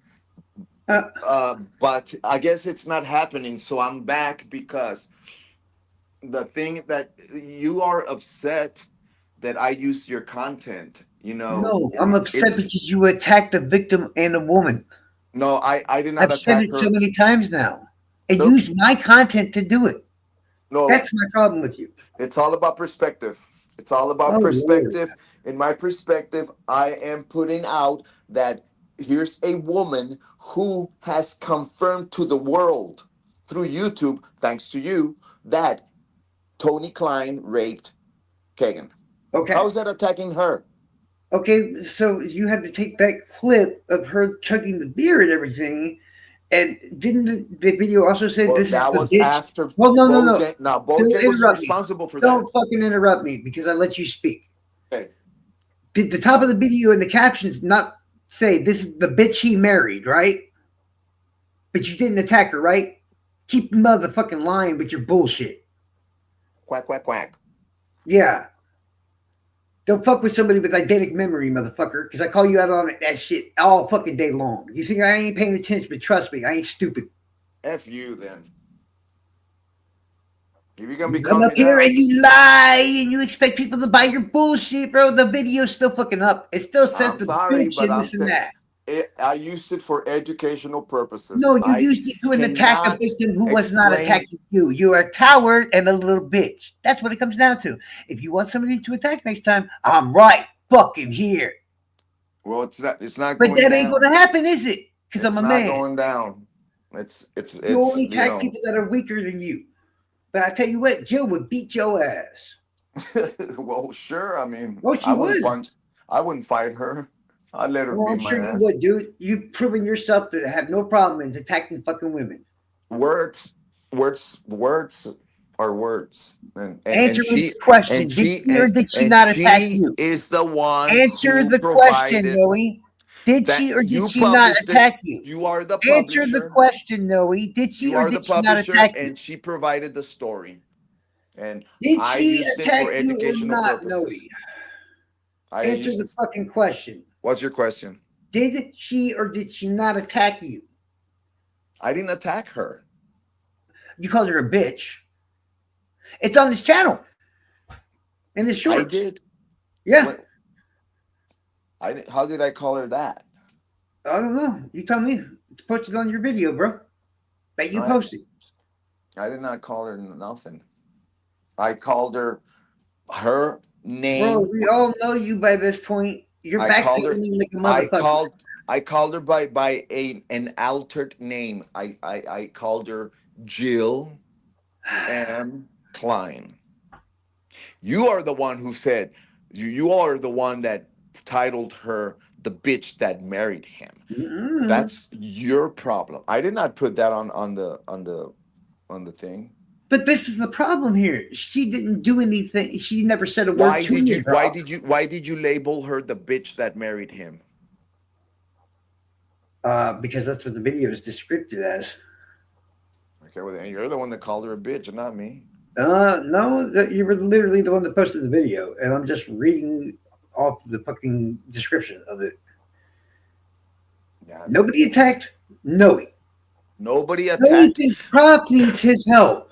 Uh, But I guess it's not happening. So I'm back because the thing that you are upset that I use your content. No, I'm upset It's because you attacked a victim and a woman. no, I did not I've said attack it so her. many times now, and Nope. used my content to do it. No, That's my problem with you. it's all about perspective. It's all about Oh Lord. perspective. In my perspective, I am putting out that here's a woman who has confirmed to the world through YouTube, thanks to you, that Tony Klein raped Kagan. How Okay. is that attacking her? Okay, so you had to take that clip of her chugging the beer and everything, and didn't the video also say Well, this is that the was bitch? after Well, no, no, no. Bojan. Now, Don't Bojan was interrupt me. responsible for that. Don't fucking interrupt me because I let you speak. Okay. Did the top of the video and the captions not say this is the bitch he married, right? But you didn't attack her, right? Keep motherfucking lying with your bullshit. Quack, quack, quack. Yeah. Don't fuck with somebody with eidetic memory, motherfucker, because I call you out on that shit all fucking day long. You think I ain't paying attention, but trust me, I ain't stupid. F you then. If you're going to You be come calling up me that, here I'll and just. you lie and you expect people to buy your bullshit, bro. The video's still fucking up. It still says I'm the sorry, bitch but and this and that. I used it for educational purposes. No, you I used it to an attack a cannot victim who was not explain. attacking you. You're a coward and a little bitch. That's what it comes down to. If you want somebody to attack next time, I'm right fucking here. Well, it's not. It's not But going that ain't down. gonna happen, is it? Because I'm It's a not man. going down. You It's only attack people that are weaker than you. But I tell you what, Jill would beat your ass. Well, sure. I mean, Oh, I she wouldn't would. punch. I wouldn't fight her. I'd let her Well, beat I'm my sure you ass. would, dude. You've proven yourself to have no problem in attacking fucking women. Words, words are words, Answer me the question. Did she or did she and not attack she you? is the one Answer who the question, provided Noe. Did that. she or did You she not published it. attack you? You are the Answer the publisher. question, Noe. Did she You or are the did she not publisher, attack you? and she provided the story, and Did I she used it attack for you or educational not, Noe? purposes. I Answer used the it. fucking question. What's your question? Did she or did she not attack you? I didn't attack her. You called her a bitch. It's on this channel in the I shorts. did. Yeah. What? How did I call her that? I don't know. You tell me. It's posted on your video, bro. That you I posted. I did not call her nothing. I called her her Bro, name. we all know you by this point. You're I called her. backpedaling like a I motherfucker. called. I called her by an altered name. I called her Jill M. Klein. You are the one who said you are the one that titled her the bitch that married him. Mm-mm. That's your problem. I did not put that on the thing. But this is the problem here. She didn't do anything. She never said a word to you, bro. Why did you label her the bitch that married him? Because that's what the video is described as. Okay, well then you're the one that called her a bitch, and not me. No, you were literally the one that posted the video, and I'm just reading off the fucking description of it. Yeah, Nobody attacked Noe. nobody Noe attacked. thinks Prop needs his help.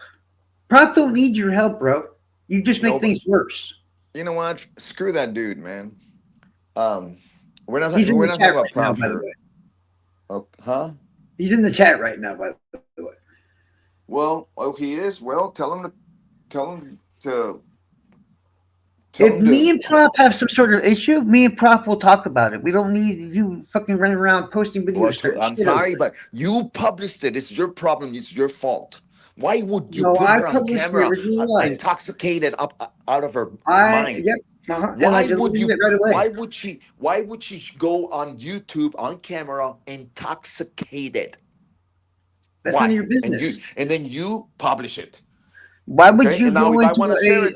Prop don't need your help, bro. You just make Nobody. things worse. You know what? Screw that dude, man. Um, He's in we're the not chat talking about right now, prop by the here. way. Oh, huh? He's in the chat right now, by the way. Well, oh, he is. Well, tell him to If me to. and Prop have some sort of issue, me and Prop will talk about it. We don't need you fucking running around posting Well, videos, starting I'm shit over sorry, it. but you published it. It's your problem. It's your fault. Why would you No, put I her on published the camera, original live. intoxicated up out of her mind? Yep, and I deleted it right away. Why would she go on YouTube on camera intoxicated? That's none of your Why? business. And then you publish it. Why would Okay? you And now go if I into want to share it,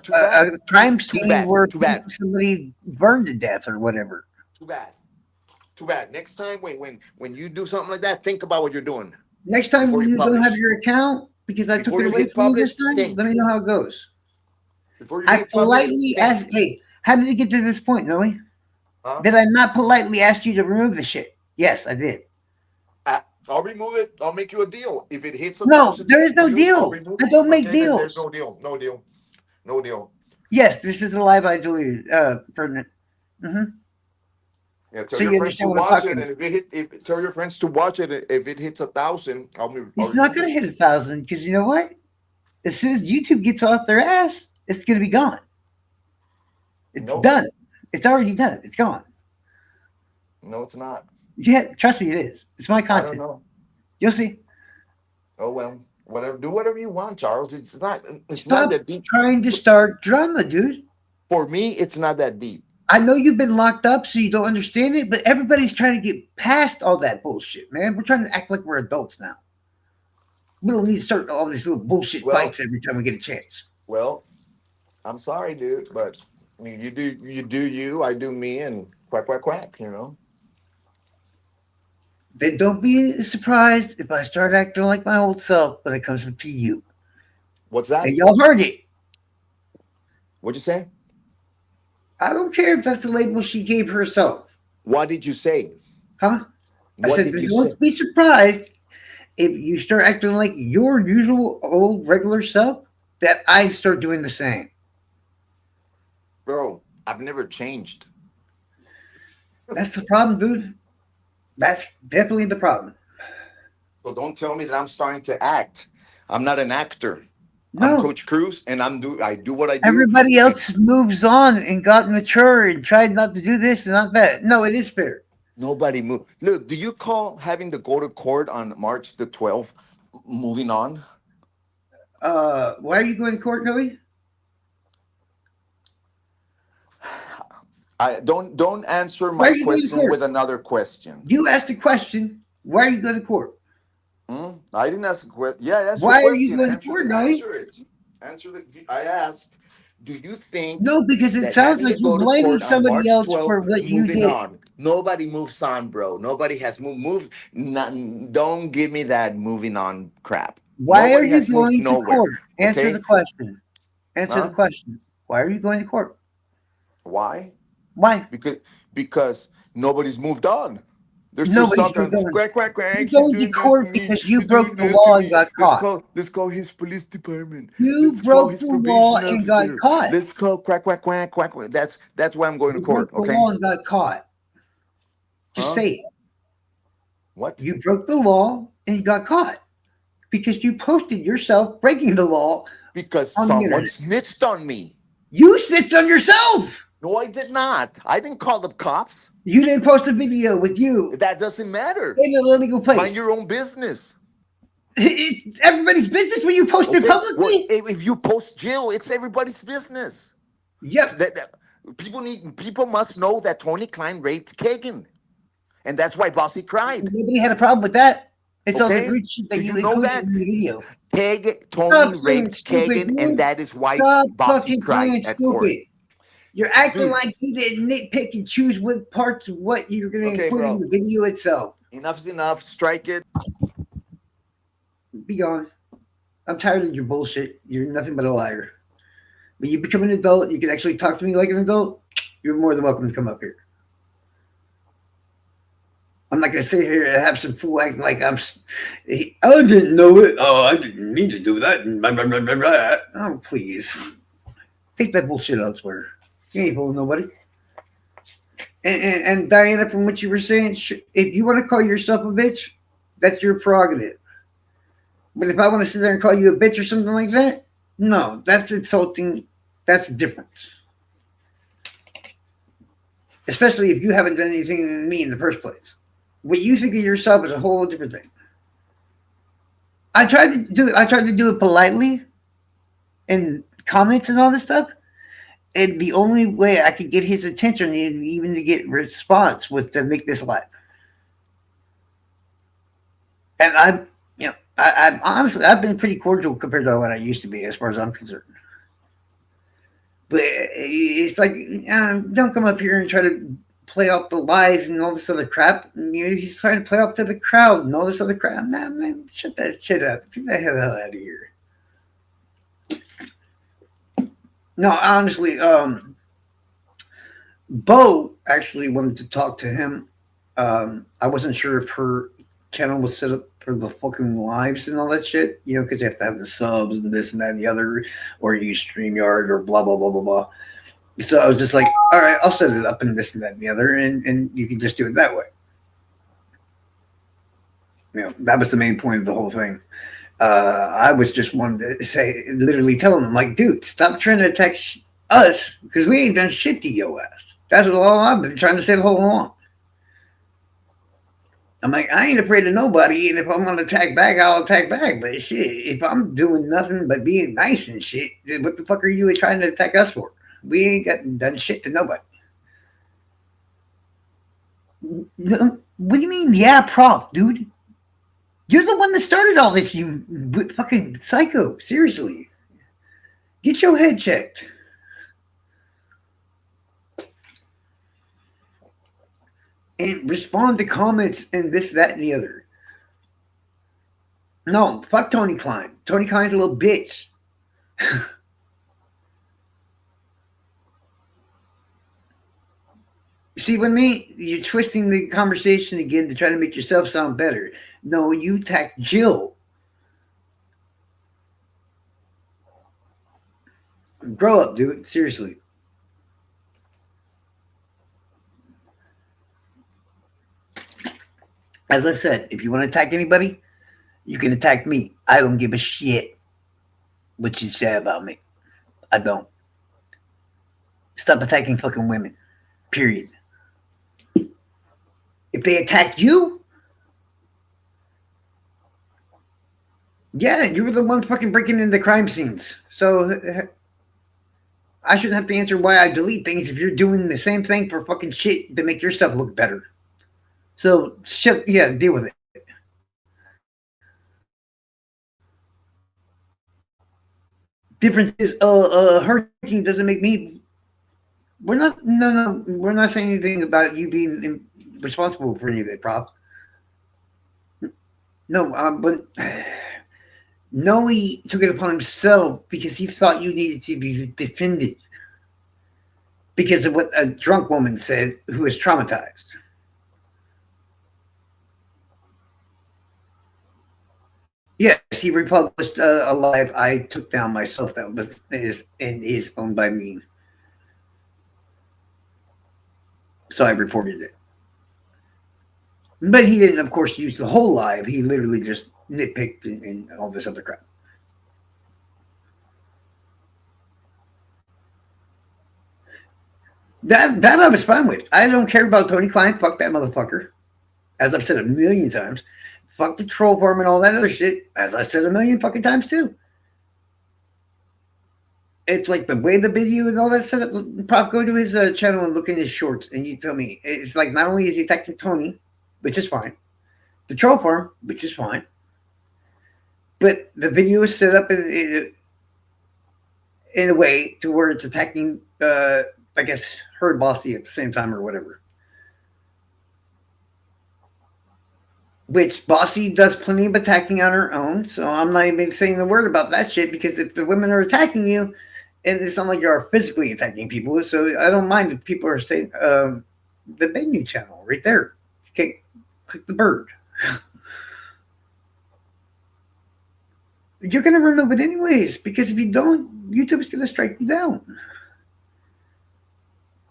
too a bad. crime Too scene bad. where Too bad. somebody burned to death or whatever? Too bad. Too bad. Next time when you do something like that, think about what you're doing Next time before when you you don't have publish. your account because I took Before it you away hit from you this publish, time, let think. me know how it goes. Before you I hit publish, politely think. asked, hey, how did it get to this point, Noe? Huh? Did I not politely ask you to remove the shit? Yes, I did. I'll remove it. I'll make you a deal. If it hits a No, thousand there is no views, I'll deal. remove I it. don't make Okay, then there's deals. no deal. No deal. No deal. Yes, this is a live I deleted, Ferdinand. Hmm. Yeah, tell So your you friends to understand what I'm watch it, talking. and if tell your friends to watch it, if it hits a thousand, I'll He's not remove going to it. hit 1,000 because you know what? As soon as YouTube gets off their ass, it's going to be gone. It's No, done. It's already done. It's gone. no, it's not. Yeah, trust me, it is. It's my I don't content. know. You'll see. Oh well, whatever. Do whatever you want, Charles. It's not. It's not Stop that deep. trying to start drama, dude. For me, it's not that deep. I know you've been locked up, so you don't understand it, but everybody's trying to get past all that bullshit, man. We're trying to act like we're adults now. We don't need to start all these little bullshit Well, fights every time we get a chance. well, I'm sorry, dude, but I mean, you do you, I do me, and quack quack quack. You know Then don't be surprised if I start acting like my old self when it comes to you. what's that? And y'all heard it. What'd you say? I don't care if that's the label she gave herself. What did you say? Huh? I What said, did then you say, don't be surprised if you start acting like your usual old regular self, that I start doing the same. bro? I've never changed. That's the problem, dude. That's definitely the problem. So don't tell me that I'm starting to act. I'm not an actor. I'm No, Coach Cruz, and I do what I do. everybody And else moves on and got mature and tried not to do this and not that. No, it is fair. nobody move. Look, do you call having to go to court on March the 12th moving on? Why are you going to court, Noe? I don't answer Why my are you going to question court? with another question. You asked a question. Why are you going to court? Hmm? I didn't ask a question. Yeah, I asked you a Why are you question. going to court, Noe? Answer it. Answer it. I asked, do you think No, because it that sounds having to like you're go to blaming court on somebody March else 12th, for what you moving did. on? Nobody moves on, bro. Nobody has moved. Don't give me that moving on crap. Why are Nobody you has moved going to nowhere. court? Answer the Okay? question. Answer the Huh? question. Why are you going to court? Why? Why? Because nobody's moved on. They're still Nobody's stuck moved on on. quack quack quack. You're He's going to doing this to court me. because you He's doing broke the this to law and me. got caught. Let's call his police department. You Let's call broke his the law probation and got officer. caught. Let's call quack quack quack quack quack. That's why I'm going to You court. broke the Okay? law and got caught. Just Huh? say it. What? You broke the law and you got caught because you posted yourself breaking the law Because on the someone internet. snitched on me. You snitched on yourself. No, I did not. I didn't call the cops. You didn't post a video with you That doesn't matter. in an illegal Mind place. your own business. It's everybody's business when you post it Okay? Well, publicly. if you post Jill, it's everybody's business. Yep. People must know that Tony Klein raped Kagan, and that's why Bossy cried. Nobody had a problem with that. It's all the Okay, rude shit that do you you know included that in the video. Tony Stop saying raped stupid, Kagan, and dude. that is why Stop Bossy fucking cried saying at court, stupid. You're acting dude. like you didn't nitpick and choose what parts of what you're going to Okay, include in bro, the video itself. enough's enough. Strike it. Be gone. I'm tired of your bullshit. You're nothing but a liar. When you become an adult, you can actually talk to me like an adult. You're more than welcome to come up here. I'm not going to sit here and have some fool act like I didn't know it. Oh, I didn't mean to do that. And blah, blah, blah, blah, blah. Oh, please. Take that bullshit elsewhere. You ain't fooling nobody. And Diana, from what you were saying, if you want to call yourself a bitch, that's your prerogative. But if I want to sit there and call you a bitch or something like that, no, that's insulting. That's different. Especially if you haven't done anything to me in the first place. What you think of yourself is a whole different thing. I tried to do it politely and comments and all this stuff. And the only way I could get his attention and even to get response was to make this live. And I honestly, I've been pretty cordial compared to what I used to be, as far as I'm concerned. But it's like, don't come up here and try to play off the lies and all this other crap. He's trying to play off to the crowd and all this other crap. Man, shut that shit up. Get the hell out of here. No, honestly, Bo actually wanted to talk to him. I wasn't sure if her channel was set up for the fucking lives and all that shit, you know, because you have to have the subs and this and that and the other, or you use StreamYard or blah blah blah blah blah. So I was just like, all right, I'll set it up and this and that and the other, and you can just do it that way. You know, that was the main point of the whole thing. I was just wanting to say, literally telling them, like, dude, stop trying to attack us because we ain't done shit to your ass. That's all I've been trying to say the whole long. I'm like, I ain't afraid of nobody, and if I'm gonna attack back, I'll attack back. But shit, if I'm doing nothing but being nice and shit, then what the fuck are you trying to attack us for? We ain't got done shit to nobody. No, what do you mean? Yeah, prof, dude. You're the one that started all this, you fucking psycho. Seriously. Get your head checked. And respond to comments and this, that, and the other. No, fuck Tony Klein. Tony Klein's a little bitch. See, with me, you're twisting the conversation again to try to make yourself sound better. No, you attacked Jill. Grow up, dude. Seriously. As I said, if you want to attack anybody, you can attack me. I don't give a shit what you say about me. I don't. Stop attacking fucking women. Period. If they attack you, yeah, you were the one fucking breaking into crime scenes. So I shouldn't have to answer why I delete things if you're doing the same thing for fucking shit to make yourself look better. So shit, yeah, deal with it. Difference is, hurricane doesn't make me. We're not. No. We're not saying anything about you being responsible for any of it, Prof. No, but Noe took it upon himself because he thought you needed to be defended because of what a drunk woman said who was traumatized. Yes, he republished a live I took down myself that was is owned by me. So I reported it. But he didn't, of course, use the whole live. He literally just nitpicked and all this other crap. That I was fine with. I don't care about Tony Klein. Fuck that motherfucker. As I've said a million times. Fuck the troll farm and all that other shit. As I said a million fucking times too. It's like the way the video and all that set up. Prop, go to his channel and look in his shorts, and you tell me. It's like not only is he attacking Tony, which is fine, the troll farm, which is fine, but the video is set up in a way to where it's attacking, I guess, her and Bossy at the same time or whatever. Which Bossy does plenty of attacking on her own, so I'm not even saying the word about that shit because if the women are attacking you, and it's not like you are physically attacking people, so I don't mind if people are saying the menu channel right there. Okay, click the bird. You're gonna remove it anyways because if you don't, YouTube's gonna strike you down.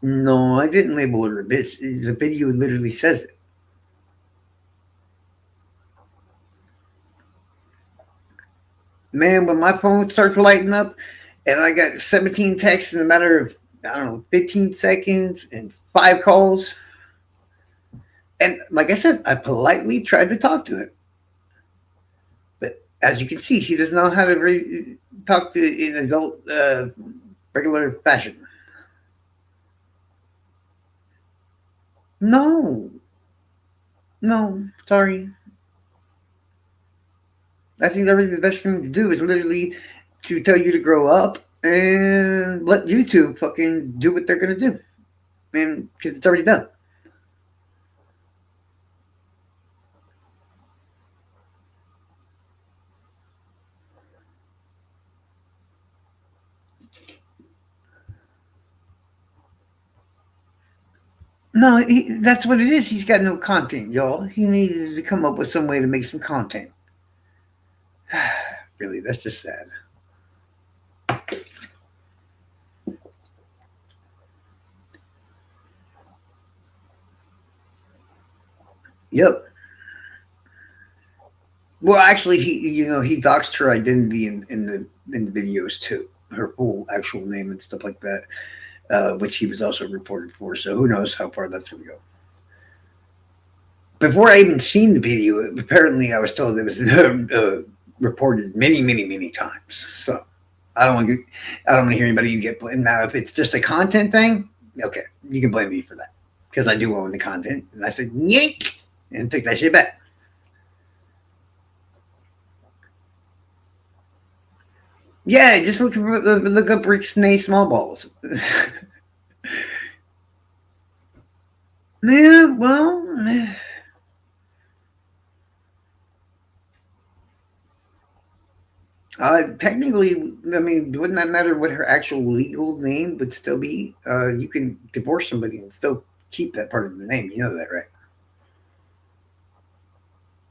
No, I didn't label her a bitch. The video literally says it. Man, when my phone starts lighting up and I got 17 texts in a matter of, I don't know, 15 seconds and 5 calls. And like I said, I politely tried to talk to him. But as you can see, he doesn't know how to talk to in adult, regular fashion. No. No, sorry. I think that really the best thing to do is literally to tell you to grow up and let YouTube fucking do what they're gonna do, and because it's already done. No, that's what it is. He's got no content, y'all. He needed to come up with some way to make some content. Really, that's just sad. Yep. Well, actually, he doxed her identity in the videos too, her full actual name and stuff like that, which he was also reported for. So who knows how far that's going to go. Before I even seen the video, apparently I was told it was reported many times. So I don't want to, I don't want to hear anybody get blamed. Now, if it's just a content thing, okay, you can blame me for that because I do own the content, and I said yank and took that shit back. Yeah, just look up Rick Snay small balls. Yeah, well, technically, I mean, wouldn't that matter what her actual legal name would still be? You can divorce somebody and still keep that part of the name. You know that, right?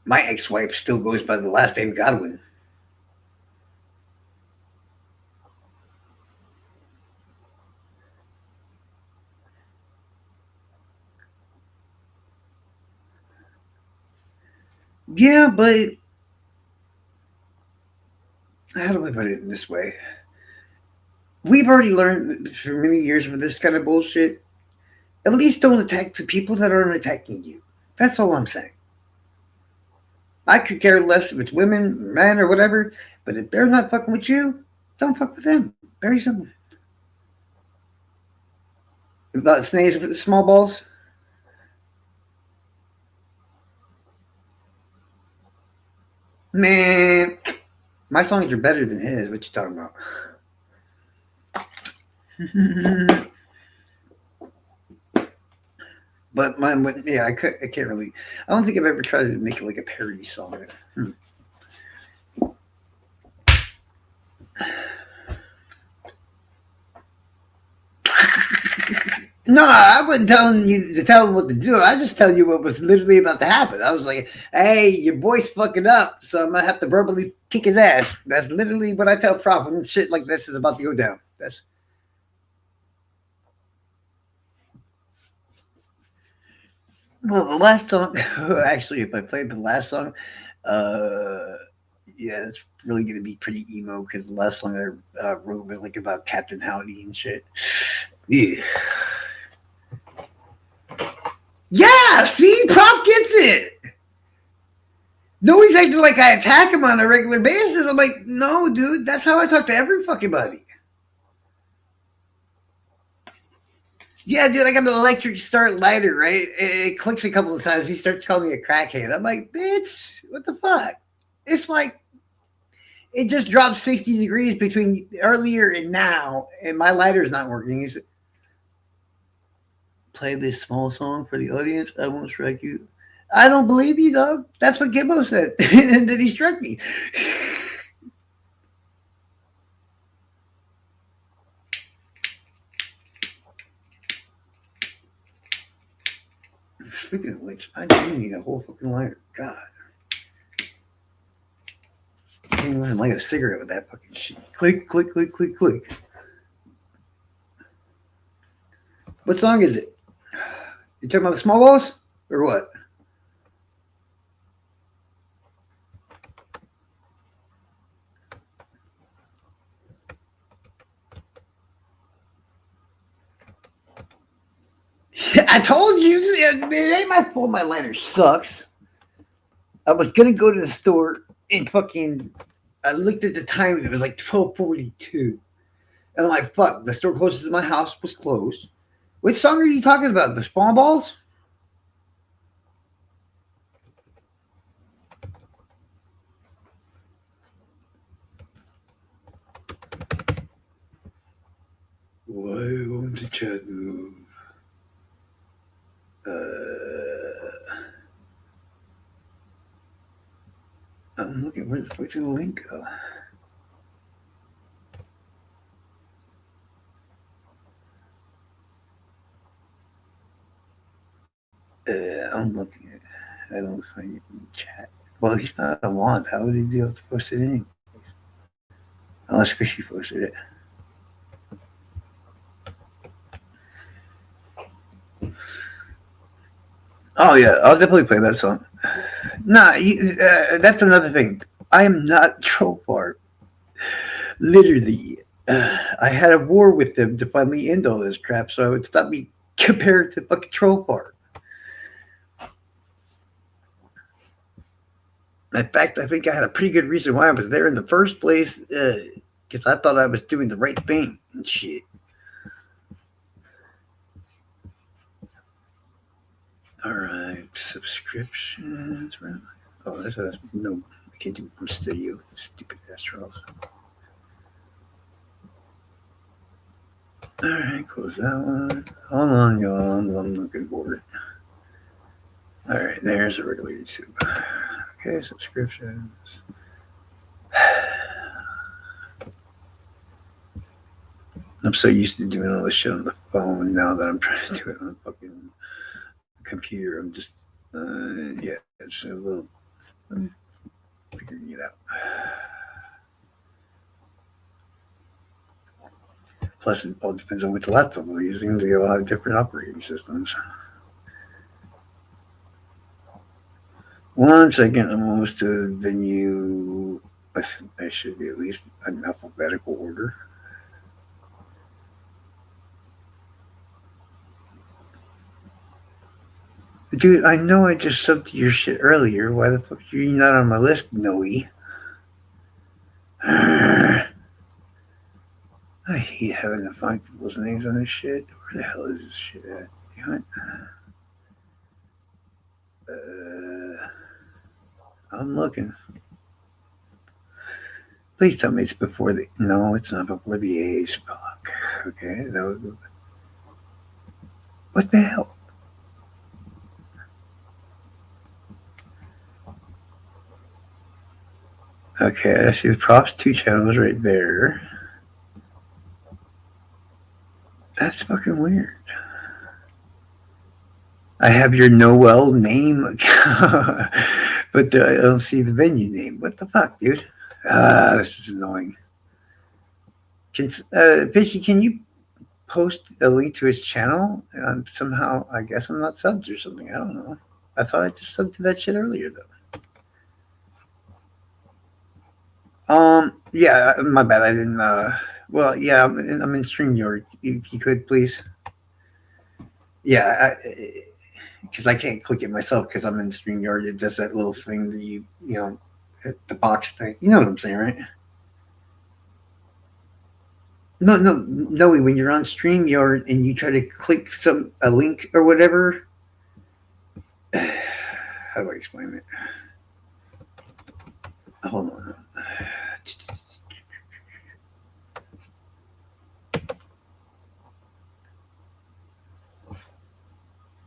My ex-wife still goes by the last name Godwin. Yeah, but how do I put it in this way? We've already learned for many years with this kind of bullshit. At least don't attack the people that aren't attacking you. That's all I'm saying. I could care less if it's women, men, or whatever, but if they're not fucking with you, don't fuck with them. Very simple. About snails with small balls? Man, my songs are better than his. What you talking about? But mine, yeah, I can't really. I don't think I've ever tried to make it like a parody song. No, I wasn't telling you to tell him what to do. I just telling you what was literally about to happen. I was like, "Hey, your boy's fucking up, so I'm gonna have to verbally kick his ass." That's literally what I tell Prof when shit like this is about to go down. That's well, the last song. Actually, if I played the last song, uh, yeah, it's really gonna be pretty emo because the last song I wrote was like about Captain Howdy and shit. Yeah. Yeah, see, Prop gets it. No, he's acting like I attack him on a regular basis. I'm like, no, dude, that's how I talk to every fucking buddy. Yeah, dude, I got an electric start lighter, right? It clicks a couple of times. He starts calling me a crackhead. I'm like, bitch, what the fuck? It's like it just dropped 60 degrees between earlier and now, and my lighter's not working. He's play this small song for the audience. I won't strike you. I don't believe you, dog. That's what Gibbo said. And then he struck me. Speaking of which, I do need a whole fucking lighter. God. I can't even light a cigarette with that fucking shit. Click, click, click, click, click. What song is it? You talking about the small balls? Or what? I told you, it ain't my fault my lighter sucks. I was gonna go to the store and fucking I looked at the time and it was like 12:42. And I'm like, fuck, the store closest to my house was closed. Which song are you talking about? The Spawn Balls? Why won't the chat move? I'm looking, where the fuck did the link go? I'm looking at. I don't find it in the chat. Well, he's not a wand. How would he be able to post it in? Unless Fishy posted it. Oh yeah, I'll definitely play that song. Nah, that's another thing. I am not troll fart. Literally, I had a war with them to finally end all this crap, so I would stop me compared to fucking troll fart. In fact, I think I had a pretty good reason why I was there in the first place, because I thought I was doing the right thing and shit. All right, subscriptions. Oh, that's no. I can't do it from studio. Stupid ass trolls. All right, close that one. Hold on, y'all. I'm looking for it. All right, there's a regular YouTube. Okay, subscriptions. I'm so used to doing all this shit on the phone now that I'm trying to do it on the fucking computer. I'm just, yeah, it's a little. I'm figuring it out. Plus, it all depends on which laptop we're using. They all have different operating systems. 1 second, I'm almost to the venue. I should be at least in alphabetical order. Dude, I know I just subbed to your shit earlier. Why the fuck are you not on my list, Noe? I hate having to find people's names on this shit. Where the hell is this shit at? Damn it. I'm looking. Please tell me it's before the. No, it's not before the A's. Fuck. Okay, that was. What the hell? Okay, I see the props 2 channels right there. That's fucking weird. I have your Noel name, but I don't see the venue name. What the fuck, dude? This is annoying. Fishy, can you post a link to his channel? Somehow, I guess I'm not subbed or something. I don't know. I thought I just subbed to that shit earlier, though. Yeah, my bad. I didn't. Well, yeah, I'm in StreamYard. If you could, please. Yeah, because I can't click it myself because I'm in StreamYard. It does that little thing that you know, the box thing. You know what I'm saying, right? No. When you're on StreamYard and you try to click a link or whatever, how do I explain it? Hold on.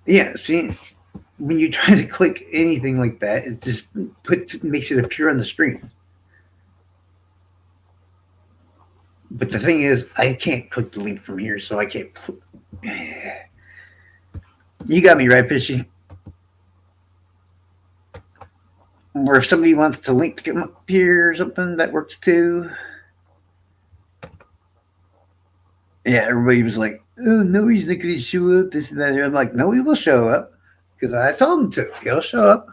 Yeah, see, when you try to click anything like that, it just makes it appear on the screen. But the thing is, I can't click the link from here, so I can't. You got me right, Fishy. Or if somebody wants to link to come up here or something, that works too. Yeah, everybody was like, "Oh no, he's not going to show up." This and that. I'm like, "No, he will show up because I told him to. He'll show up."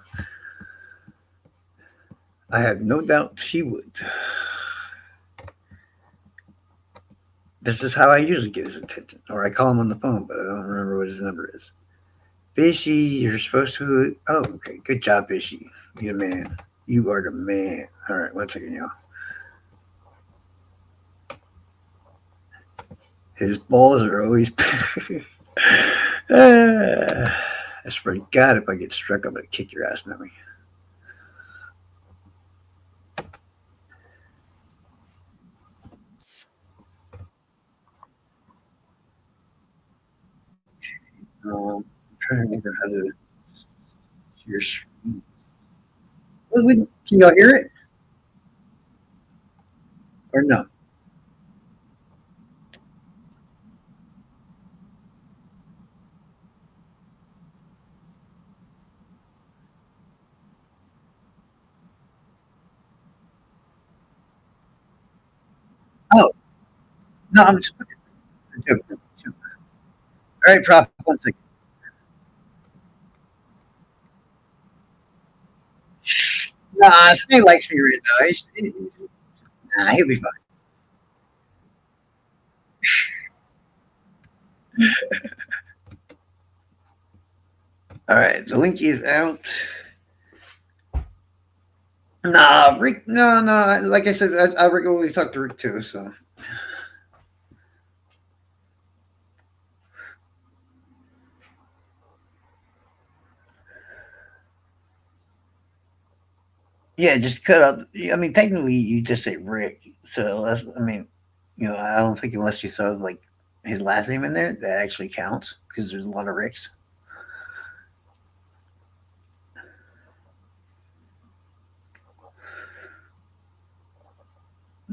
I had no doubt he would. This is how I usually get his attention, or I call him on the phone, but I don't remember what his number is. Fishy, you're supposed to. Oh, okay. Good job, Fishy. You're the man. You are the man. All right, 1 second, y'all. His balls are always. I swear to God, if I get struck, I'm going to kick your ass, Nelly. I'm trying to remember how to. Your screen. Can y'all hear it? Or no? No, I'm just joking. All right, Prop. 1 second. Nah, Snake likes me right now. Nah, he'll be fine. All right, the link is out. Nah, Rick. No, no. Like I said, I regularly talk to Rick too. So yeah, just cut out. I mean, technically, you just say Rick. So that's. I mean, I don't think unless you throw like his last name in there, that actually counts because there's a lot of Ricks.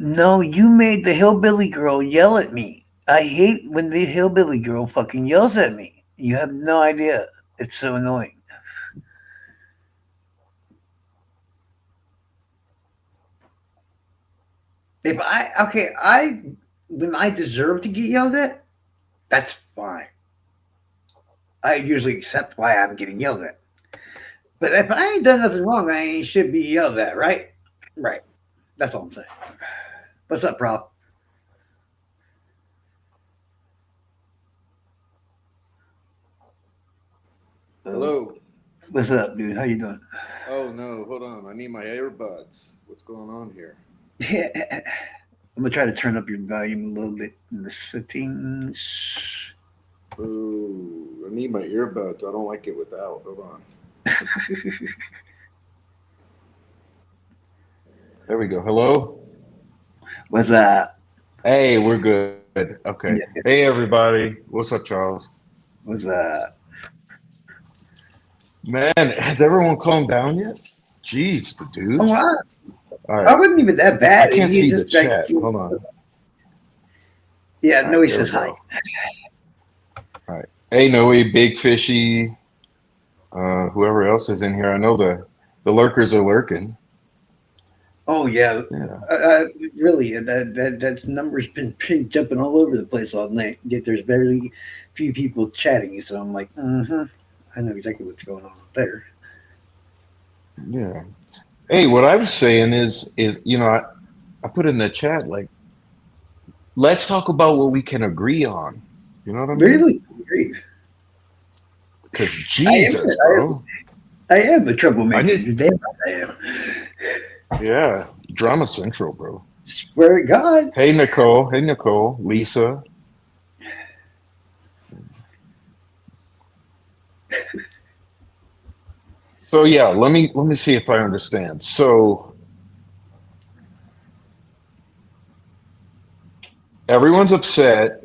No, you made the hillbilly girl yell at me. I hate when the hillbilly girl fucking yells at me. You have no idea. It's so annoying. If I okay, I when I deserve to get yelled at, that's fine. I usually accept why I'm getting yelled at. But if I ain't done nothing wrong, I ain't should be yelled at, right? Right. That's all I'm saying. What's up, Rob? Hello. What's up, dude? How you doing? Oh no, hold on. I need my earbuds. What's going on here? Yeah. I'm gonna try to turn up your volume a little bit in the settings. Ooh, I need my earbuds. I don't like it without. Hold on. There we go. Hello? What's up? Hey, we're good. Okay. Yeah. Hey everybody. What's up, Charles? What's up? Man, has everyone calmed down yet? Jeez, the Oh, dudes. All I right. wasn't even that I bad. can't He's see the just like, chat. Hold on. yeah. All No, right, he there we says hi. go. All right. Hey Noe, Big Fishy, whoever else is in here. I know the lurkers are lurking. Oh yeah, Yeah. really. That number's been jumping all over the place all night. Yet there's very few people chatting, so I'm like, I know exactly what's going on up there. Yeah. Hey, what I was saying is I put in the chat like let's talk about what we can agree on. You know what I mean? Really, great. Because I am. Jesus, bro. I am a I troublemaker. need You're damn right I am. yeah, drama central, bro. Swear to God. Hey Nicole, Lisa. So yeah, let me see if I understand. So everyone's upset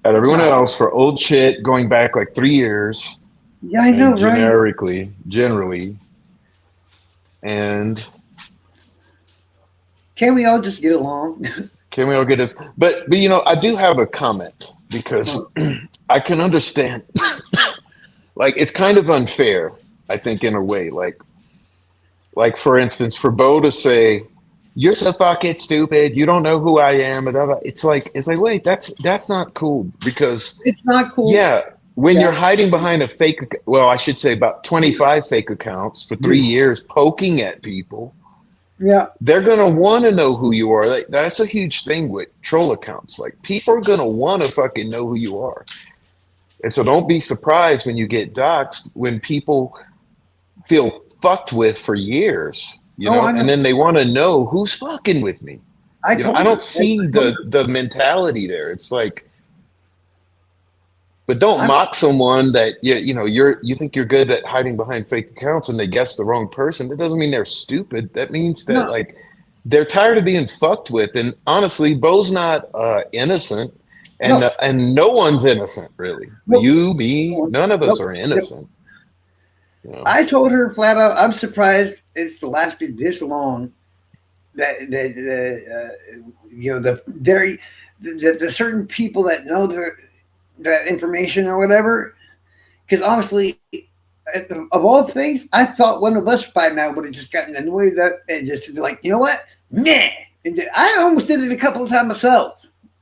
at everyone No. else for old shit going back like 3 years Yeah, I know, and right? generally, and Can't we all just get along? can we all get this? But I do have a comment because I can understand. Like it's kind of unfair, I think, in a way. Like for instance, for Bo to say, "You're so fucking stupid. You don't know who I am." And it's like, wait, that's not cool because It's not cool. yeah, when Yeah. you're hiding behind a well, I should say about 25 fake accounts for 3 years, poking at people. Yeah. They're gonna want to know who you are. Like, that's a huge thing with troll accounts. Like people are gonna want to fucking know who you are. And so don't be surprised when you get doxxed when people feel fucked with for years, Oh, I and know. then they want to know who's fucking with me. I I told her. don't see the mentality there. It's like, but don't I'm. mock someone that you think you're good at hiding behind fake accounts and they guess the wrong person. That doesn't mean they're stupid. That means that No. like they're tired of being fucked with. And honestly, Bo's not innocent, and No. and no one's innocent really. Nope. You, me, none of us Nope. are Nope. innocent. You know? I told her flat out. I'm surprised it's lasted this long. That the certain people that know that information or whatever. Because honestly, of all things, I thought one of us by now would have just gotten annoyed that and just like, you know what, nah. And I almost did it a couple of times myself.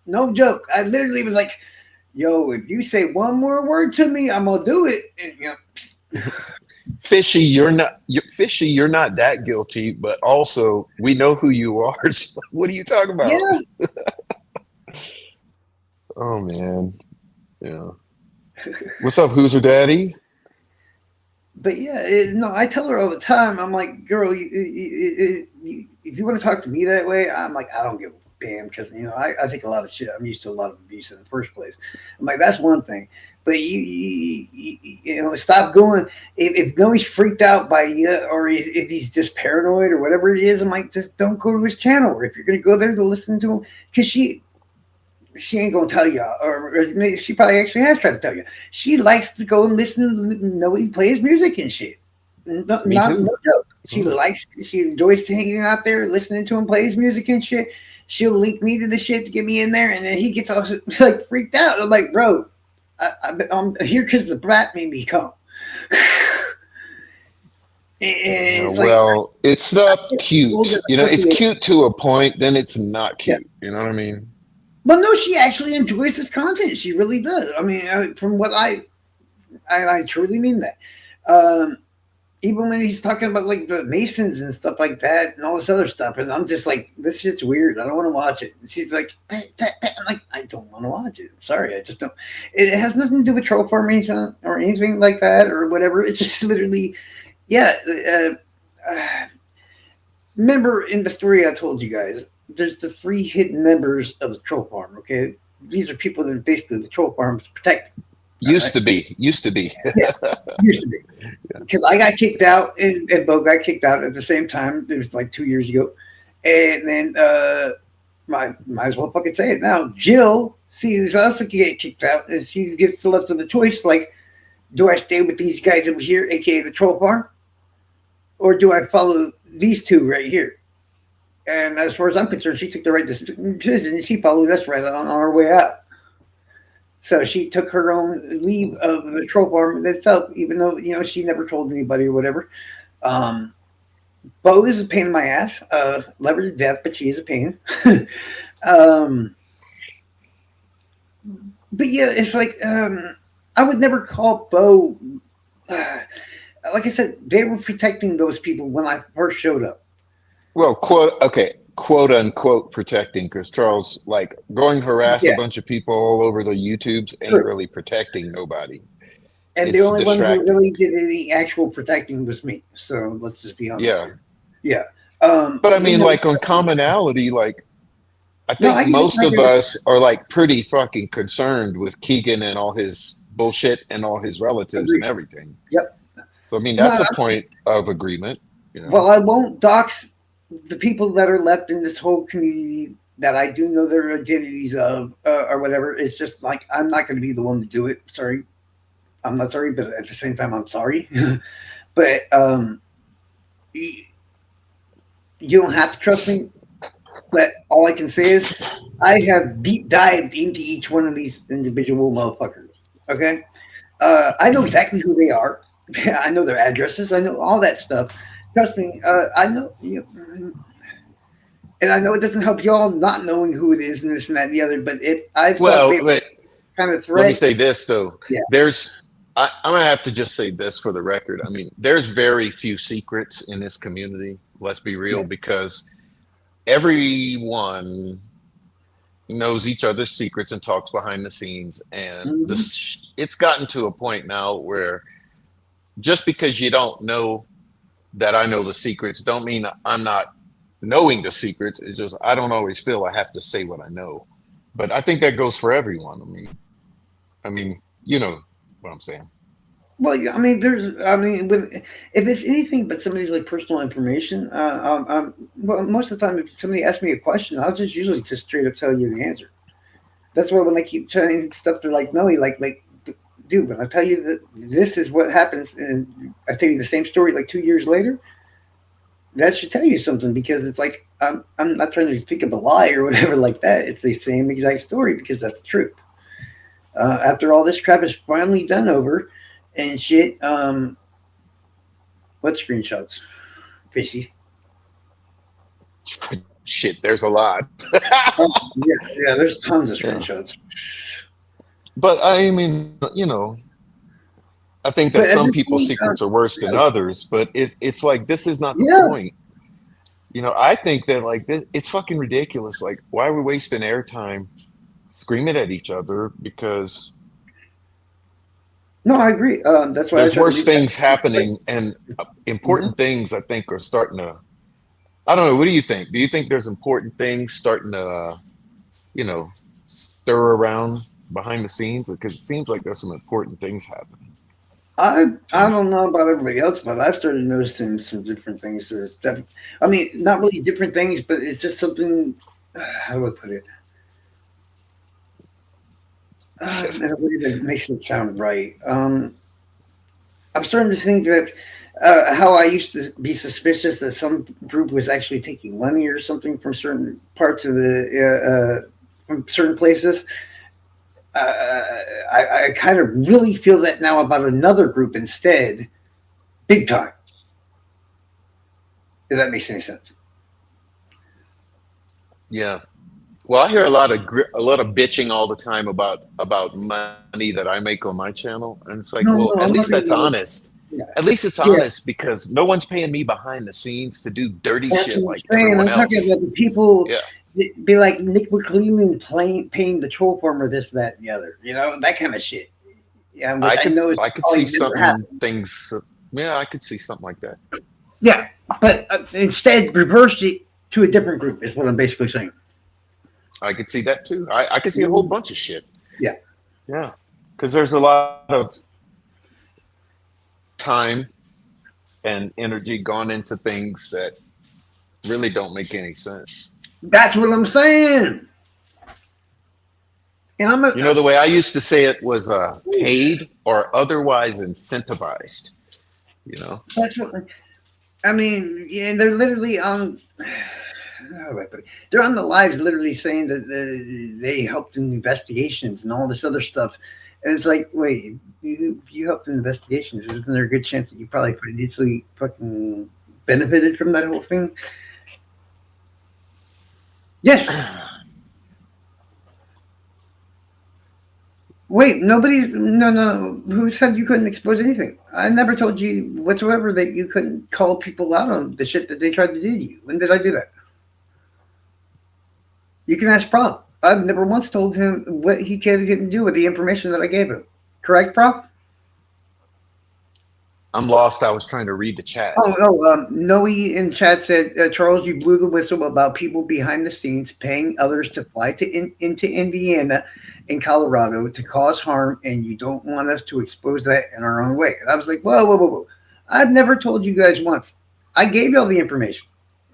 No joke. I literally was like, "Yo, if you say one more word to me, I'm gonna do it." And, Fishy, you're not that guilty, but also we know who you are. So what are you talking about? yeah. Oh man. Yeah. What's up, Who's her daddy? But yeah, no, I tell her all the time. I'm like, girl, if you want to talk to me that way, I'm like, I don't give a damn because I take a lot of shit. I'm used to a lot of abuse in the first place. I'm like, that's one thing. But stop going. If Noe's freaked out by you, or if he's just paranoid or whatever it is, I'm like, just don't go to his channel. Or if you're gonna go there to listen to him, because she ain't gonna tell you, or maybe she probably actually has tried to tell you. She likes to go and listen to know he plays music and shit. Me No too. joke. Mm. She enjoys hanging out there, listening to him play his music and shit. She'll link me to the shit to get me in there, and then he gets all like freaked out. I'm like, bro, I'm here because the brat made me come. And Yeah, it's like, well, it's I not get told cute. as You a know, it's pussy. cute to a point, then it's not Yeah. cute. You know what I mean? Well, no, she actually enjoys his content. She really does. I mean, from what I truly mean that. Um, Even when he's talking about like the Masons and stuff like that and all this other stuff, and I'm just like, this shit's weird. I don't want to watch it. And she's like, I'm like, I don't want to watch it. I'm sorry, I just don't. It has nothing to do with troll formation or anything like that or whatever. It's just literally, yeah. Remember in the story I told you guys, there's the three hidden members of the troll farm. Okay, these are people that basically the troll farm is protecting. All right. Used to be. Yeah, used to be. Because I got kicked out and Bo got kicked out at the same time. It was like 2 years ago. And then might as well fucking say it now. Jill sees us get kicked out and she gets left with a choice like, do I stay with these guys over here, aka the troll farm? Or do I follow these two right here? And as far as I'm concerned, she took the right decision and she followed us right on our way out. So she took her own leave of the troll farm itself, even though she never told anybody or whatever. Um, Bo is a pain in my ass. Love her to death, but she is a pain. um, but yeah, it's like I would never call Bo. Uh, like I said, they were protecting those people when I first showed up. Well, quote unquote protecting, because Charles, like, going harass a Yeah, bunch of people all over the YouTubes ain't true. really protecting nobody. And the It's only one who distracting. really did any actual protecting was me. So let's just be honest Yeah. here. Yeah. But I You mean, know, like, on commonality, like, I no, think I get it. most I of get it. us are like pretty fucking concerned with Keegan and all his bullshit and all his relatives and Agreed. everything. Yep. So I mean, No, that's a point of agreement, you know. well, I won't dox the people that are left in this whole community that I do know their identities of or whatever. It's just like I'm not going to be the one to do it. Sorry, I'm not sorry, but at the same time, I'm sorry. But you don't have to trust me. But all I can say is I have deep dived into each one of these individual motherfuckers. Okay, I know exactly who they are. I know their addresses. I know all that stuff. Trust me. I know. And I know it doesn't help y'all not knowing who it is and this and that and the other. But if I felt Well, they but kind of let me threat, say this though. yeah, I'm gonna have to just say this for the record. I mean, there's very few secrets in this community. Let's be real, yeah, because everyone knows each other's secrets and talks behind the scenes. And hmm this, it's gotten to a point now where just because you don't know that I know the secrets, don't mean I'm not knowing the secrets. It's just I don't always feel I have to say what I know. But I think that goes for everyone. I mean, you know what I'm saying. well, yeah, I mean, I mean, if it's anything but somebody's like personal information, well, most of the time, if somebody asks me a question, I'll just usually just straight up tell you the answer. That's why when I keep telling stuff, they're like, no, dude, when I tell you that this is what happens, and I tell you the same story like 2 years later, that should tell you something because it's like I'm not trying to pick up a lie or whatever like that. It's the same exact story because that's the truth. After all this crap is finally done over and shit, what screenshots? Fishy. shit, there's a lot. Yeah, there's tons of Yeah. screenshots. But I mean, I think that But at some this people's point, secrets are worse than others, but it's like this is not the yeah, point. I think that like it's fucking ridiculous. Like, why are we wasting airtime screaming at each other? Because no, I agree. That's why I there's try to worse reach out. things happening, and Mhm. important things I think are starting to. I don't know. What do you think? Do you think there's important things starting to, stir around behind the scenes? Because it seems like there's some important things happening to I me. don't know about everybody else, but I've started noticing some different things. I mean, not really different things, but it's just something. How do I put it? In a way that makes it sound right. I'm starting to think that how I used to be suspicious that some group was actually taking money or something from certain parts of from certain places. I kind of really feel that now about another group instead, big time. If that makes any sense. Yeah. Well, I hear a lot of bitching all the time about money that I make on my channel, and it's like, well, No, at no, I'm least not that's even. honest. Yeah, At least it's yeah, honest because no one's paying me behind the scenes to do dirty that's shit what like I'm saying. everyone I'm talking about else. the people Yeah, be like Nick McClellan paying the troll farmer this, that, and the other. You know, that kind of shit. Yeah, which I I could know is I could see probably never something happened. things. Yeah, I could see something like that. Yeah, but instead reversed it to a different group is what I'm basically saying. I could see that too. I could see a whole Mhm. bunch of shit. Yeah, Yeah, because there's a lot of time and energy gone into things that really don't make any sense. that's what I'm saying. And I'm The way I used to say it was paid or otherwise incentivized. You know, that's what I mean. Yeah, they're literally on. How do I put it? They're on the lives, literally saying that they helped in investigations and all this other stuff. And it's like, wait, you helped in investigations. Isn't there a good chance that you probably financially fucking benefited from that whole thing? Yes. Wait, nobody, no, no. Who said you couldn't expose anything? I never told you whatsoever that you couldn't call people out on the shit that they tried to do to you. When did I do that? You can ask Prop. I've never once told him what he couldn't do with the information that I gave him. Correct, Prop? I'm lost. I was trying to read the chat. Noe in chat said, Charles, you blew the whistle about people behind the scenes paying others to fly into Indiana and Colorado to cause harm, and you don't want us to expose that in our own way. And I was like, whoa, whoa, whoa, whoa. I've never told you guys once. I gave you all the information.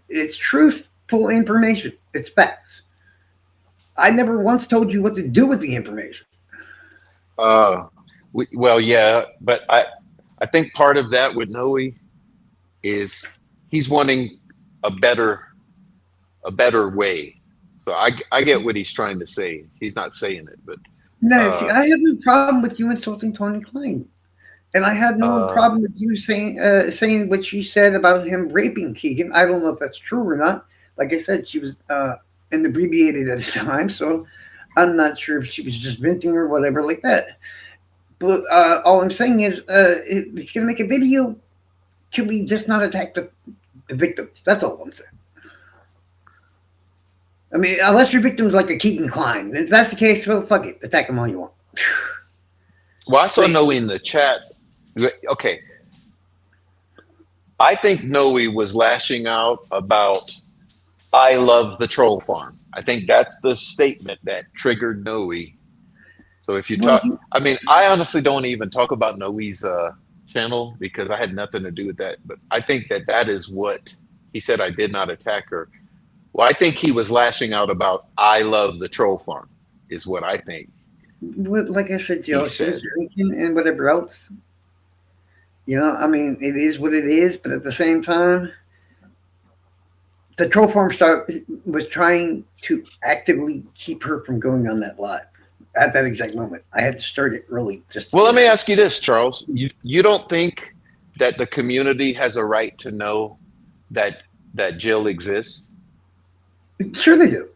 It's truthful information. It's facts. I never once told you what to do with the information. Uh, well, yeah, but I think part of that with Noe is he's wanting a better a better way. So I get what he's trying to say. He's not saying it, but No, see, uh, I have no problem with you insulting Tony Klein. And I had no uh, problem with you saying what she said about him raping Keegan. I don't know if that's true or not. Like I said, she was inebriated at the time, so I'm not sure if she was just venting or whatever like that. But all I'm saying is, if you're gonna make a video, can we just not attack the victims? That's all I'm saying. I mean, unless your victim's like a Keegan Klein, if that's the case, well, fuck it, attack them all you want. well, I saw But Noe in the chat. Okay, I think Noe was lashing out about I love the troll farm. I think that's the statement that triggered Noe. So if you well, talk, I mean, I honestly don't even talk about Noe's channel because I had nothing to do with that. But I think that that is what he said. I did not attack her. Well, I think he was lashing out about I love the troll farm is what I think like I said, he Joe, she was said. drinking and whatever else. You know, I mean, it is what it is, but at the same time, the troll farm star was trying to actively keep her from going on that live at that exact moment. I had to start it early just to Well, get let me her. ask you this, Charles. You don't think that the community has a right to know that Jill exists? Sure they do.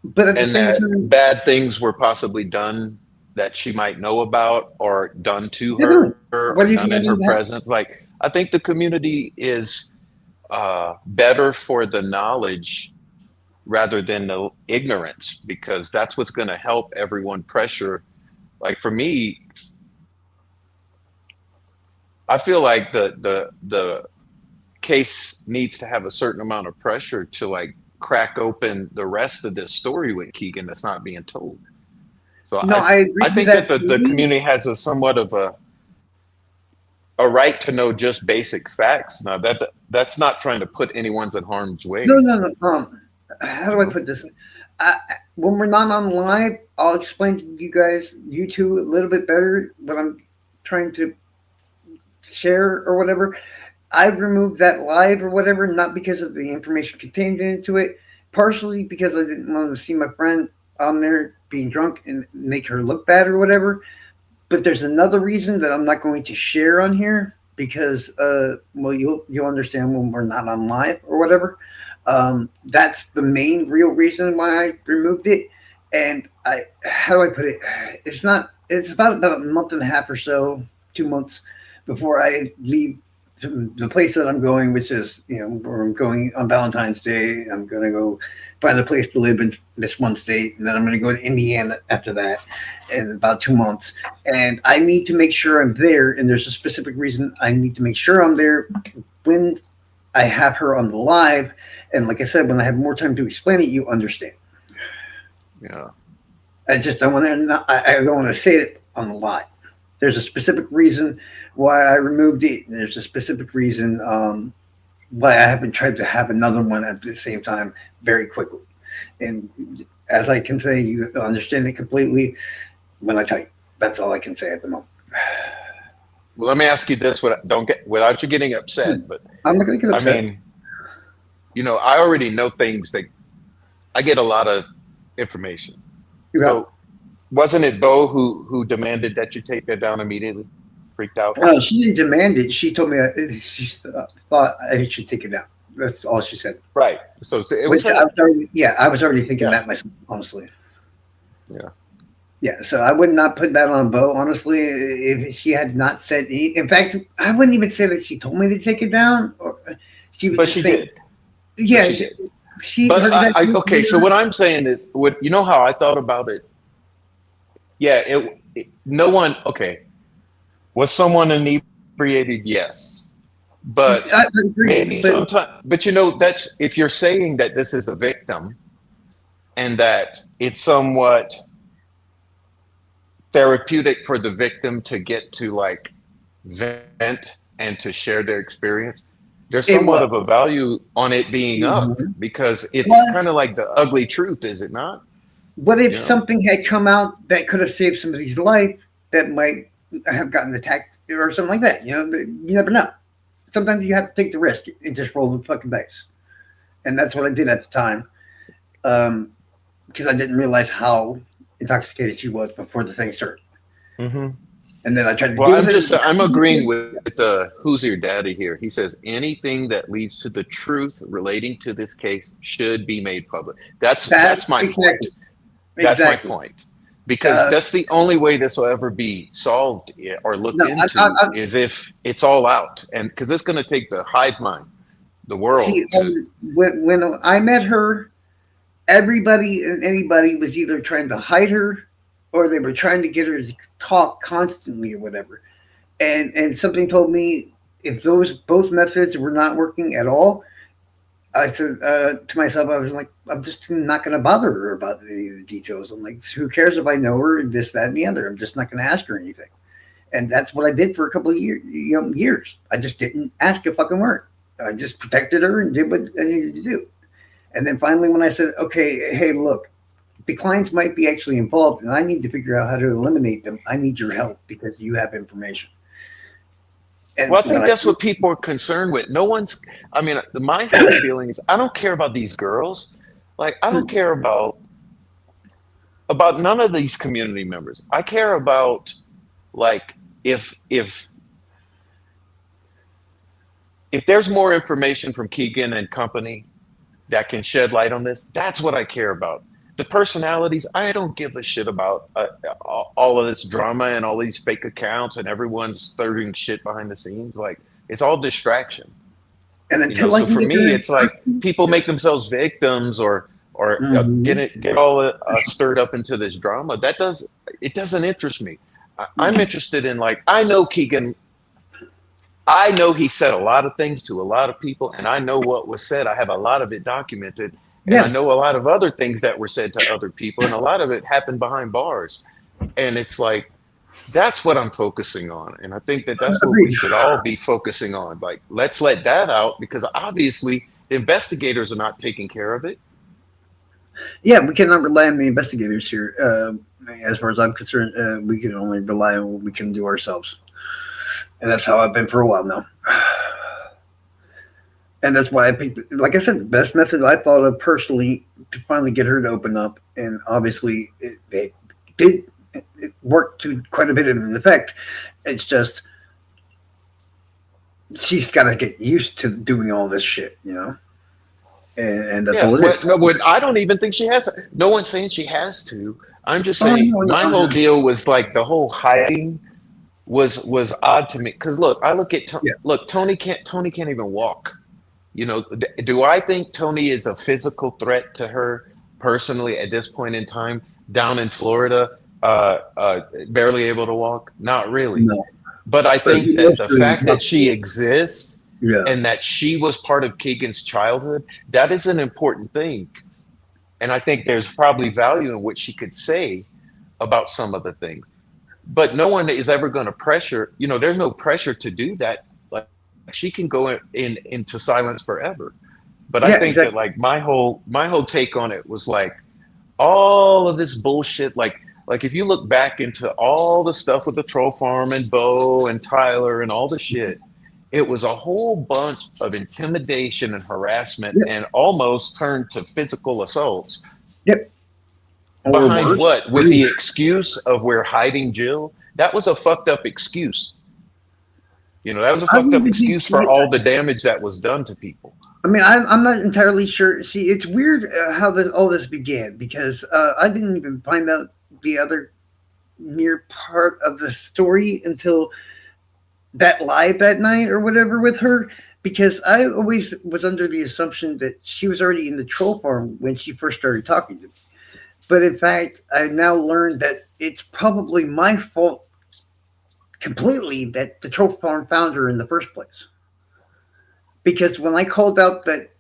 But at the and same that time, bad things were possibly done that she might know about or done to they don't. her What or do you done think I in her need that? presence. Like, I think the community is better for the knowledge rather than the ignorance, because that's what's going to help everyone pressure. Like for me, I feel like the case needs to have a certain amount of pressure to like crack open the rest of this story with Keegan that's not being told. So No, I agree I with think that that the fully. community has a somewhat of a right to know just basic facts. Now that's not trying to put anyone's in harm's No, way. no, no. How do I put this? I, when we're not on live, I'll explain to you guys, you two, a little bit better what I'm trying to share or whatever. I removed that live or whatever, not because of the information contained into it, partially because I didn't want to see my friend on there being drunk and make her look bad or whatever. But there's another reason that I'm not going to share on here because, well, you'll understand when we're not on live or whatever. That's the main real reason why I removed it. And how do I put it? It's not. It's about a month and a half or so, 2 months before I leave the place that I'm going, which is where I'm going on Valentine's Day. I'm going to go find a place to live in this one state, and then I'm going to go to Indiana after that in about 2 months. And I need to make sure I'm there. And there's a specific reason I need to make sure I'm there when I have her on the live. And like I said, when I have more time to explain it, you understand. Yeah. I just don't want to. I don't want to say it on the live. There's a specific reason why I removed it. And there's a specific reason why I haven't tried to have another one at the same time very quickly. And as I can say, you understand it completely when I tell you. That's all I can say at the moment. Well, let me ask you this: don't get without you getting upset, but I'm not going to get I upset. mean, I already know things that I get a lot of information. You got. So wasn't it Bo who demanded that you take that down immediately? Freaked out. She didn't demand it. She told me she thought I should take it down. That's all she said. Right. So it was Which I her. was already, yeah, I was already thinking Yeah. that myself, honestly. Yeah. Yeah, so I would not put that on Bo, honestly, if she had not said. In fact, I wouldn't even say that she told me to take it down, or she was But just she saying, did. But yeah, she did. she But her exact okay. So what I'm saying is, how I thought about it? Yeah. No one. Okay. Was someone inebriated? Yes. But I agree, maybe but sometimes. But that's if you're saying that this is a victim and that it's somewhat therapeutic for the victim to get to like vent and to share their experience, there's it somewhat was. of a value on it being up Mhm. because it's kind Plus, of like the ugly truth, is it not? what if You know, something had come out that could have saved somebody's life that might have gotten attacked or something like that? You never know. Sometimes you have to take the risk and just roll the fucking dice. And that's what I did at the time, because I didn't realize how intoxicated she was before the thing started. hmm And then I tried to well, deal with it. I'm agreeing with who's your daddy here. He says anything that leads to the truth relating to this case should be made public. That That's my exactly, point. That's my exactly. point. Because Uh, that's the only way this will ever be solved or looked no, into is if it's all out. And because it's going to take the hive mind, the world see, to. when I met her, everybody and anybody was either trying to hide her or they were trying to get her to talk constantly or whatever. And something told me if those both methods were not working at all, I said to myself, I was like, I'm just not going to bother her about any of the details. I'm like, who cares if I know her and this, that, and the other? I'm just not going to ask her anything. And that's what I did for a couple of years. I just didn't ask a fucking word. I just protected her and did what I needed to do. And then finally, when I said, okay, hey, look, declines might be actually involved, and I need to figure out how to eliminate them. I need your help because you have information. And Well, I when think I that's what people are concerned with. No one's, I mean, my whole feeling is I don't care about these girls. Like, I don't care about none of these community members. I care about like if if if there's more information from Keegan and company, that can shed light on this. That's what I care about. The personalities, I don't give a shit about all of this drama and all these fake accounts and everyone's stirring shit behind the scenes. Like, it's all distraction. And You know, until I so can for get her me, in it's like person, people make yes. themselves victims or Mhm. get all stirred up into this drama. It doesn't interest me. I'm interested in, like, I know Keegan. I know he said a lot of things to a lot of people, and I know what was said. I have a lot of it documented, and I Yeah, know a lot of other things that were said to other people, and a lot of it happened behind bars. And it's like, that's what I'm focusing on. And I think that that's what we agreed. should all be focusing on. Like, let's let that out because obviously the investigators are not taking care of it. Yeah, we cannot rely on the investigators here. As far as I'm concerned, we can only rely on what we can do ourselves, and that's how I've been for a while now. And that's why I picked, like I said, the best method I thought of personally to finally get her to open up. And obviously, it did. It worked to quite a bit of an effect. It's just she's got to get used to doing all this shit, and that's Yeah, all it is. I don't even think she has to. No one's saying she has to. I'm just Oh saying no, my whole no, deal was like the whole hiding was odd to me because look, I look at yeah, look, Tony can't even walk. You know, do I think Tony is a physical threat to her personally at this point in time down in Florida, barely able to walk? Not really. no. But I But think he that loves the her and fact that talks to she her. exists Yeah, and that she was part of Keegan's childhood, that is an important thing. And I think there's probably value in what she could say about some of the things. But no one is ever going to pressure, there's no pressure to do that. Like she can go into silence forever. But I yeah, think that exactly. like my whole take on it was like all of this bullshit, like if you look back into all the stuff with the troll farm and Bo and Tyler and all the shit, it was a whole bunch of intimidation and harassment Yep, and almost turned to physical assaults yep. Or behind worse. what? With the excuse of we're hiding Jill. That was a fucked up excuse. That was a I don't fucked up even think. excuse for all the damage that was done to people. I mean, I'm not entirely sure. See, it's weird how all this began because I didn't even find out the other near part of the story until that live that night or whatever with her. Because I always was under the assumption that she was already in the troll farm when she first started talking to me. But in fact, I now learned that it's probably my fault completely that the troll farm found her in the first place. Because when I called out that,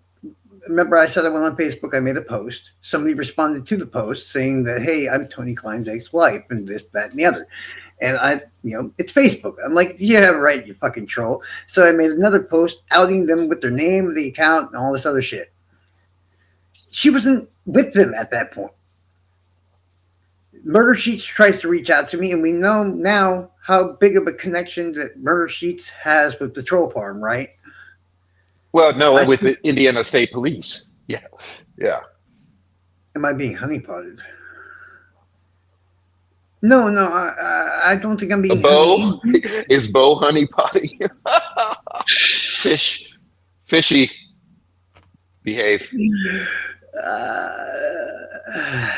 remember I said I went on Facebook, I made a post. Somebody responded to the post saying that, hey, I'm Tony Klein's ex-wife and this, that, and the other. And it's Facebook. I'm like, yeah, right, you fucking troll. So I made another post outing them with their name, the account, and all this other shit. She wasn't with them at that point. Murder Sheets tries to reach out to me, and we know now how big of a connection that Murder Sheets has with the troll farm, right? Well, no, I with the Indiana State Police. Yeah. Yeah. Am I being honeypotted? No, no, I don't think I'm A being Bo? honey. Is Bo honey potty? Fish. Fishy. Behave. Uh,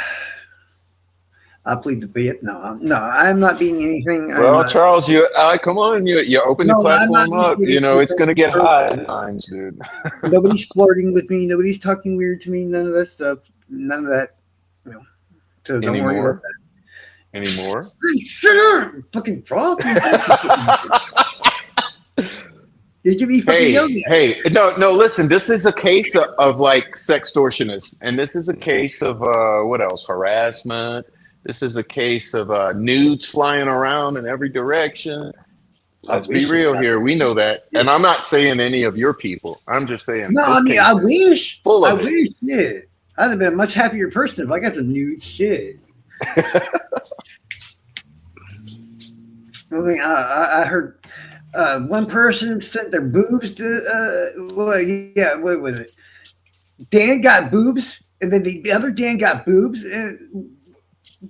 I plead the fifth. No, no, I'm not being anything. I'm Well, not. Charles, come on, you open your No, I'm not platform up. initiating It's gonna get anything. hot at times, dude. Nobody's flirting with me. Nobody's talking weird to me. None of that stuff. None of that. You know. So don't worry about Anymore? that. Anymore? Hey, shut up, fucking frog. You give me fucking yelled Hey, at. hey, no, no, listen, this is a case of like sextortionists, and this is a case of what else? Harassment. This is a case of nudes flying around in every direction. I Let's be wish it real got here. We know that. there. And I'm not saying any of your people. I'm just saying No, I this mean, I case is wish. full I of it. wish. Yeah, I'd have been a much happier person if I got some nude shit. I mean, I heard one person sent their boobs to. Well, yeah, what was it? Dan got boobs, and then the other Dan got boobs. And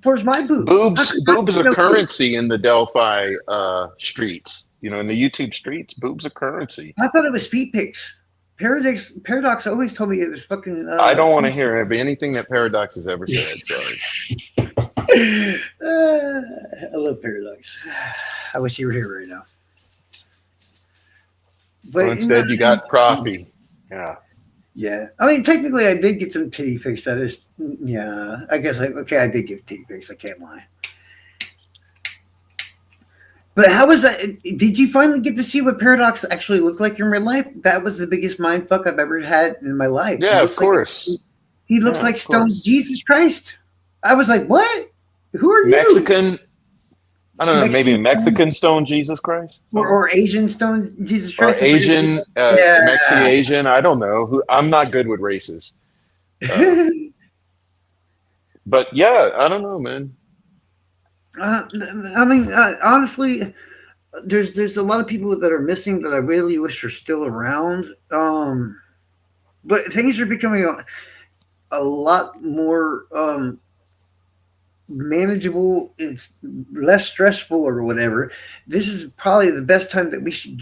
where's my boobs? How Boobs, could I boobs get are no boobs? currency in the Delphi streets. In the YouTube streets, boobs are currency. I thought it was feet pics. Paradox always told me it was fucking. I don't want to hear anything that Paradox has ever said. Sorry. I love Paradox. I wish you were here right now. Well, But no, instead you got Profi. Yeah. yeah. I mean, technically, I did get some titty pics. That is, yeah. I guess okay, I did get titty pics. I can't lie. But how was that? Did you finally get to see what Paradox actually looked like in real life? That was the biggest mind fuck I've ever had in my life. Yeah, of course. He looks Yeah, like of Stone course. Jesus Christ. I was like, what? Who are you? Mexican. I don't know. Maybe Mexican Mexican Stone Jesus Christ, or Asian Stone Jesus or Christ. Asian, Yeah. Mexi Asian. I don't know. Who? I'm not good with races. Uh, but yeah, I don't know, man. I mean, honestly, there's a lot of people that are missing that I really wish are still around. But things are becoming a lot more manageable. It's less stressful or whatever. This is probably the best time that we should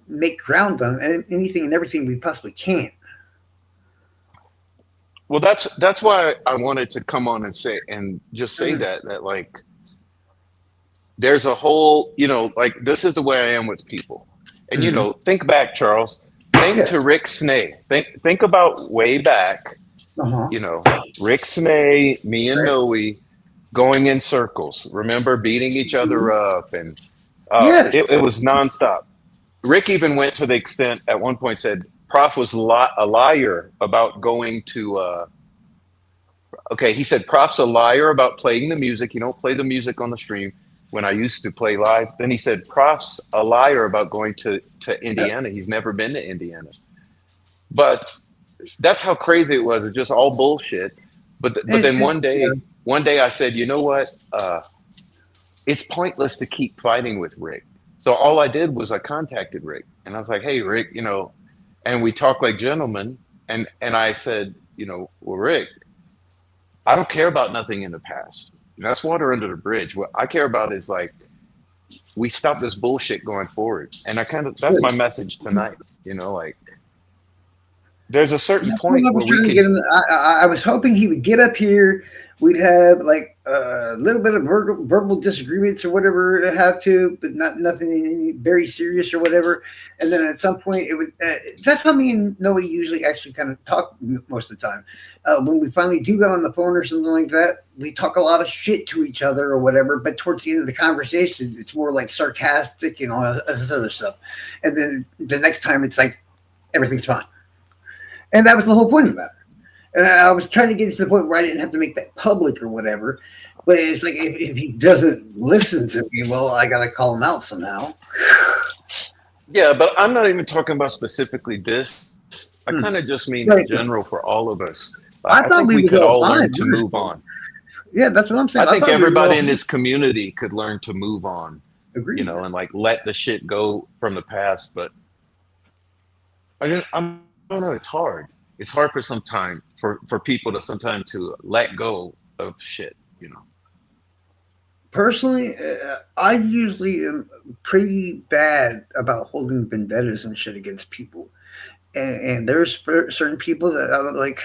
make ground on anything and everything we possibly can. Well, that's why I wanted to come on and just say Mhm. that like there's a whole, like this is the way I am with people. And Mhm. think back, Charles. Think Yeah. to Rick Snay. Think about way back, Uh-huh. Rick Snay, me and Right. Noe going in circles. Remember beating each other Mhm. up and Yes. it was nonstop. Rick even went to the extent at one point said Prof was a liar about going to okay, he said Prof's a liar about playing the music. You don't play the music on the stream when I used to play live. Then he said Prof's a liar about going to Yep. Indiana. He's never been to Indiana. But that's how crazy it was. It's just all bullshit. But then Yeah. one day I said, you know what? It's pointless to keep fighting with Rick. So all I did was I contacted Rick and I was like, hey Rick, and we talked like gentlemen. And I said, well Rick, I don't care about nothing in the past. That's water under the bridge. What I care about is like we stop this bullshit going forward. And that's my message tonight. Like there's a certain That's what I point was where we trying to get could. him. I was hoping he would get up here. We'd have like a little bit of verbal disagreements or whatever it have to, but nothing very serious or whatever. And then at some point, it would. That's how me and Noah usually actually kind of talk most of the time. When we finally do get on the phone or something like that, we talk a lot of shit to each other or whatever. But towards the end of the conversation, it's more like sarcastic and all this other stuff. And then the next time, it's like everything's fine. And that was the whole point about it. And I was trying to get to the point where I didn't have to make that public or whatever. But it's like if he doesn't listen to me, well, I got to call him out somehow. Yeah, but I'm not even talking about specifically this. I Hmm. kind of just mean in Right. general for all of us. I I thought think we we was could all all learn fine. to move on. Yeah, that's what I'm saying. I I think thought we were all everybody in this community could learn to move on, agreed. and like let the shit go from the past. But I don't know. It's hard. It's hard for some time for people to sometimes to let go of shit. Personally, I usually am pretty bad about holding vendettas and shit against people. And there's certain people that I would like,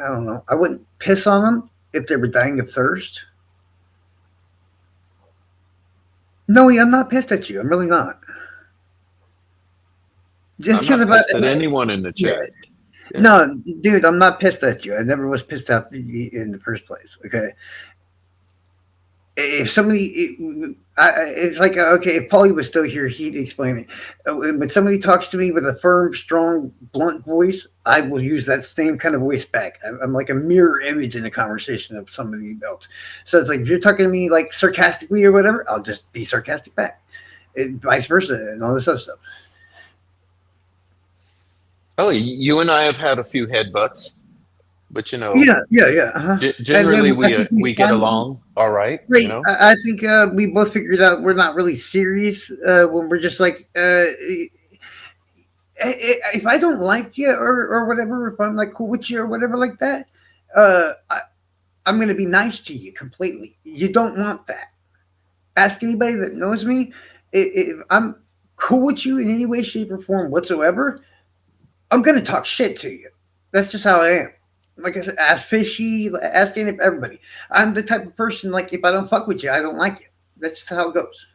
I don't know, I wouldn't piss on them if they were dying of thirst. No, I'm not pissed at you. I'm really not. Just I'm because not about pissed at anyone in the yeah. chat. Yeah. No, dude, I'm not pissed at you. I never was pissed at you in the first place. Okay, if it's like okay, if Paulie was still here, he'd explain it. When somebody talks to me with a firm, strong, blunt voice, I will use that same kind of voice back. I'm like a mirror image in a conversation of somebody else. So it's like if you're talking to me like sarcastically or whatever, I'll just be sarcastic back, and vice versa, and all this other stuff. Oh, you and I have had a few headbutts, but Yeah. And generally then I we think we get finally along all right. great. I think we both figured out we're not really serious when we're just like, if I don't like you or whatever, if I'm like cool with you or whatever like that, I'm going to be nice to you completely. You don't want that. Ask anybody that knows me. If I'm cool with you in any way, shape, or form whatsoever, I'm gonna talk shit to you. That's just how I am. Like I said, ask Fishy, ask everybody. I'm the type of person like if I don't fuck with you, I don't like you. That's just how it goes.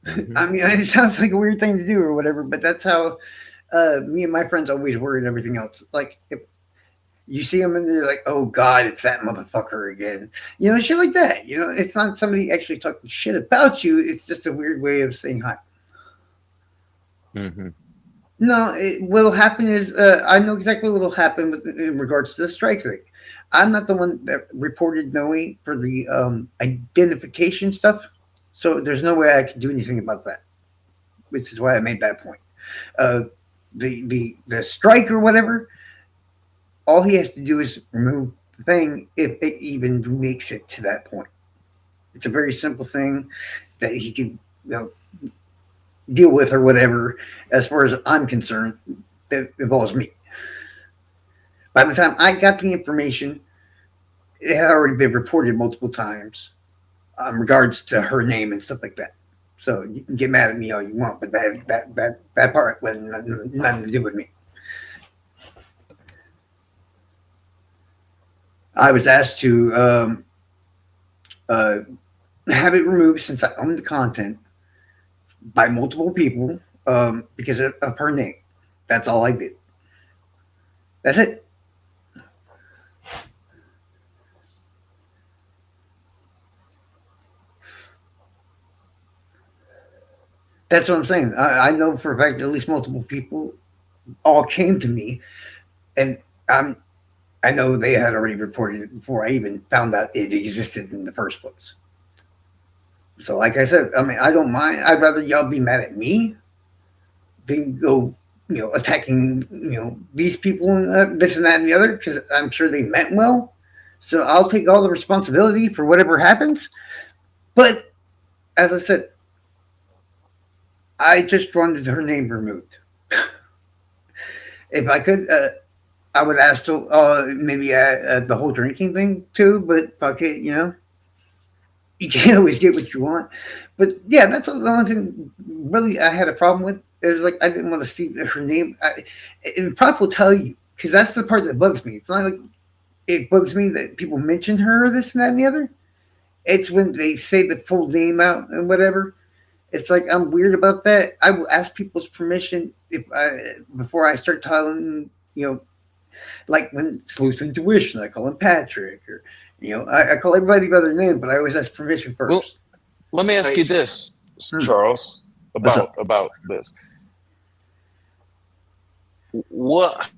Hmm. I mean, it sounds like a weird thing to do or whatever, but that's how me and my friends always were and everything else. Like if you see them and they're like, "Oh God, it's that motherfucker again," shit like that. It's not somebody actually talking shit about you. It's just a weird way of saying hi. Hmm. No, what'll happen is I know exactly what'll happen in regards to the strike thing. I'm not the one that reported Noe for the identification stuff, so there's no way I can do anything about that, which is why I made that point. Uh, the strike or whatever, all he has to do is remove the thing if it even makes it to that point. It's a very simple thing that he can deal with or whatever. As far as I'm concerned, that involves me. By the time I got the information, it had already been reported multiple times in regards to her name and stuff like that. So you can get mad at me all you want, but that part had nothing to do with me. I was asked to uh, have it removed since I own the content by multiple people because of her name. That's all I did. That's it. That's what I'm saying. I know for a fact at least multiple people all came to me, and I know they had already reported it before I even found out it existed in the first place. So, like I said, I mean, I don't mind. I'd rather y'all be mad at me than go, attacking, these people and this and that and the other because I'm sure they meant well. So I'll take all the responsibility for whatever happens. But as I said, I just wanted her name removed. If I could, I would ask to maybe the whole drinking thing too. But fuck it, you can't always get what you want. But yeah, that's the only thing really I had a problem with. It was like I didn't want to see her name. It probably will tell you because that's the part that bugs me. It's not like it bugs me that people mention her, this and that and the other. It's when they say the full name out and whatever. It's like I'm weird about that. I will ask people's permission if I before I start telling like when Sleuth Intuition, I call him Patrick, or I call everybody by their name, but I always ask permission Well, first. let me ask Hey, you this, Hmm. Charles, What's up? about this. What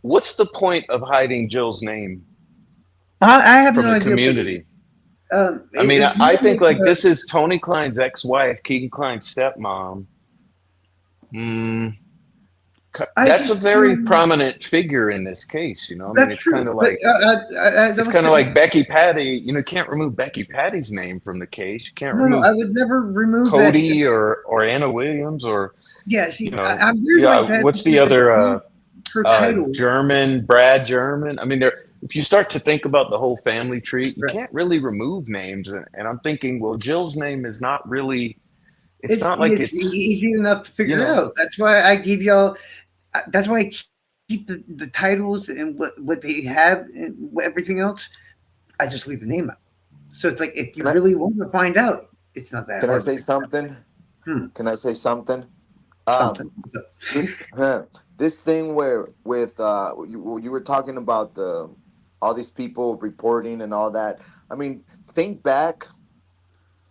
what's the point of hiding Jill's name I have from no the idea. community? I mean, It's I more think like like this is Tony Klein's ex-wife, Keegan Klein's stepmom. Mm, I that's a just very prominent figure in this case. I mean, that's it's kind true, of but like I it's don't kind of say like Becky Patty. You can't remove Becky Patty's name from the case. You can't no. remove I would never remove that. Cody or Anna Williams or Yeah, you see, know I'm weird yeah. like that What's the because it's other not her title. German, Brad German? I mean, if you start to think about the whole family tree, you Right. can't really remove names. And I'm thinking, well, Jill's name is not really. It's It's not like it's it's easy enough to you figure know. out. That's why I give y'all. That's why I keep the titles and what they have and everything else. I just leave the name out. So it's like if you can I really want to find out, it's not that can I hard to say figure out. something? Hmm. Can I say something? Something. Um, this this thing where with you were talking about the all these people reporting and all that. I mean, think back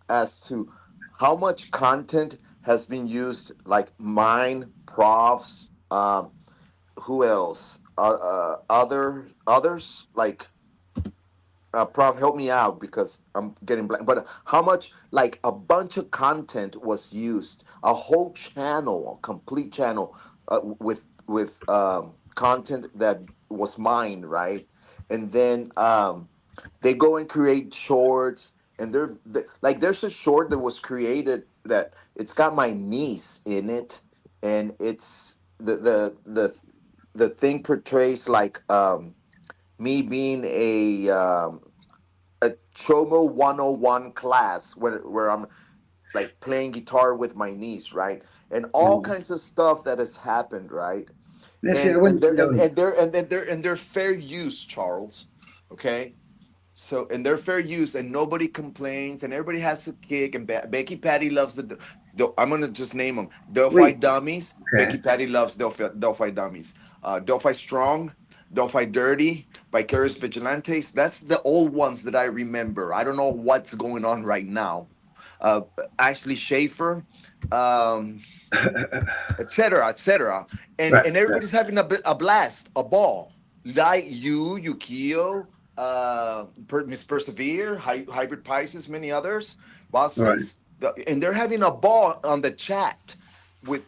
as to how much content has been used, like mine, profs, who else, others like prof, help me out because I'm getting blank. But how much, like a bunch of content was used, a whole channel, a complete channel, with content that was mine, right? And then they go and create shorts, and like there's a short that was created that it's got my niece in it, and it's the thing portrays like me being a Chomo 101 class where I'm like playing guitar with my niece, right? And all Mm. kinds of stuff that has happened, right? Let's see, I And wouldn't condone it. they're fair use, Charles. Okay, so and they're fair use, and nobody complains, and everybody has a kick. And Becky Patty loves I'm gonna just name them: Delphi Wait, Dummies. Becky okay. Patty loves Delphi Dummies. Delphi Strong, Delphi Dirty, Vicarious Vigilantes. That's the old ones that I remember. I don't know what's going on right now. Uh, Ashley Schaefer. Um, etc., etc. Right, And right, everybody's having a blast, a ball. Like Yukio, Miss Persevere, Hybrid Pisces, many others, right. bosses, and they're having a ball on the chat with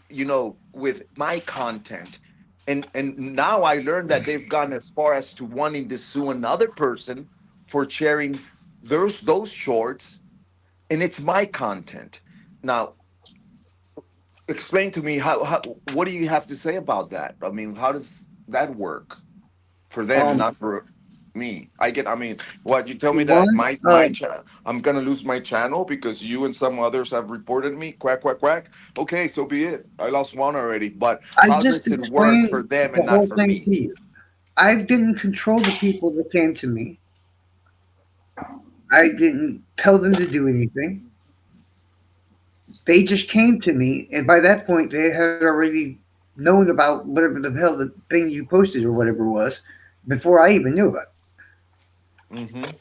with my content. And now I learned that they've gone as far as to wanting to sue another person for sharing those shorts, and it's my content. Now explain to me how what do you have to say about that? I mean, how does that work for them, Um, not for me? I mean, what you tell me that one, I'm gonna lose my channel because you and some others have reported me? Quack quack quack. Okay, so be it. I lost one already, but I how just does it work for explained them the and not whole for thing me? to you. I didn't control the people that came to me. I didn't tell them to do anything. They just came to me, and by that point, they had already known about whatever the hell the thing you posted or whatever it was before I even knew about Mm-hmm.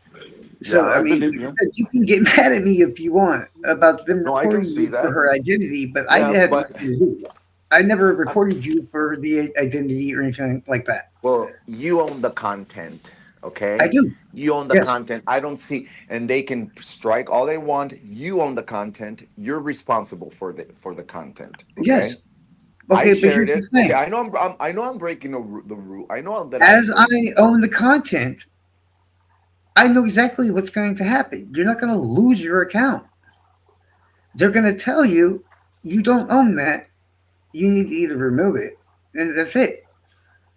it. Yeah, So, I I mean, believe like I you. said, you can get mad at me if you want about them No, I can reporting see you for that. her identity, but I Yeah, had but nothing to do with it. I never reported you for the identity or anything like that. well, you own the content, I okay? do. You own the Yes. content. I don't see, and they can strike all they want. You own the content. You're responsible for the content, Yes. okay? I Okay, but shared here's the it. Okay, thing. I know I'm breaking the rule. I know that I'm As breaking. I own the content, I know exactly what's going to happen. You're not going to lose your account. They're going to tell you you don't own that. You need to either remove it, and that's it.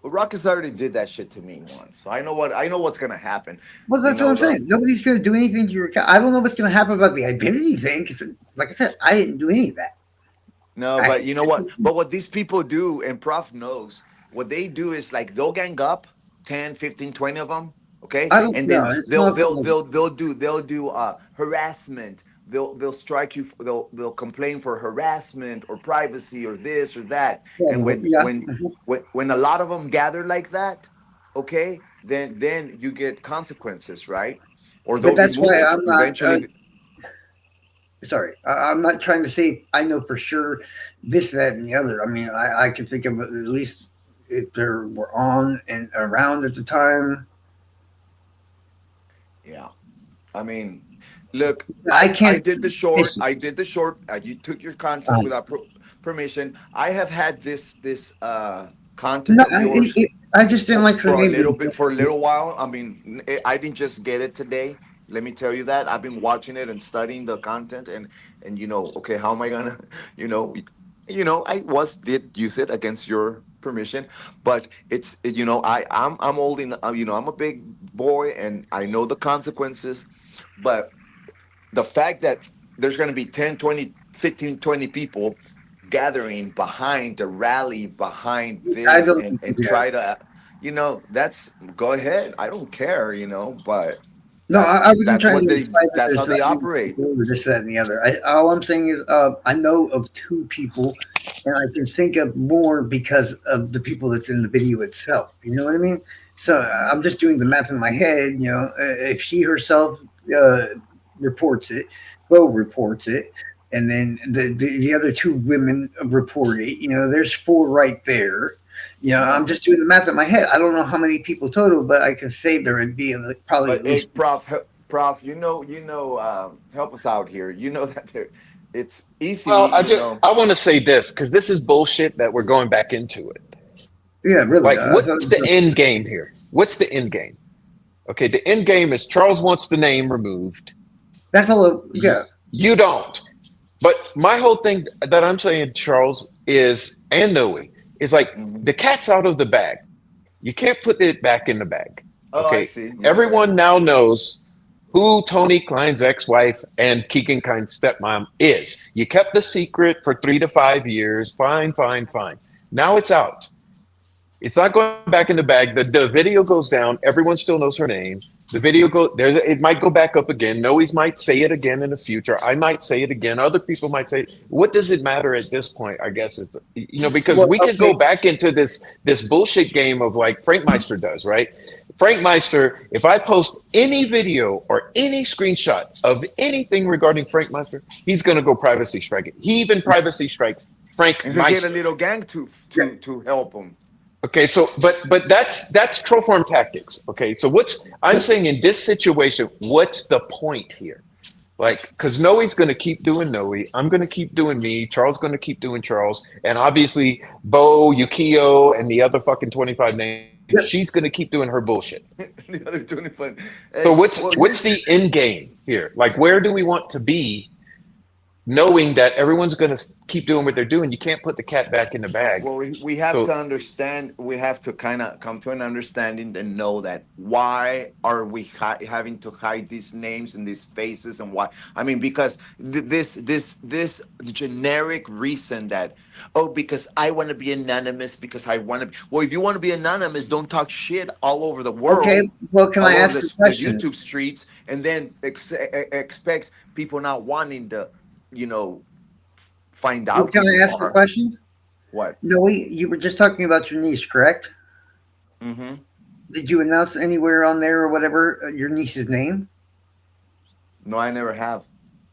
Well, Ruckus already did that shit to me once, so I know what's gonna happen. Well, You that's what know I'm the saying. Nobody's going to do anything to your account. I don't know what's going to happen about the identity thing because, like I said, I didn't do any of that. No, I, but you know what? But what these people do, and Prof knows, what they do is like they'll gang up 10, 15, 20 of them, okay? I don't And know. then It's not for like, they'll do harassment. They'll strike you, they'll complain for harassment or privacy or this or that. And yeah. Mhm. when a lot of them gather like that, okay, then you get consequences, right? Or But they'll that's remove why it. I'm not. Eventually, Sorry, I'm not trying to say I know for sure this, that, and the other. I mean, I can think of at least if they were on and around at the time. yeah. I mean, look, I I can't did the short. issue. I did the short. You took your content without permission. I have had this content No, of yours I just didn't like her for a name little being. bit, for a little while. I mean, I didn't just get it today. Let me tell you that I've been watching it and studying the content, and okay, how am I gonna, you know, I did use it against your permission, but I'm old enough, I'm a big boy and I know the consequences, but the fact that there's going to be 10, 20, 15, 20 people gathering behind the rally behind I this don't think and you have. try to that's go ahead, I don't care, but No, I wasn't that's trying what to imply that that's how there's they many operate. people or this, that, and the other. All I'm saying is, I know of two people, and I can think of more because of the people that's in the video itself. You know what I mean? So I'm just doing the math in my head. If she herself uh, reports it, Bo reports it, and then the other two women report it. There's four right there. I'm Yeah, just doing the math in my head. I don't know how many people total, but I can say there would be probably but at hey, least. prof, help us out here, that it's Well, easy, I want to say this because this is bullshit that we're going back into it. Yeah, really. Like, I thought what's it the was end game here? What's the end game? Okay, the end game is Charles wants the name removed. that's all. You, Yeah, you don't. But my whole thing that I'm saying, Charles, is and Noe is like Mhm. the cat's out of the bag. You can't put it back in the bag. Oh, I Okay, see. Okay. everyone now knows. who Tony Klein's ex-wife and Keegan Klein's stepmom is. You kept the secret for 3 to 5 years. Fine, fine, fine. Now it's out. It's not going back in the bag. The video goes down. Everyone still knows her name. The video it might go back up again. Noe's might say it again in the future. I might say it again. Other people might say it. What does it matter at this point? I guess is because Well, we could okay. go back into this bullshit game of like Frank Meister does, right? Frank Meister, if I post any video or any screenshot of anything regarding Frank Meister, he's gonna go privacy strike it. He even privacy strikes Frank And he'll get a Meister. little gang to help him. Okay, so but that's troll farm tactics. Okay, so I'm saying in this situation, what's the point here? Like, because Noe's going to keep doing Noe, I'm going to keep doing me, Charles going to keep doing Charles, and obviously Bo, Yukio, and the other fucking 25 names, she's going to keep doing her bullshit. The other 25. So Well, what's the end game here? Like, where do we want to be? Knowing that everyone's going to keep doing what they're doing, you can't put the cat back in the bag. Well, we have So- to understand. We have to kind of come to an understanding and know that why are we having to hide these names and these faces and why? I mean, because this generic reason that because I want to be anonymous because I want to. Well, if you want to be anonymous, don't talk shit all over the world. Okay, well, can all I over ask a the question? YouTube streets, and then expect people not wanting to, find Well, out. can who I you ask a are. question? What? No, you were just talking about your niece, correct? Mm-hmm. Did you announce anywhere on there or whatever your niece's name? No, I never have.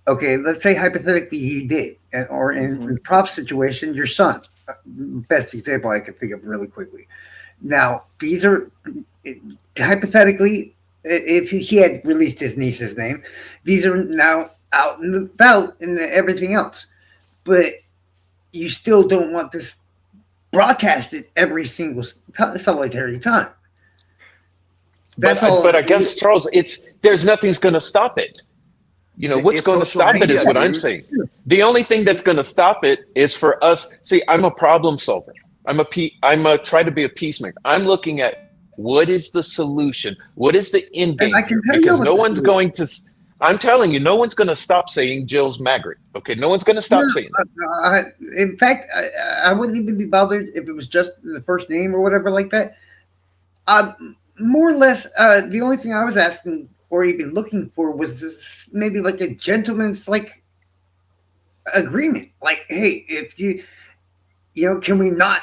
Okay, let's say hypothetically you did, or in Prop's situation, your son. Best example I could think of really quickly. Now, these are hypothetically, if he had released his niece's name, these are now out and about and everything else. But you still don't want this broadcasted every single solitary time. That's all. But I guess Charles, there's nothing's going to stop it. What's It's going to social stop it is media, what I'm dude. saying. The only thing that's going to stop it is for us. See, I'm a problem solver. I'm a try to be a peacemaker. I'm looking at what is the solution? What is the end game? And I can tell you Because what no the one's solution- going to. I'm telling you, no one's going to stop saying Jill's Magritte. Okay, no one's going to stop saying it. In fact, I wouldn't even be bothered if it was just the first name or whatever like that. More or less, the only thing I was asking or even looking for was this, maybe like a gentleman's like agreement. Like, hey, if can we not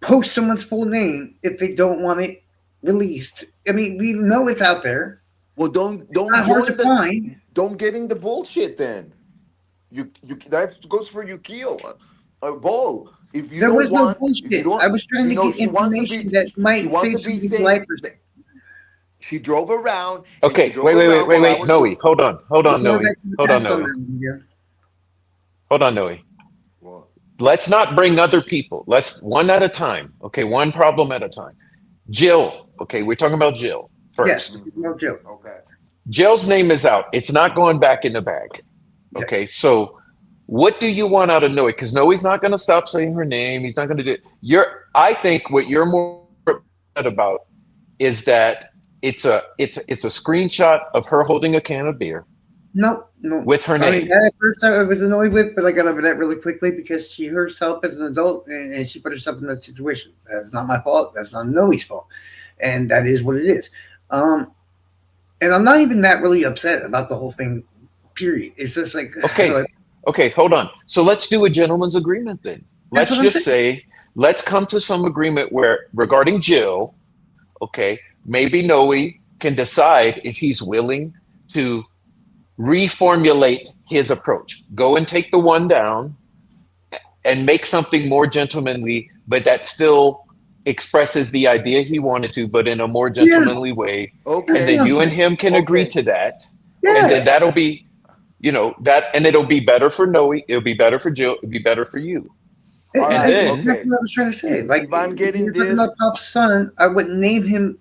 post someone's full name if they don't want it released? I mean, we know it's out there. Well, don't Not hard to find. Don't get in the bullshit then. You that goes for Yukio or Bo. If you There don't was no want, bullshit. if you don't, I was trying to get she wants to information be, that might she wants save to be somebody's safe. life or something. She drove around. and Okay, she drove wait, around while I was- Noe, hold on, More Noe, back to the hold on, past on Noe, that one, yeah. hold on, Noe. Well, Let's not bring other people. Let's one at a time. Okay, one problem at a time. Jill. Okay, we're talking about Jill first. Yes, no joke. okay. Jill's name is out. It's not going back in the bag. Okay, so what do you want out of Noe? Because Noe's not going to stop saying her name. He's not going to do it. I think what you're more upset about is that it's a screenshot of her holding a can of beer No. with her I mean, name. that at first I was annoyed with, but I got over that really quickly because she herself as an adult and she put herself in that situation. That's not my fault. That's not Noe's fault, and that is what it is. And I'm not even that really upset about the whole thing. Period. It's just like Okay, hold on. So let's do a gentleman's agreement then. That's Let's what I'm just say, let's come to some agreement where regarding Jill, okay, maybe Noe can decide if he's willing to reformulate his approach. Go and take the one down and make something more gentlemanly, but that still expresses the idea he wanted to, but in a more gentlemanly way. Okay. And then you and him can agree to that. Yeah. And then that'll be, and it'll be better for Noe. It'll be better for Jill. It'll be better for you. All right, then- That's what I was trying to say. Like, If I'm getting you're talking this- about Prop's son, I wouldn't name him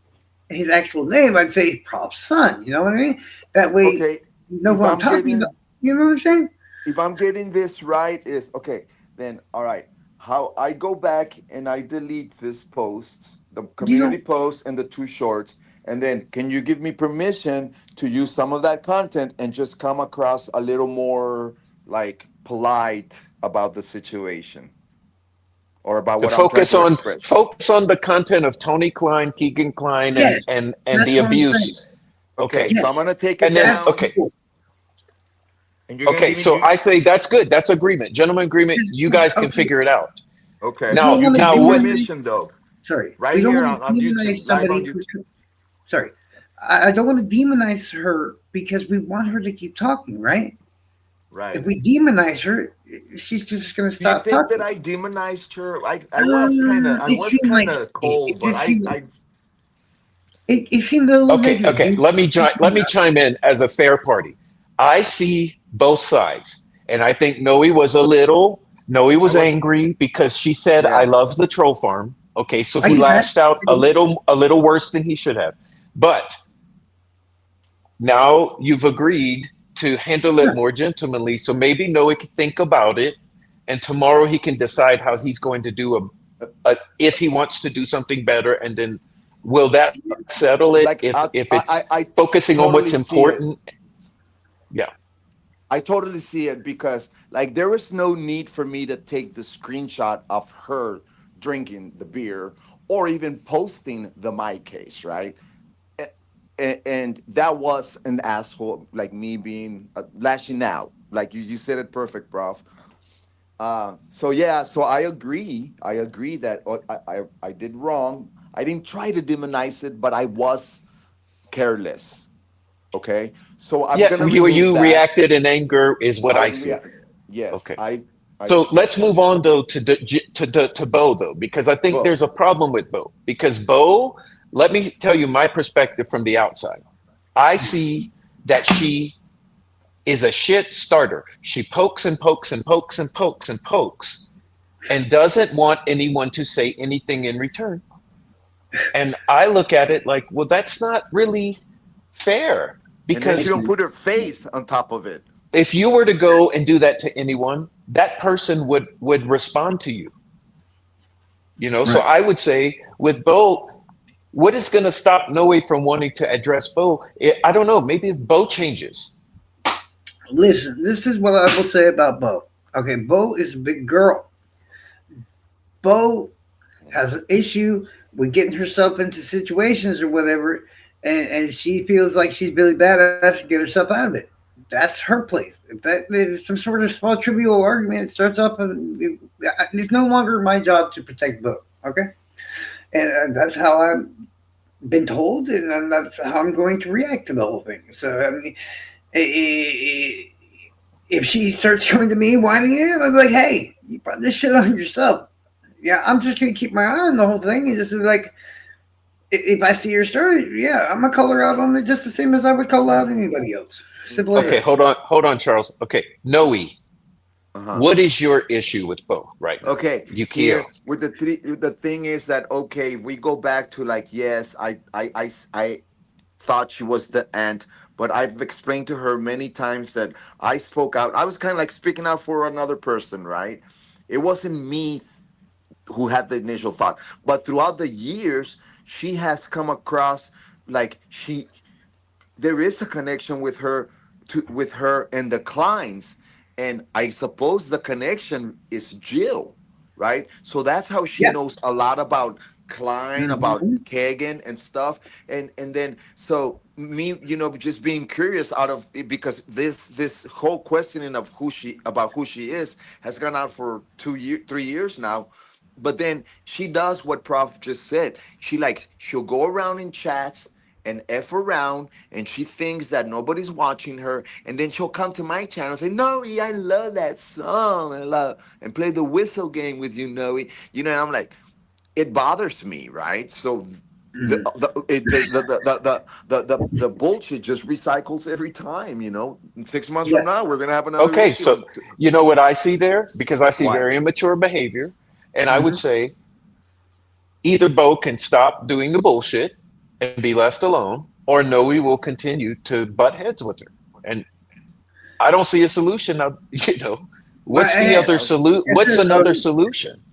his actual name. I'd say Prop's son. You know what I mean? That way, Okay. you know if what I'm I'm talking getting- about. You know what I'm saying? If I'm getting this right, is okay. Then all right. How I go back and I delete this posts, the community posts and the two shorts, And then, can you give me permission to use some of that content and just come across a little more like polite about the situation or about To what I'm trying to express? focus on the content of Tony Klein, Keegan Klein, Yes, and that's the what I'm saying. abuse. Okay, Okay, so I'm Yes, gonna take it and then down, that's okay, cool. and you're gonna okay. give me So you. I say that's good. That's agreement, gentleman agreement. You guys can Okay, figure it out. Okay, we don't Now, you want to give now me what? demonize. permission though, Sorry, we right don't here want to on demonize YouTube, live on somebody. YouTube. Sorry, I don't want to demonize her because we want her to keep talking, right? If Right. we demonize her, she's just going to Do you stop think that talking. I demonized her? I It was seemed kind like of cold, but it seemed I it seemed a little Okay, negative. okay. Let me chime in as a fair party. I see both sides, and I think Noe I was was, angry because she said, "I yeah. love the troll farm." Okay, so I he get that. lashed out I get it. a little worse than he should have. But now you've agreed to handle Yeah, it more gentlemanly, so maybe Noe can think about it, and tomorrow he can decide how he's going to do if he wants to do something better, and then will that settle it Like if it's I focusing on what's totally see it. important? Yeah. I totally see it because like there is no need for me to take the screenshot of her drinking the beer or even posting the my case, right? And that was an asshole like me being lashing out. Like you said it perfect, prof. So yeah, so I agree that I did wrong. I didn't try to demonize it, but I was careless. Okay, so I'm Yeah, gonna remove you that. reacted in anger is what I I see. react. Yes, Okay. I So let's move on though to Bo though, because I think Bo. there's a problem with Bo. Because Bo, let me tell you my perspective from the outside. I see that she is a shit starter. She pokes and pokes and pokes and pokes and pokes and doesn't want anyone to say anything in return. And I look at it like, well, that's not really fair And then she because don't put her face on top of it. if you were to go and do that to anyone, that person would respond to you. You know, so right. I would say with Bo, what is going to stop Noe from wanting to address Bo? I don't know. Maybe if Bo changes. Listen, this is what I will say about Bo. Okay, Bo is a big girl. Bo has an issue with getting herself into situations or whatever, and she feels like she's Billy Badass to get herself out of it. That's her place. If that is some sort of small trivial argument, it starts up, and it's no longer my job to protect Bo. Okay, and that's how I've been told, and that's how I'm going to react to the whole thing. So I mean, if she starts coming to me whining, I'm like, hey, you brought this shit on yourself. Yeah, I'm just gonna keep my eye on the whole thing and just like if I see her story, yeah, I'm gonna call her out on it just the same as I would call out anybody else. Simple as Okay, Okay. that. hold on, Charles. Okay, Noe, Uh-huh. what is your issue with Bo right now? Okay. Yukio. Here with the three, the thing is that okay, if we go back to like yes, I thought she was the aunt, but I've explained to her many times that I spoke out. I was kind of like speaking out for another person, right? It wasn't me who had the initial thought, but throughout the years, she has come across like there is a connection with her with her and the Kleins, and I suppose the connection is Jill, right? So that's how she Yeah. knows a lot about Klein, about Mm-hmm. Kagan and stuff, and then so me, just being curious out of because this whole questioning of who she is has gone out for 3 years now. But then she does what Prof just said. She'll go around in chats and F around, and she thinks that nobody's watching her, and then she'll come to my channel and say, Noe, I love that song. And play the whistle game with you, Noe. And I'm like, it bothers me, right? So Mm-hmm. the bullshit just recycles every time. 6 months Yeah. from now, we're gonna have another Okay, issue. so you know what I see there? Because I see What? very immature behavior. And I would Mm-hmm. say either Bo can stop doing the bullshit and be left alone, or Noe will continue to butt heads with her. And I don't see a solution. Now, Well, what's the other Well, What's answer, another solution?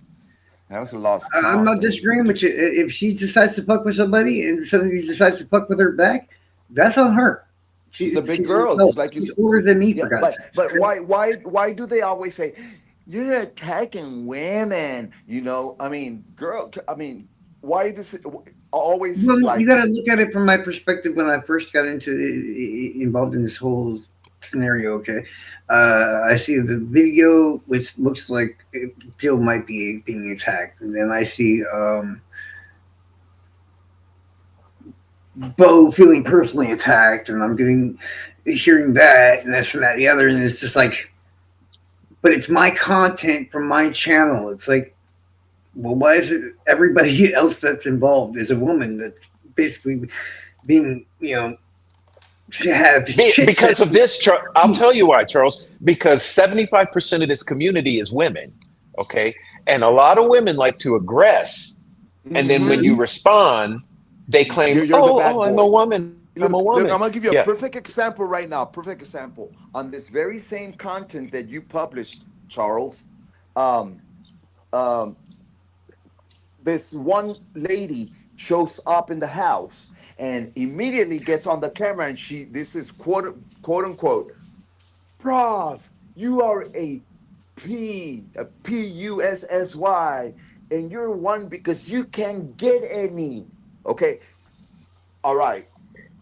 That was a lost I'm cause not to me. disagreeing with you. If she decides to fuck with somebody and somebody decides to fuck with her back, that's on her. She's a big She's an girl, adult. just like you. She's older than me, Yeah, for God's but sakes. why do they always say you're attacking women? I mean, girl. I mean, why does it always Well, you like? got to look at it from my perspective when I first got involved in this whole scenario. Okay, I see the video, which looks like Jill might be being attacked, and then I see Bo feeling personally attacked, and I'm hearing that and this and that and the other, and it's just like, but it's my content from my channel. It's like, well, why is it everybody else that's involved is a woman that's basically being, to have shit said? Because of this, I'll tell you why, Charles. Because 75% of this community is women. Okay. And a lot of women like to aggress. And then when you Hmm. respond, they claim, You're the oh, bad I'm a boy. woman. I'm a Look, woman. I'm gonna give you a Yeah. perfect example right now. Perfect example on this very same content that you published, Charles. Um, um, this one lady shows up in the house and immediately gets on the camera, and this is quote unquote, prof, you are a Pussy, and you're one because you can't get any. Okay, all right.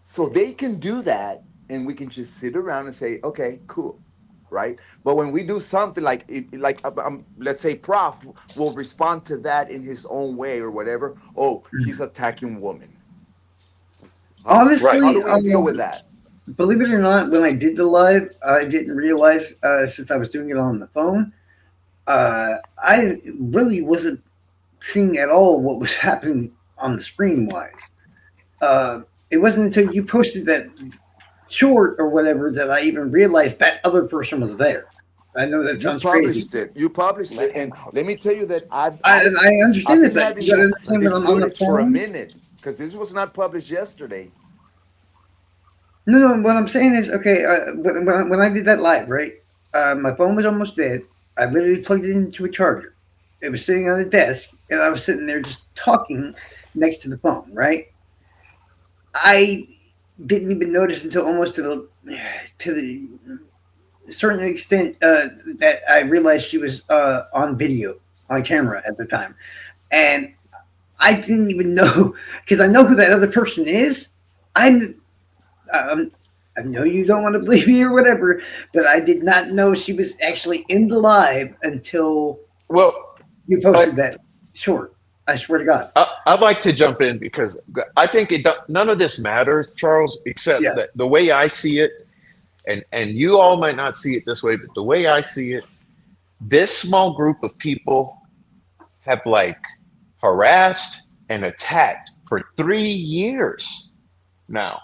So they can do that, and we can just sit around and say, okay, cool, right? But when we do something like let's say Prof will respond to that in his own way or whatever. Oh, he's attacking women. Right. How Honestly, do we deal with that? believe it or not, when I did the live, I didn't realize, since I was doing it on the phone, I really wasn't seeing at all what was happening on the screen wise. It wasn't until you posted that short or whatever that I even realized that other person was there. I know that You sounds crazy. published it. You published it, and let me tell you that I I've understand it, been but you having got to understand when this I'm on the footage for a phone. minute because this was not published yesterday. No, no. What I'm saying is, okay. When I did that live, right? My phone was almost dead. I literally plugged it into a charger. It was sitting on the desk, and I was sitting there just talking next to the phone. Right? I didn't even notice until almost to the certain extent that I realized she was on video, on camera at the time, and I didn't even know because I know who that other person is. I'm um, I know you don't want to believe me or whatever, but I did not know she was actually in the live until Well, you I, posted that short. I swear to God. I'd like to jump in because I think none of this matters, Charles, except Yeah. that the way I see it, and you all might not see it this way, but the way I see it, this small group of people have like harassed and attacked for 3 years now.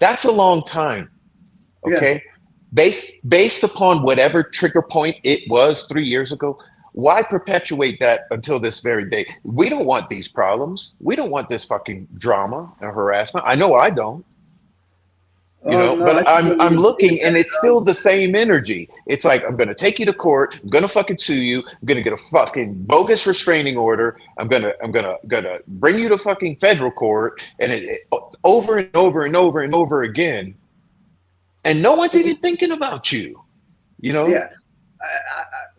That's a long time. Yeah. Okay. Based upon whatever trigger point it was 3 years ago, why perpetuate that until this very day? We don't want these problems. We don't want this fucking drama and harassment. I know I don't. Oh no, I But completely I'm understand looking and that. it's still the same energy. It's like I'm gonna take you to court, I'm gonna fucking sue you, I'm gonna get a fucking bogus restraining order, I'm gonna bring you to fucking federal court, and over and over and over and over again, and no one's even thinking about you, you know? Yeah.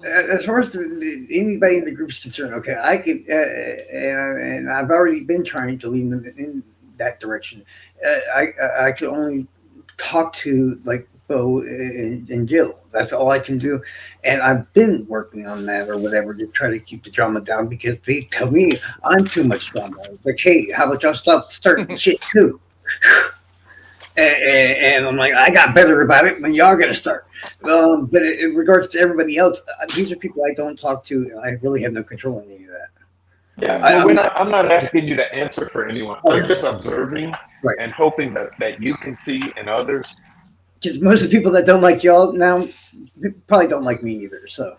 As far as anybody in the group is concerned, okay, I could, and I've already been trying to lean in that direction. I could only talk to like Bo and Jill. That's all I can do, and I've been working on that or whatever to try to keep the drama down because they tell me I'm too much drama. It's like, hey, how about y'all stop starting shit too? And I'm like, I got better about it when y'all gonna start. But in regards to everybody else, these are people I don't talk to, and I really have no control on any of that. Yeah, Yeah. but I'm not I'm not asking you to answer for anyone. I'm okay, just observing right? and hoping that you can see and others. Because most of the people that don't like y'all now probably don't like me either. So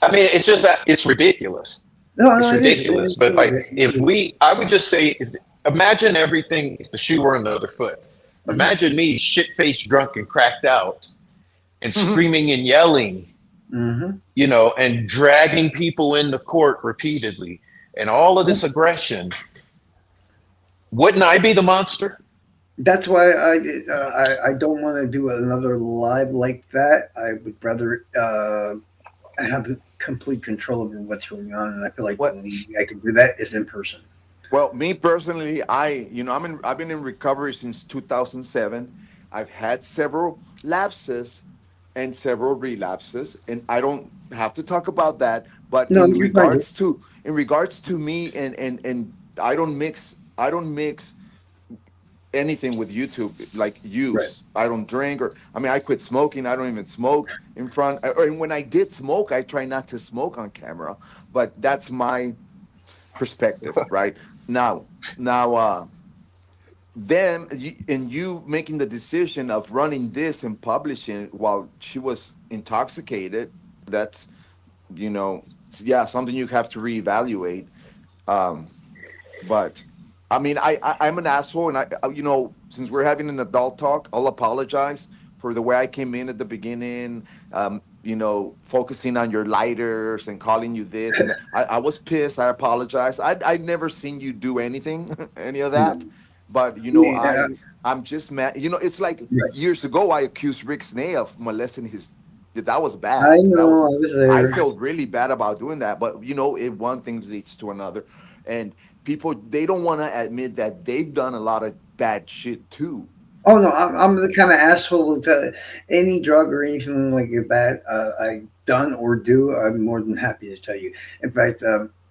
I mean, it's just that it's ridiculous. no, It's no, it is. ridiculous. But like, if we, I would just say, imagine everything if the shoe were on the other foot. Mhm. Imagine me shit faced, drunk, and cracked out, and screaming and yelling Mm-hmm. you know, and dragging people into court repeatedly and all of this aggression, wouldn't I be the monster? That's why I don't want to do another live like that. I would rather have complete control over what's going on, and I feel like the What? only way I can do that is in person. Well, me personally, I've been in recovery since 2007. I've had several lapses and several relapses, and I don't have to talk about that. But No, you're fine. in regards to me, and I don't mix anything with YouTube, like Right. use. I don't drink, or I mean, I quit smoking. I don't even smoke in front. Or and when I did smoke, I try not to smoke on camera. But that's my perspective, right? Now, now, and you making the decision of running this and publishing it while she was intoxicated. That's, yeah, something you have to reevaluate. Um, but I mean, I'm an asshole, and since we're having an adult talk, I'll apologize for the way I came in at the beginning. Focusing on your lighters and calling you this and that. I was pissed. I apologize. I'd never seen you do anything, any of No. that. But Yeah. I'm just mad. It's like Right. years ago I accused Rick Snay of molesting his. That was I bad. That know. was I was I there. felt really bad about doing that. But it one thing leads to another, and people, they don't want to admit that they've done a lot of bad shit too. Oh no, I'm the kind of asshole to any drug or anything like that I done or do. I'm more than happy to tell you. In fact,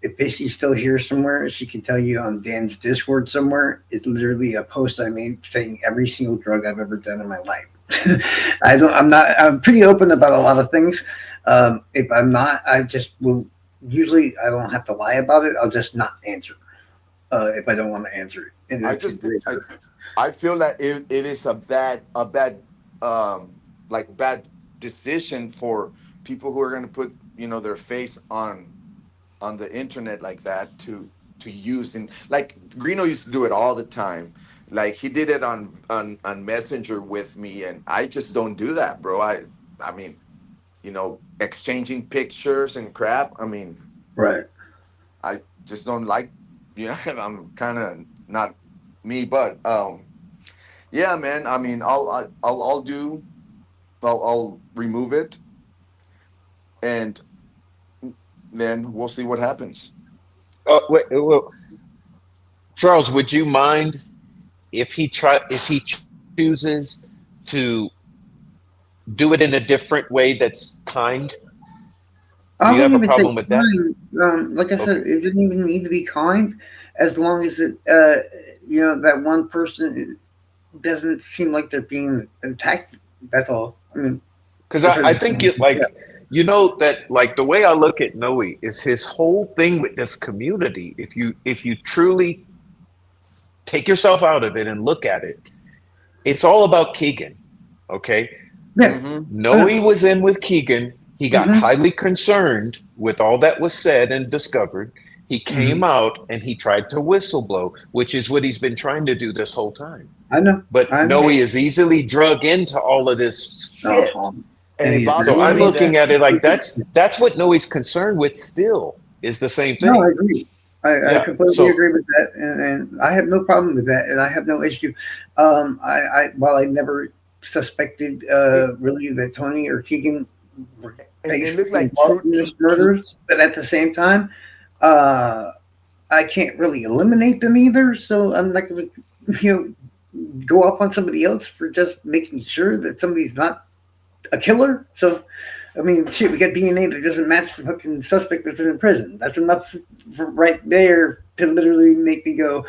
if Basie's still here somewhere, she can tell you on Dan's Discord somewhere. It's literally a post I made saying every single drug I've ever done in my life. I don't. I'm not. I'm pretty open about a lot of things. If I'm not, I just will. Usually, I don't have to lie about it. I'll just not answer if I don't want to answer it, and I that's a just great. I feel that it is a bad like bad decision for people who are going to put their face on the internet like that to use, and like Greeno used to do it all the time. Like he did it on Messenger with me, and I just don't do that, bro. I mean, exchanging pictures and crap. I mean, Right. I just don't like, I'm kind of not me, but yeah, man. I mean, I'll remove it, and then we'll see what happens. Wait, well, Charles, would you mind if he chooses to do it in a different way that's kind? Do I you have wouldn't a even say problem with that? kind. Like I said, Okay. it didn't even need to be kind, as long as that one person doesn't seem like they're being attacked. That's all. I mean, Because if I it's, think it yeah, like that like the way I look at Noe is his whole thing with this community. If you truly take yourself out of it and look at it, it's all about Keegan. Okay. yeah, Mm-hmm. Noe was in with Keegan. He got mm-hmm, highly concerned with all that was said and discovered. He hmm came out and he tried to whistleblow, which is what he's been trying to do this whole time. I know, But I know. Noe is easily drug into all of this shit. Uh-huh. And And it he's So bothers I'm very. me looking that at it like that's what Noe's concerned with still is the same No, I thing. agree. I Yeah. completely agree So with that, and I have no problem with that, and I have no issue. While I never suspected it, really that Tony or Keegan were and look basically like involved in this murders, but at the same time, uh, I can't really eliminate them either. So I'm not going to, go off on somebody else for just making sure that somebody's not a killer. So I mean, shit, we got DNA that doesn't match the fucking suspect that's in prison. That's enough for right there to literally make me go,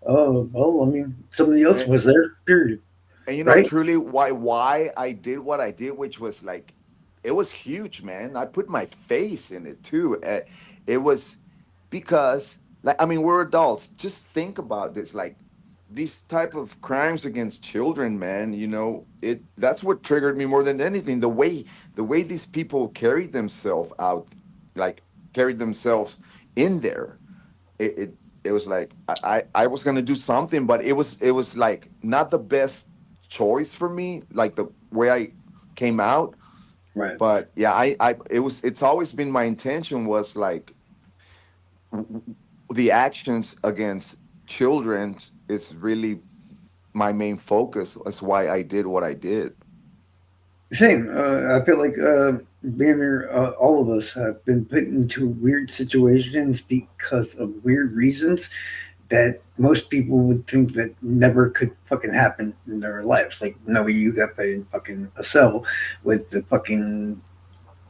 oh, well, I mean, somebody else and, was there, period. and Right? truly why I did what I did, which was like, it was huge, man. I put my face in it too. It was because, like, I mean, we're adults. Just think about this, like, these type of crimes against children, man. That's what triggered me more than anything. The way these people carried themselves out, like, carried themselves in there. It was like I was gonna do something, but it was like not the best choice for me, like the way I came out. Right. But yeah, it's always been my intention was like the actions against children is really my main focus. That's why I did what I did. Same. I feel like being here, all of us have been put into weird situations because of weird reasons that most people would think that never could fucking happen in their lives. Like, no, you got put in fucking a cell with the fucking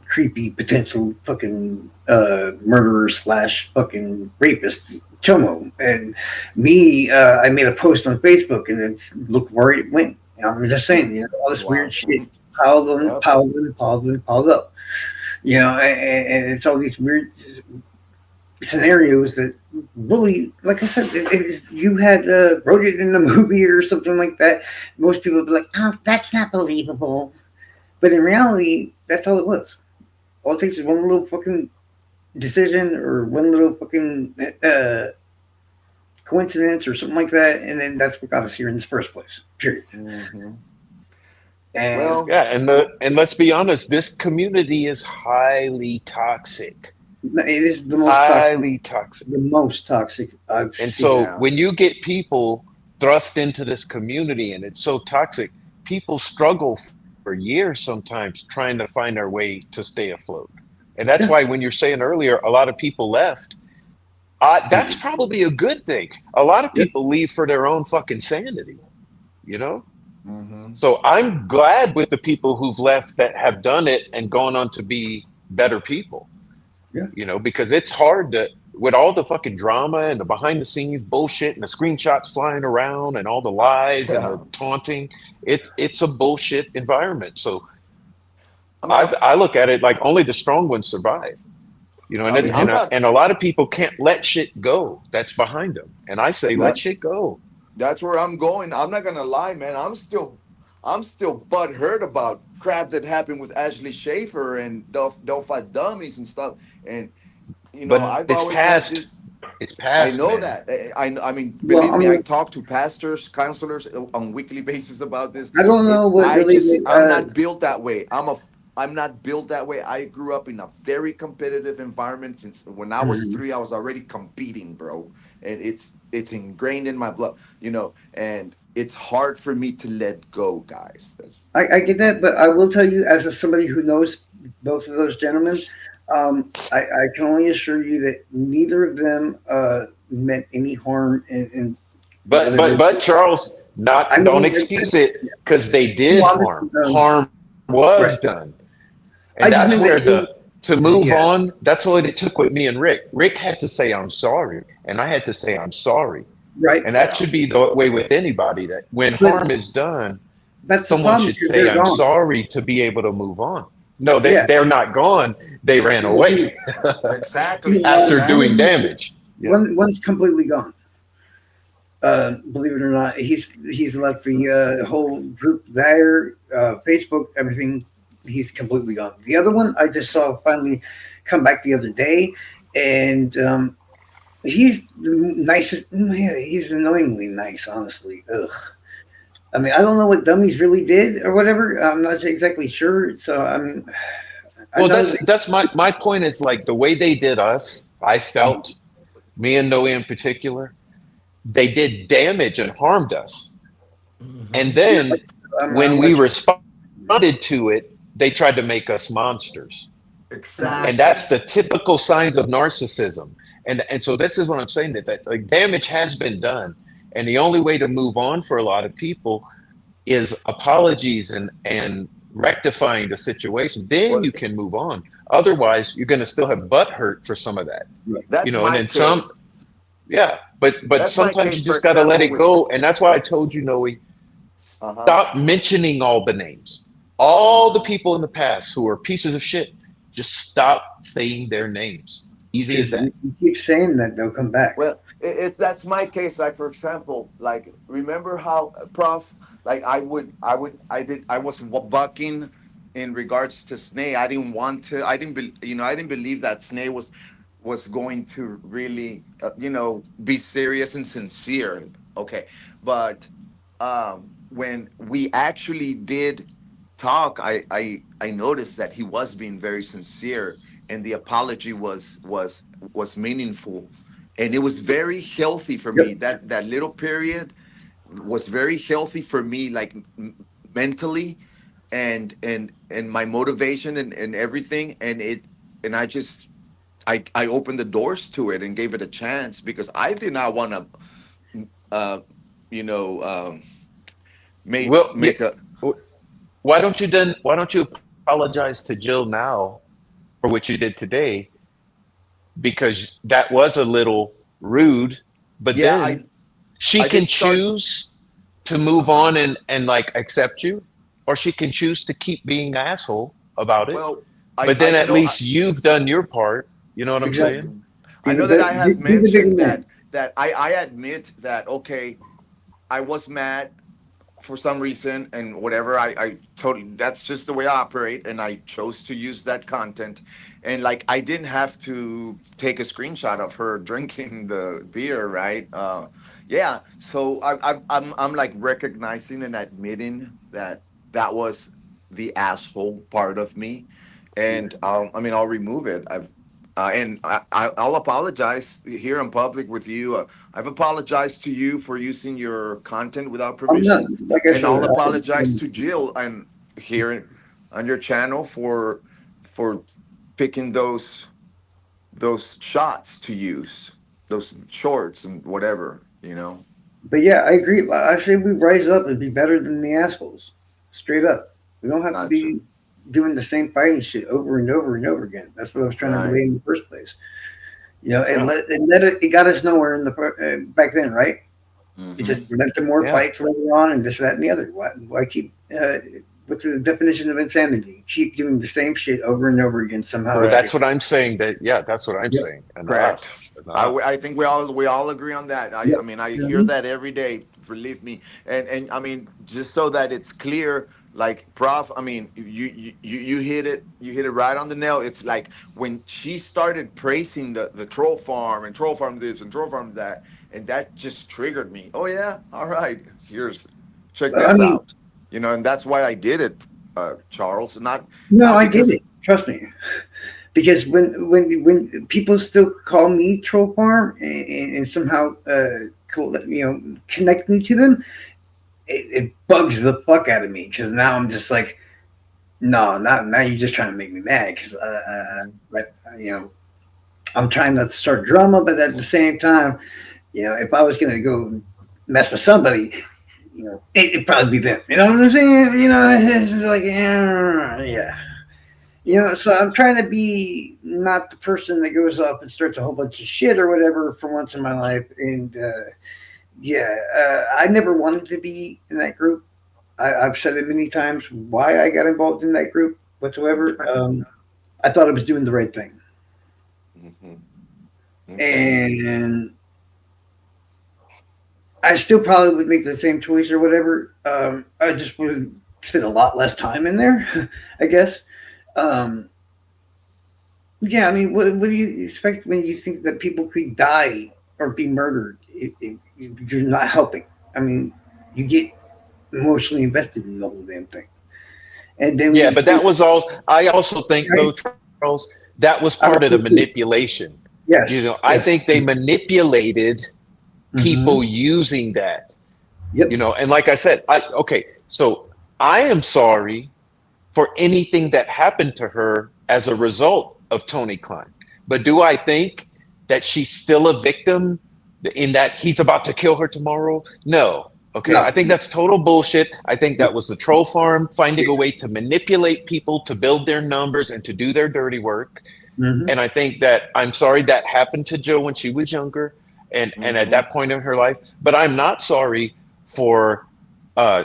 creepy potential fucking murderer slash fucking rapist Chomo. And me, I made a post on Facebook, and it's look where it went. You know, I'm just saying, you know, all this weird Wow. shit piled on, Yep. piled on, piled on, piled up. You know, and it's all these weird scenarios that really, like I said, if you had wrote it in a movie or something like that, most people would be like, "Oh, that's not believable." But in reality, that's all it was. All it takes is one little fucking decision or one little fucking coincidence or something like that, and then that's what got us here in the first place. Period. Hmm. And Well, Yeah, and let's be honest, this community is highly toxic. it is Highly toxic. the most toxic I've And seen. so yeah. when you get people thrust into this community and it's so toxic, people struggle for years sometimes trying to find their way to stay afloat. And that's Yeah, why when you're saying earlier, a lot of people left, that's probably a good thing. A lot of yeah, people leave for their own fucking sanity, you know? Hmm. So I'm glad with the people who've left that have done it and gone on to be better people, yeah. you know, because it's hard to, with all the fucking drama and the behind the scenes bullshit and the screenshots flying around and all the lies and Yeah. the taunting, it's a bullshit environment. So I mean, I look at it like only the strong ones survive, you know, I mean, I'm not. and a lot of people can't let shit go that's behind them. And I say, let That shit go. that's where I'm going. I'm not gonna lie, man. I'm still butthurt about crap that happened with Ashley Schaefer and Delphi Dummies and stuff. And But I've it's always had past. this. It's I past, know man. that. I mean, Well, believe I me, I mean, talk to pastors, counselors on weekly basis about this. I don't know It's what I really. just I'm not built that way. I'm not built that way. I grew up in a very competitive environment since when I was Mhm. 3. I was already competing, bro, and it's ingrained in my blood. And it's hard for me to let go, guys. I get that, but I will tell you, as somebody who knows both of those gentlemen, I can only assure you that neither of them meant any harm in the other. But Charles, I not don't mean, excuse it because they no, did I'm just, harm. Harm was right. done, I and just that's meant where that. the to move Yeah, on. That's what it took with me and Rick. Rick had to say I'm sorry, and I had to say I'm sorry, right. and that Yeah. should be the way with anybody. That when But harm is done, that's the someone problem should because say they're I'm gone. sorry to be able to move on. No, Yeah. they're not gone. They ran away Exactly. after doing Exactly. damage. Yeah. One's completely gone. Believe it or not, he's left the whole group there, Facebook, everything. He's completely gone. The other one I just saw finally come back the other day, and he's the nicest. Yeah, he's annoyingly nice, honestly. Ugh. I mean, I don't know what dummies really did or whatever. I'm not exactly sure. So I mean, I Well, know that. that's my point is like the way they did us. I felt me and Noe in particular, they did damage and harmed us. And Hmm. Yeah, then when I'm we like, responded to it, they tried to make us monsters. And that's Exactly. the typical signs of narcissism. And so this is what I'm saying that like damage has been done. And the only way to move on for a lot of people is apologies and rectifying the situation. Then Well, you can move on. Otherwise, you're going to still have butt hurt for some of that, you that's know. And my then some, case. yeah. But That's my sometimes case. you For just got to let example, it with go. And that's why I told you, Noe, uh-huh. stop mentioning all the names, all the people in the past who are pieces of shit. Just stop saying their names. Easy as because that. you keep saying that they'll come back. Well, it's that's my case. Like for example, like remember how Prof. Like I was bucking in regards to Snake. I didn't want to. I didn't be, I didn't believe that Snake was going to really be serious and sincere. Okay, but when we actually did talk, I noticed that he was being very sincere, and the apology was meaningful, and it was very healthy for me. Yep. That little period was very healthy for me, like mentally, and my motivation and everything, and I just I opened the doors to it and gave it a chance because I did not want to, uh, you know, Well, yeah, make a. why don't you apologize to Jill now for what you did today? Because that was a little rude, but Yeah, then she I can did start. choose to move Uh-huh. on and like accept you, or she can choose to keep being an asshole about it. Well, But I then you at know least you've done your part. You know what I'm Exactly. saying? I know that I have Be the bigger mentioned man. that I admit that okay, I was mad for some reason and whatever. I totally, that's just the way I operate, and I chose to use that content, and like I didn't have to take a screenshot of her drinking the beer, right? Yeah, so I'm like recognizing and admitting that that was the asshole part of me, and I mean I'll remove it. I'll apologize here in public with you. I've apologized to you for using your content without I'm not, permission, like I and said, I'll apologize to Jill and here on your channel for picking those shots to use, those shorts and whatever, you know. but yeah, I agree. I say we rise up and be better than the assholes. Straight up. We don't have to Gotcha. be doing the same fighting shit over and over and over again. That's what I was trying to Right. relay in the first place. You know, Yeah. it got us nowhere in the back then, right? It Mm-hmm. just led to more Yeah. fights later on, and this, that, and the other. Why keep? What's the definition of insanity? Keep doing the same shit over and over again. Somehow, Well, it's that's Correct. what I'm saying. That yeah, that's what I'm yep, saying. Correct. Enough. Enough. I think we all agree on that. I yep. mean I hear Mhm. that every day. Believe me, and I mean just so that it's clear, like Prof. I mean you hit it. You hit it right on the nail. It's like when she started praising the troll farm and troll farm this and troll farm that, and that just triggered me. Oh yeah, all right. Here's check I this mean, out. You know, and that's why I did it, Charles. no, Not I get because. it. Trust me. Because when people still call me troll farm and somehow connect me to them, it bugs the fuck out of me because now I'm just like, no, not now. You're just trying to make me mad because Mhm. but I'm trying not to start drama, but at the same time, if I was gonna go mess with somebody, it'd probably be them. You know what I'm saying? It's just like, yeah. So I'm trying to be not the person that goes up and starts a whole bunch of shit or whatever for once in my life. And I never wanted to be in that group. I've said it many times why I got involved in that group whatsoever. I thought I was doing the right thing, Mhm. Okay. and I still probably would make the same choice or whatever. I just would spend a lot less time in there, I guess. Um, Yeah, I mean, what do you expect when you think that people could die or be murdered if you're not helping? I mean, you get emotionally invested in the whole damn thing, and then when Yeah, you but think, that was all. I also think right, though, Charles, that was I part was of the so too. manipulation. You Yes, know, I yes. think they manipulated Mm-hmm. people using that. Yep. You know, and like I said, okay, so I am sorry for anything that happened to her as a result of Tony Klein. But do I think that she's still a victim in that he's about to kill her tomorrow? No. Okay. I No. think that's total bullshit. I think Yep. that was the troll farm finding a way to manipulate people to build their numbers and to do their dirty work. Mm-hmm. And I think that I'm sorry that happened to Jill when she was younger and at Mhm. that point in her life. But I'm not sorry for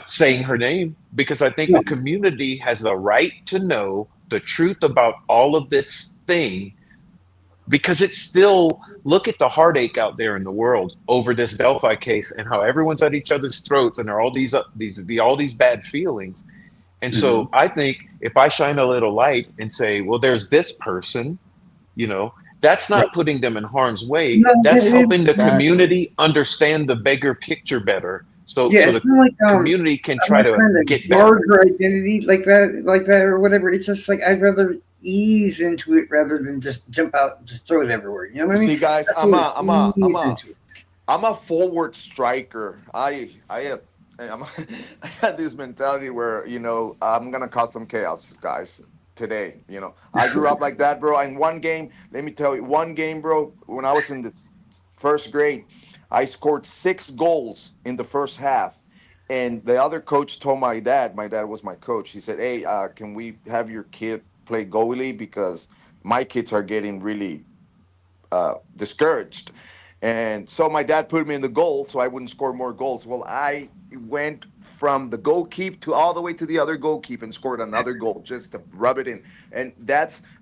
saying her name because I think No. the community has the right to know the truth about all of this thing because it's still look at the heartache out there in the world over this Delphi case and how everyone's at each other's throats and there are all these bad feelings. And Mm-hmm. so I think if I shine a little light and say, well, there's this person, you know, that's Right. not putting them in harm's way. No. That's helping the Exactly. community understand the bigger picture better so Yeah, the it's not like community can I'm try not to trying to get guard better. her identity like that, or whatever. It's just like I'd rather ease into it rather than just jump out and just throw it everywhere. You know what I mean? See, guys, That's what ease into it. I'm a forward striker. I'm, I had this mentality where I'm gonna cause some chaos, guys. Today, I grew up like that, bro. In one game, let me tell you, one game, bro. When I was in the first grade, I scored 6 goals in the first half, and the other coach told my dad. My dad was my coach. He said, "Hey, can we have your kid play goalie because my kids are getting really discouraged." And so my dad put me in the goal so I wouldn't score more goals. Well, I went from the goalkeep to all the way to the other goalkeep and scored another goal just to rub it in. And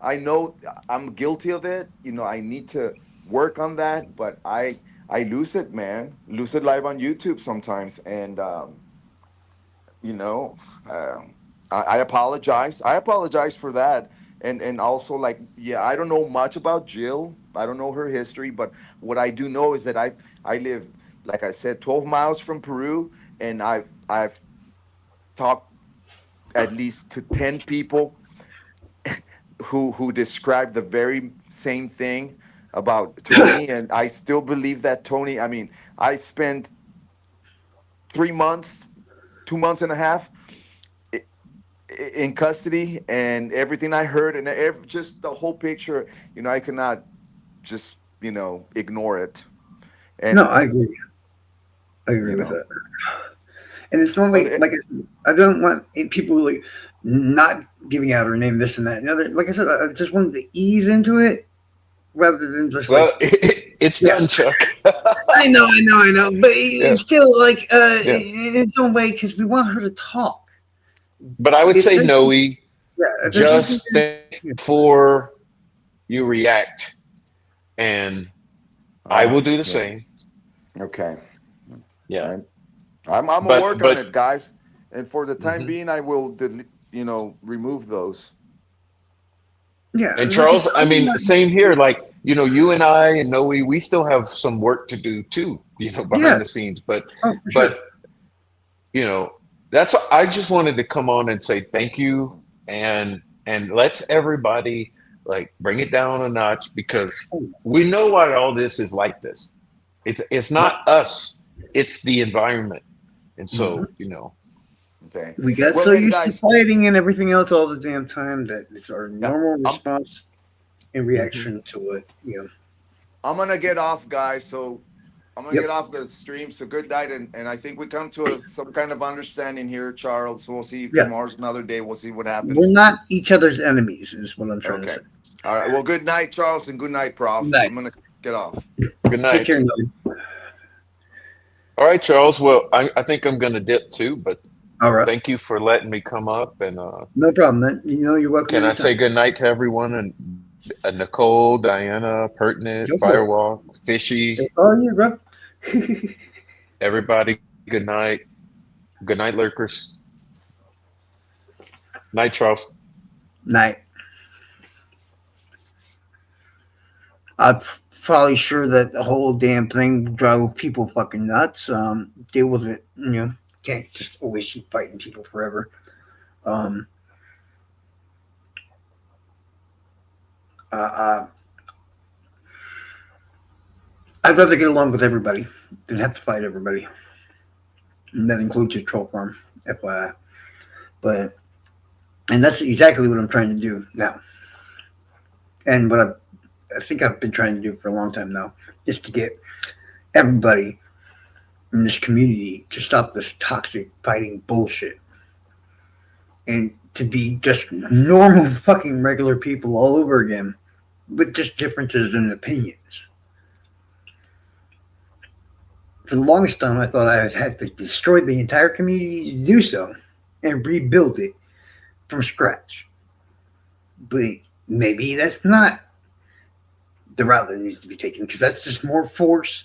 I know I'm guilty of it. I need to work on that, but I lose it, man. Lose it live on YouTube sometimes. And you know um, I apologize. I apologize for that. And also, like, yeah, I don't know much about Jill. I don't know her history, but what I do know is that I live, like I said, 12 miles from Peru, and I've talked at least to 10 people who describe the very same thing about Tony, and I still believe that Tony. I mean, I spent 3 months, 2 months and a half in custody, and everything I heard, and just the whole picture, I cannot just ignore it. No, And I agree. I agree you with know that. And it's not but like I said, I don't want people like not giving out her name, this and that. Like I said, I just wanted to ease into it rather than just Well, like, it's yeah, done, Chuck. I know, but Yeah, it's still like yeah. in its own way because we want her to talk. But I would If say, there's, Noe, yeah, if there's something, just think before you react, and I will do the yeah, same. okay. Yeah, I, I'm gonna but work on it, guys, and for the time mhm. being I will remove those. yeah, And like I Charles, said, I mean, same here. Like, you and I and Noe, we still have some work to do too, yeah, behind the scenes. But oh for but sure. you know, that's I just wanted to come on and say thank you, and let's everybody like bring it down a notch, because we know why all this is like this. It's not us, it's the environment. And Mhm. so, Okay. We got Well, so then, used to guys, fighting and everything else all the damn time that it's our yeah, normal I'm response and mhm. reaction to it. I'm gonna get off, guys. So I'm gonna get Yep. off the stream. So good night, and I think we come to some kind of understanding here, Charles. We'll see. Yeah. Tomorrow's another day. We'll see what We're happens. not each other's enemies, is what I'm trying to Okay. say. All right. Well, good night, Charles, and good night, Prof. Night. I'm gonna get off. Good Take care, night. Noe. All right, Charles. Well, I think I'm gonna dip too, but All right. thank you for letting me come up. And No problem, man. You're welcome can I say anytime. good night to everyone? And Nicole, Diana, Pertinent, Go for it. Firewalk, Fishy, Oh, yeah, bro. everybody, good night. Good night, lurkers. Night, Charles. Night. I'm probably sure that the whole damn thing drove people fucking nuts. Deal with it. Can't just always keep fighting people forever. Um, uh, uh, I'd rather get along with everybody than have to fight everybody. And that includes your troll farm, FYI. But and that's exactly what I'm trying to do now. And what I think I've been trying to do for a long time now is to get everybody in this community to stop this toxic fighting bullshit and to be just normal fucking regular people all over again with just differences in opinions. For the longest time, I thought I had to destroy the entire community to do so and rebuild it from scratch. But maybe that's not the route that needs to be taken because that's just more force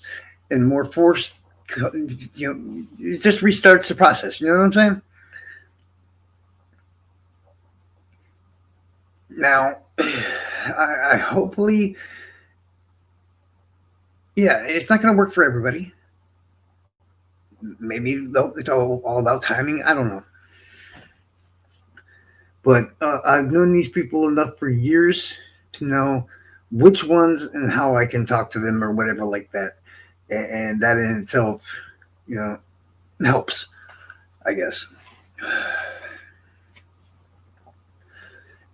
and more force. It just restarts the process. You know what I'm saying? Now, I hopefully, yeah, it's not going to work for everybody. maybe it's all about timing. I don't know. But I've known these people enough for years to know which ones and how I can talk to them or whatever like that. And that in itself, you know, helps, I guess.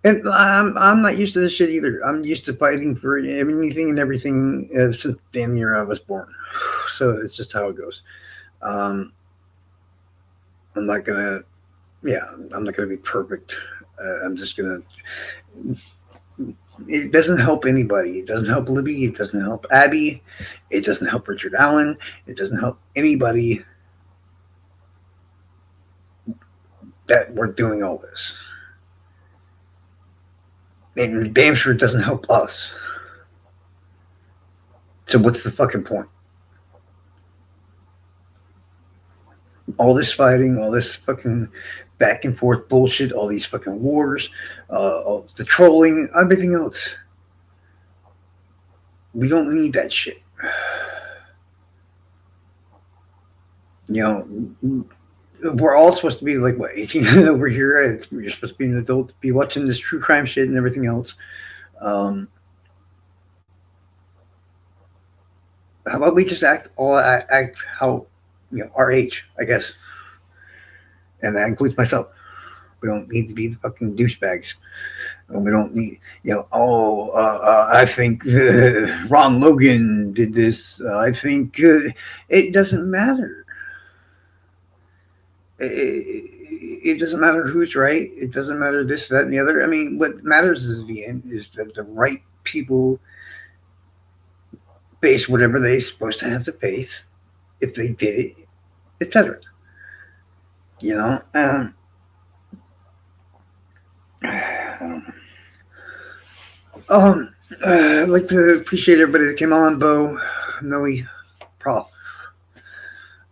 And I'm not used to this shit either. I'm used to fighting for anything and everything since damn near I was born. So it's just how it goes. Um, I'm not gonna, yeah, I'm not gonna be perfect. I'm just gonna. It doesn't help anybody. It doesn't help Libby. It doesn't help Abby. It doesn't help Richard Allen. It doesn't help anybody that we're doing all this. And damn sure it doesn't help us. So what's the fucking point? All this fighting, all this fucking back and forth bullshit, all these fucking wars, all the trolling, everything else. We don't need that shit. You know, we're all supposed to be like, what, 18 over here? You're supposed to be an adult, be watching this true crime shit and everything else. How about we just act how, our age, I guess. And that includes myself. We don't need to be the fucking douchebags. We don't need, I think Ron Logan did this. I think it doesn't matter. It doesn't matter who's right. It doesn't matter this, that, and the other. I mean, what matters is the end is that the right people face whatever they're supposed to have to face if they did it, etc. You know, I don't know. I'd like to appreciate everybody that came on, Bo, Noe, Prof.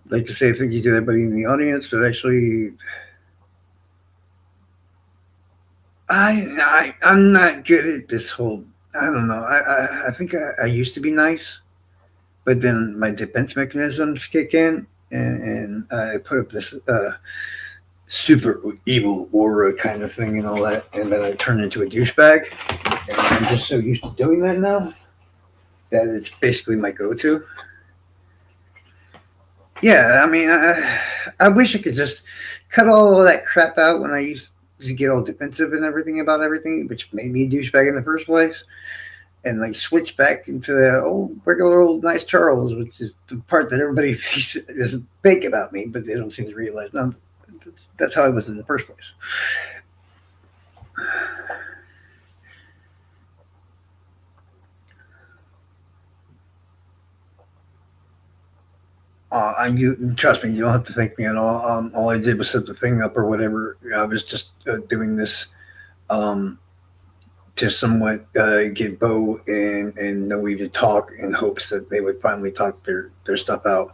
I'd like to say thank you to everybody in the audience that actually. I'm not good at this whole. I don't know. I think I used to be nice, but then my defense mechanisms kick in, and I put up this super evil aura kind of thing and all that, and then I turn into a douchebag, and I'm just so used to doing that now that it's basically my go-to. Yeah, I mean, I wish I could just cut all of that crap out when I used to get all defensive and everything about everything, which made me a douchebag in the first place, and like switch back into the old regular old nice Charles, which is the part that everybody thinks is fake about me, but they don't seem to realize. No, that's how I was in the first place. And you trust me, you don't have to thank me at all. All I did was set the thing up or whatever. I was just doing this to somewhat get Bo and Noe to talk in hopes that they would finally talk their stuff out.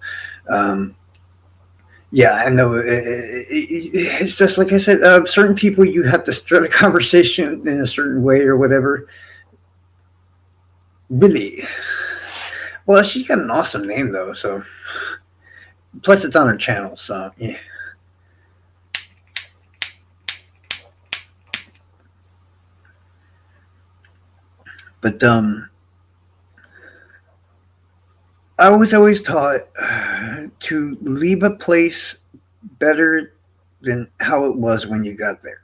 Yeah, I know. It's just like I said, certain people you have to start a conversation in a certain way or whatever. Really? Well, she's got an awesome name though, so. Plus, it's on her channel, so yeah. But I was always taught to leave a place better than how it was when you got there.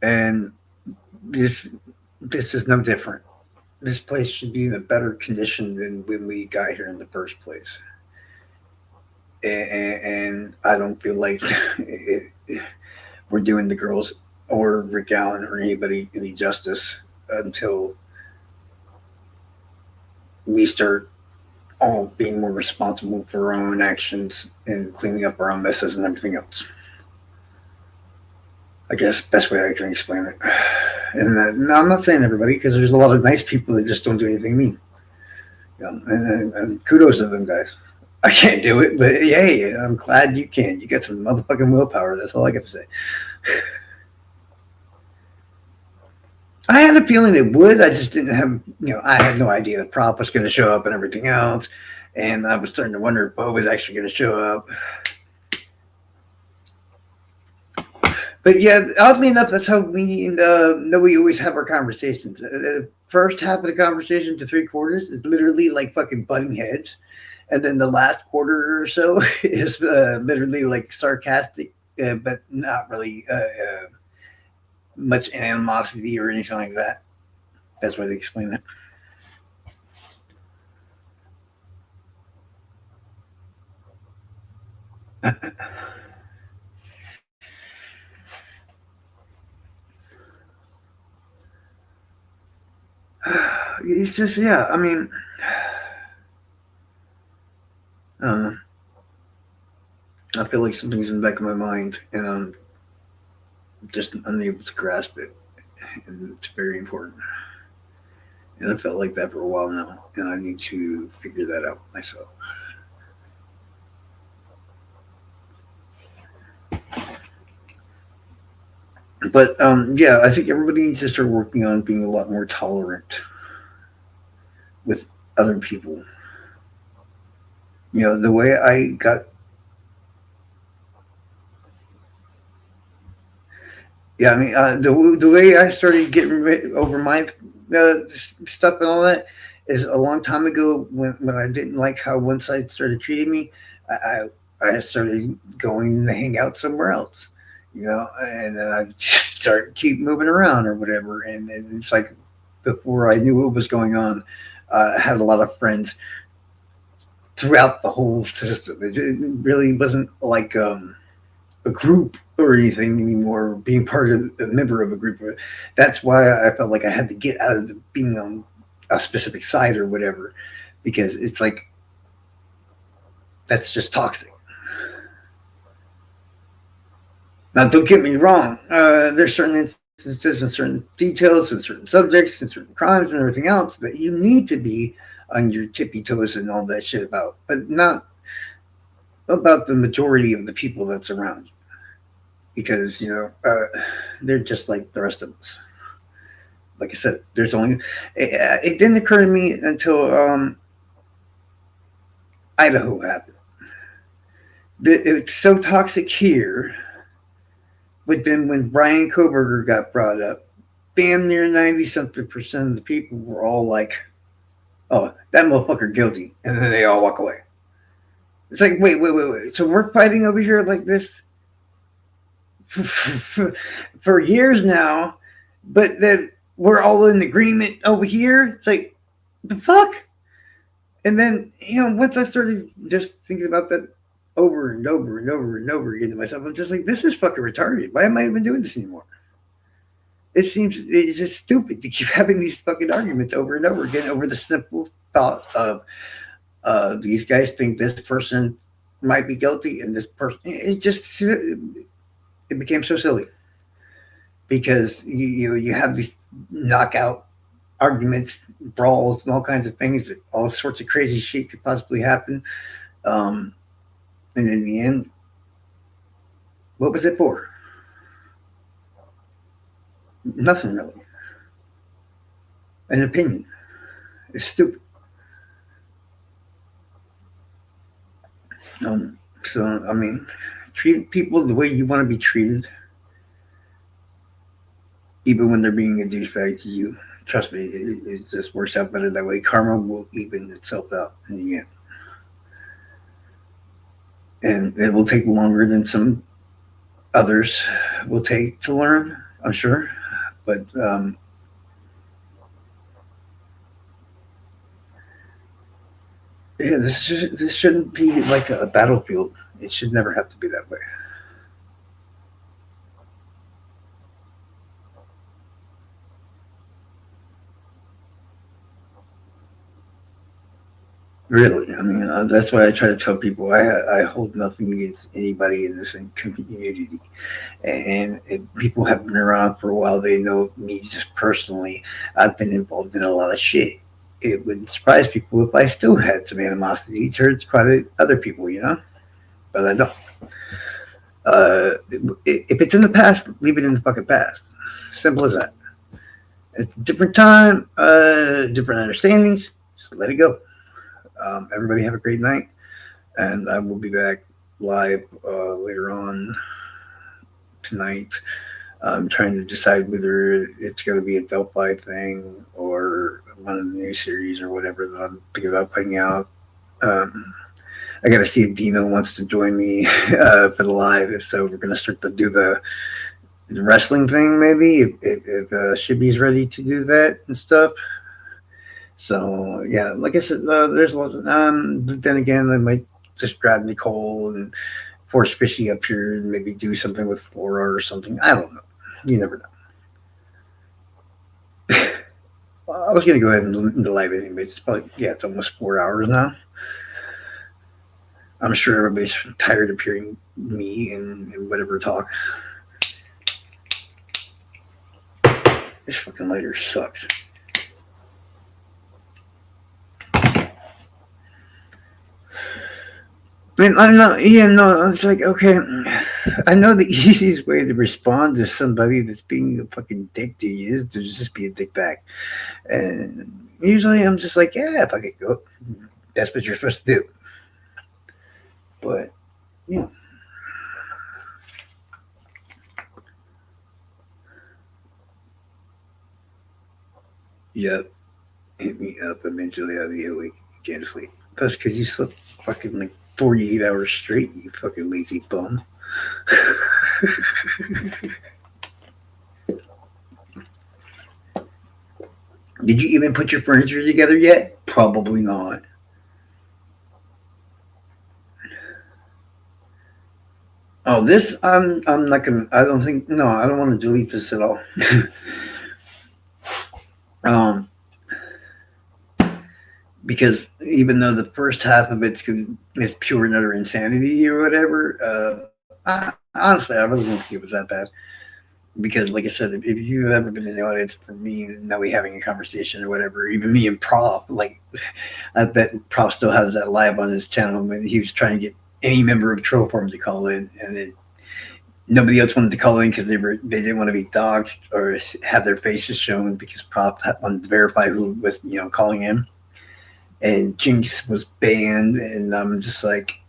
And this is no different. This place should be in a better condition than when we got here in the first place. And I don't feel like we're doing the girls or Rick Allen or anybody any justice until we start all being more responsible for our own actions and cleaning up our own messes and everything else. I guess best way I can explain it. And no, I'm not saying everybody, because there's a lot of nice people that just don't do anything mean. And kudos to them guys. I can't do it, but hey, I'm glad you can. You got some motherfucking willpower. That's all I got to say. I had a feeling it would. I just didn't have, I had no idea the prop was going to show up and everything else. and I was starting to wonder if Bo was actually going to show up. But yeah, oddly enough, that's how we and Noe always have our conversations. The first half of the conversation to 3/4 is literally like fucking butting heads, and then the last quarter or so is literally like sarcastic, but not really much animosity or anything like that. That's why they explain that. It's just, yeah, I mean, I don't know. I feel like something's in the back of my mind, and I'm just unable to grasp it. And it's very important. And I felt like that for a while now, and I need to figure that out myself. But yeah, I think everybody needs to start working on being a lot more tolerant with other people. You know, the way I got, yeah, I mean, the way I started getting over my stuff and all that is a long time ago when I didn't like how one side started treating me. I I started going to hang out somewhere else, you know, and then I just start keep moving around or whatever, and it's like before I knew what was going on, I had a lot of friends throughout the whole system. It really wasn't like a group or anything anymore, being part of a member of a group. That's why I felt like I had to get out of being on a specific side or whatever, because it's like that's just toxic. Now, don't get me wrong. There's certain instances and certain details and certain subjects and certain crimes and everything else that you need to be on your tippy toes and all that shit about, but not about the majority of the people that's around you, because they're just like the rest of us. Like I said, there's only it didn't occur to me until Idaho happened. It's so toxic here, but then when Brian Koberger got brought up, damn near 90-something% of the people were all like, "Oh, that motherfucker guilty," and then they all walk away. It's like, wait. So we're fighting over here like this for years now, but then we're all in agreement over here. It's like, the fuck? And then, once I started just thinking about that over and over and over and over again to myself, I'm just like, this is fucking retarded. Why am I even doing this anymore? It's just stupid to keep having these fucking arguments over and over again over the simple thought of these guys think this person might be guilty and this person. It became so silly because you have these knockout arguments, brawls, and all kinds of things that all sorts of crazy shit could possibly happen. And in the end, what was it for? Nothing really. An opinion. It's stupid. So, I mean, treat people the way you want to be treated, even when they're being a douchebag to you. Trust me, it just works out better that way. Karma will even itself out in the end. And it will take longer than some others will take to learn, I'm sure. But yeah, this shouldn't be like a battlefield. It should never have to be that way. Really, I mean, that's why I try to tell people I hold nothing against anybody in this community, and if people have been around for a while, they know me just personally. I've been involved in a lot of shit. It wouldn't surprise people if I still had some animosity towards quite other people, but I don't. If it's in the past, leave it in the fucking past. Simple as that. It's a different time, different understandings. Just let it go. Everybody have a great night, and I will be back live later on tonight. I'm trying to decide whether it's going to be a Delphi thing or one of the new series or whatever that I'm thinking about putting out. Um, I got to see if Dino wants to join me for the live. If so, we're going to start to do the wrestling thing maybe if Shibby's ready to do that and stuff. So yeah, like I said, there's lots. But then again, I might just grab Nicole and force Fishy up here and maybe do something with Flora or something. I don't know. You never know. I was gonna go ahead and end the live anyway. It's probably it's almost 4 hours now. I'm sure everybody's tired of hearing me and whatever talk. This fucking lighter sucks. I mean, I'm not. Yeah, no. It's like okay. I know the easiest way to respond to somebody that's being a fucking dick to you is to just be a dick back. And usually I'm just like, yeah, fuck it, go. That's what you're supposed to do. But yeah, yep. Hit me up. Eventually I'll be awake again sleep. That's because you slept fucking like 48 hours straight. You fucking lazy bum. Did you even put your furniture together yet? Probably not. Oh, this I'm not gonna. I don't think. No, I don't want to delete this at all. um, because even though the first half of it's pure and utter insanity or whatever, honestly, I really don't think it was that bad. Because, like I said, if you've ever been in the audience for me and now we having a conversation or whatever, even me and Prof, like I bet Prof still has that live on his channel when he was trying to get any member of Troll Form to call in, and nobody else wanted to call in because they didn't want to be doxxed or have their faces shown because Prof wanted to verify who was calling in, and Jinx was banned, and I'm just like,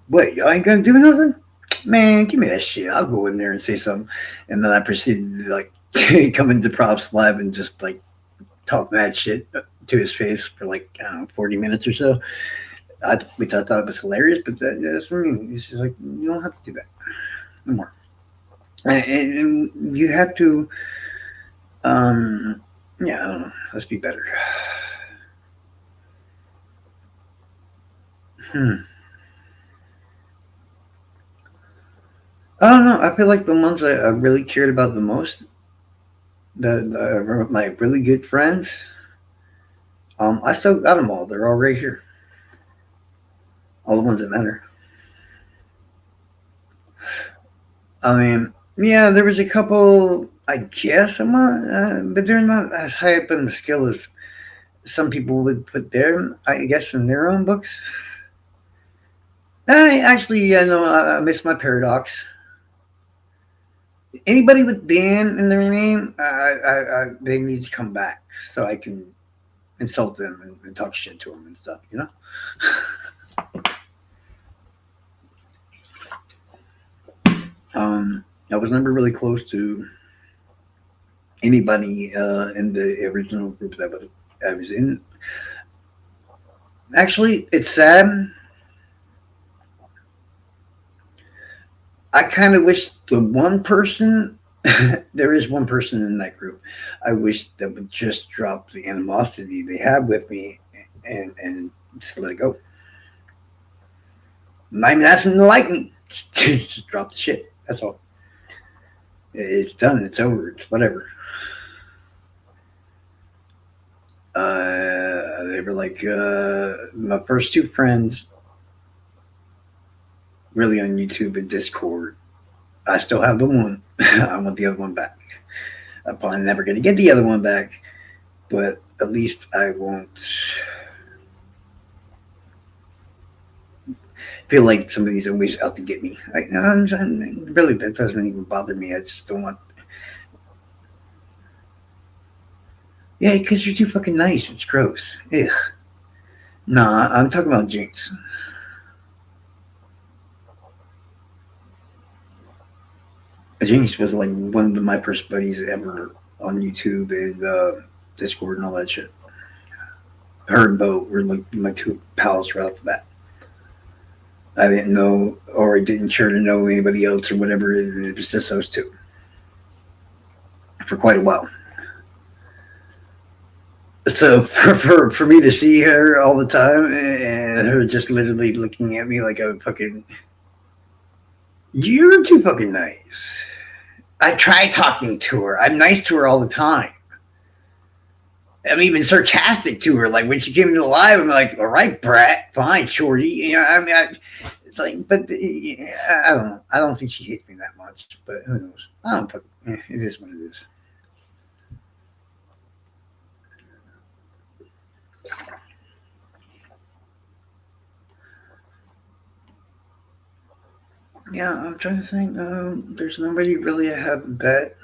what, y'all ain't gonna do nothing? Man, give me that shit. I'll go in there and say something. And then I proceeded to like come into Props Live and just like talk mad shit to his face for like, I don't know, 40 minutes or so. Which I thought was hilarious, but that's for me. It's just like, you don't have to do that no more. And you have to, um, yeah, I don't know. Let's be better. Hmm. I don't know. I feel like the ones I really cared about the most, my really good friends, I still got them all. They're all right here. All the ones that matter. I mean, yeah, there was a couple. I guess but they're not as high up in the skill as some people would put their, I guess, in their own books. I actually, yeah, no, I miss my paradox. Anybody with Dan in their name, they need to come back so I can insult them and talk shit to them and stuff. I was never really close to anybody in the original group that I was in. Actually, it's sad. I kind of wish the one person, there is one person in that group, I wish that would just drop the animosity they have with me and just let it go. I'm not even asking them to like me. Just drop the shit. That's all. It's done. It's over. It's whatever. They were like my first two friends, really on YouTube and Discord. I still have the one. I want the other one back. I'm probably never going to get the other one back, but at least I won't feel like somebody's always out to get me. Really, that doesn't even bother me. I just don't want. Yeah, because you're too fucking nice. It's gross. Ugh. No, I'm talking about Jinx. Jinx was like one of my first buddies ever on YouTube and Discord and all that shit. Her and Bo were like my two pals right off the bat. I didn't know, or I didn't care to know anybody else or whatever. It was just those two for quite a while. So for me to see her all the time and her just literally looking at me like I'm fucking, you're too fucking nice. I try talking to her. I'm nice to her all the time. I'm even sarcastic to her. Like when she came into the live, I'm like, "All right, brat, fine, shorty." You know, I mean, it's like, but I don't know. I don't think she hates me that much. But who knows? I don't. It is what it is. Yeah, I'm trying to think. There's nobody really I haven't bet.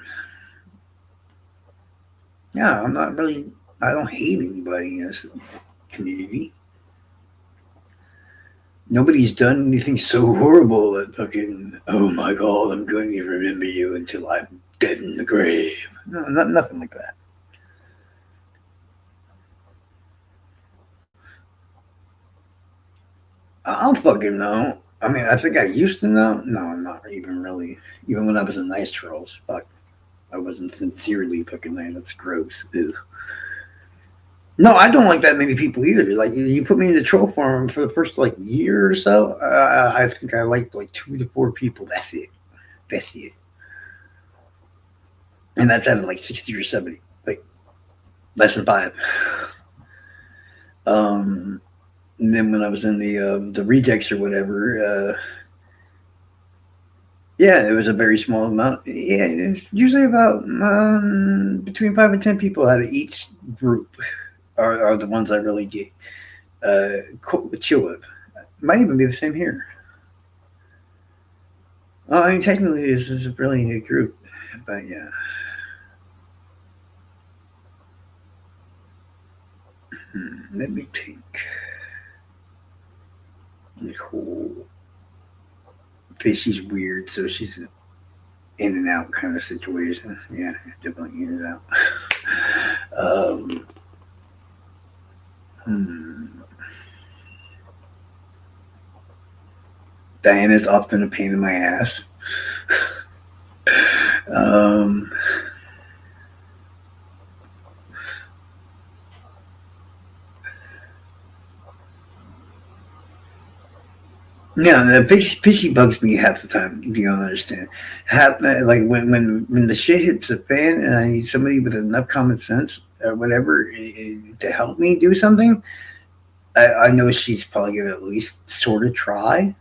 Yeah, I'm not really. I don't hate anybody in this community. Nobody's done anything so horrible that fucking, oh my god, I'm going to remember you until I'm dead in the grave. No, nothing like that. I don't fucking know. I mean, I think I used to know. No, I'm not even really. Even when I was in nice trolls, fuck, I wasn't sincerely fucking nice. That's gross. Ew. No, I don't like that many people either. Like you put me in the troll farm for the first like year or so. I think I liked like 2 to 4 people. That's it. That's it. And that's out of like 60 or 70. Like less than 5. Um, and then when I was in the rejects or whatever, yeah, it was a very small amount. Yeah, it's usually about between 5 and 10 people out of each group are the ones I really get chill with. Might even be the same here. Well, I mean, technically, this is really a group, but yeah. Let me think. Nicole. She's weird, so she's an in and out kind of situation. Yeah, definitely in and out. um, hmm. Diana's often a pain in my ass. um, Yeah, the pitchy bugs me half the time. You don't understand. Like when the shit hits the fan, and I need somebody with enough common sense or whatever to help me do something. I know she's probably gonna at least sort of try,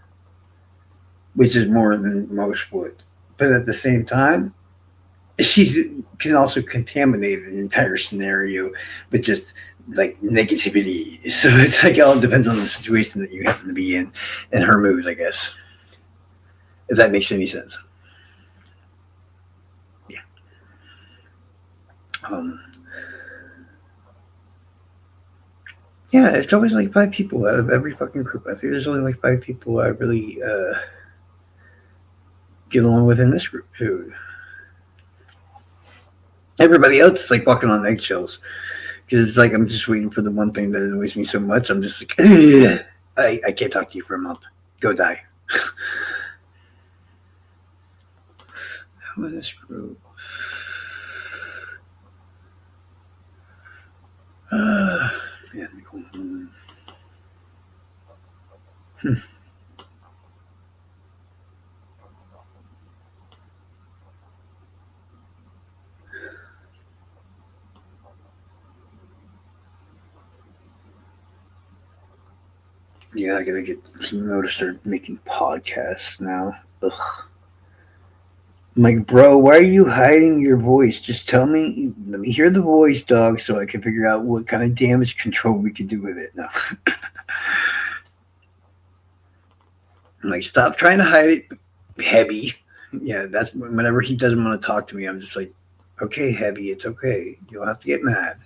which is more than most would. But at the same time, she can also contaminate an entire scenario with just like negativity. So it's like it all depends on the situation that you happen to be in and her mood, I guess. If that makes any sense. Yeah. Um, yeah, it's always like 5 people out of every fucking group. I think there's only like 5 people I really get along with in this group too. Everybody else is like walking on eggshells because it's like I'm just waiting for the one thing that annoys me so much. I'm just like, I can't talk to you for a month. Go die. How was this group? Yeah, yeah, I gotta get the team to start making podcasts now. Ugh. I'm like, bro, why are you hiding your voice? Just tell me, let me hear the voice, dog, so I can figure out what kind of damage control we can do with it. No. I'm like, stop trying to hide it, Heavy. Yeah, that's whenever he doesn't want to talk to me, I'm just like, okay, Heavy, it's okay. You don't have to get mad.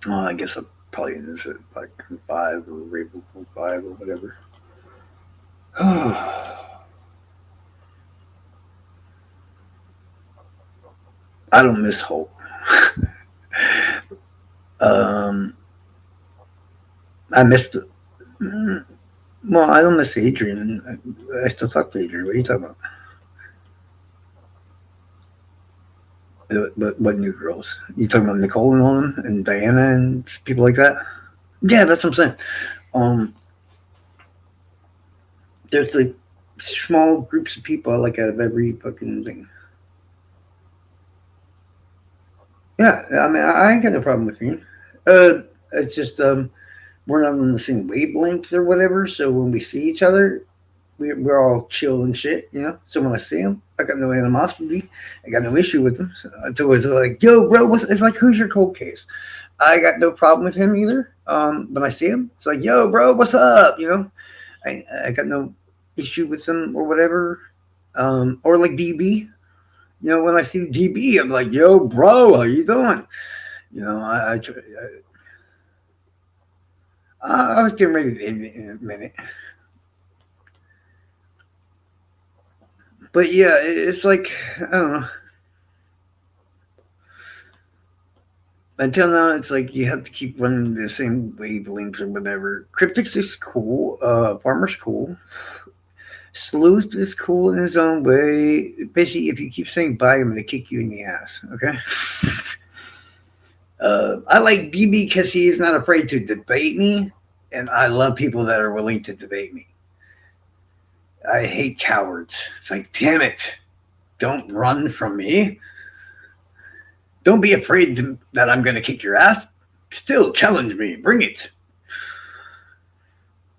I guess I'll probably end this at like 5 or Rainbow 5 or whatever. I don't miss Hope. um, I missed. Mm, well, I don't miss Adrian. I still talk to Adrian. What are you talking about? What new girls? You talking about Nicole and all them, and Diana and people like that? Yeah, that's what I'm saying. Um, there's like small groups of people I like out of every fucking thing. Yeah, I mean, I ain't got no problem with you. It's just we're not on the same wavelength or whatever. So when we see each other, we're all chill and shit, you know. So when I see him, I got no animosity. I got no issue with him. So it's always like, yo, bro, it's like, who's your cold case? I got no problem with him either. When I see him, it's like, yo, bro, what's up? You know, I got no issue with him or whatever. Or like DB, you know, when I see DB, I'm like, yo, bro, how you doing? You know, I was getting ready to end it in a minute. But yeah, it's like, I don't know. Until now, it's like you have to keep running the same wavelengths or whatever. Cryptics is cool. Farmer's cool. Sleuth is cool in his own way. Basically, if you keep saying bye, I'm going to kick you in the ass. Okay? I like BB because he is not afraid to debate me. And I love people that are willing to debate me. I hate cowards. It's like, damn it. Don't run from me. Don't be afraid that I'm going to kick your ass. Still challenge me. Bring it.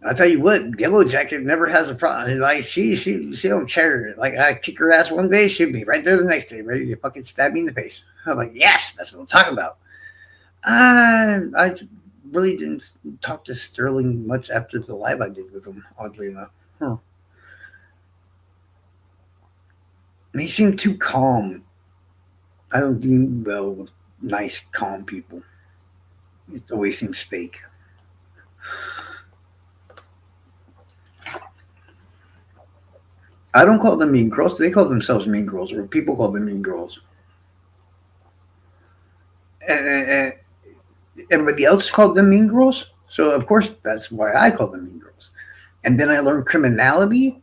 I'll tell you what, Yellow Jacket never has a problem. Like she don't care. Like I kick her ass one day, she'll be right there the next day, ready to fucking stab me in the face. I'm like, yes, that's what I'm talking about. I really didn't talk to Sterling much after the live I did with him. Oddly enough, huh. He seemed too calm. I don't do well with nice, calm people. It always seems fake. I don't call them mean girls. They call themselves mean girls, or people call them mean girls. And everybody else called them mean girls. So of course that's why I call them mean girls. And then I learned criminality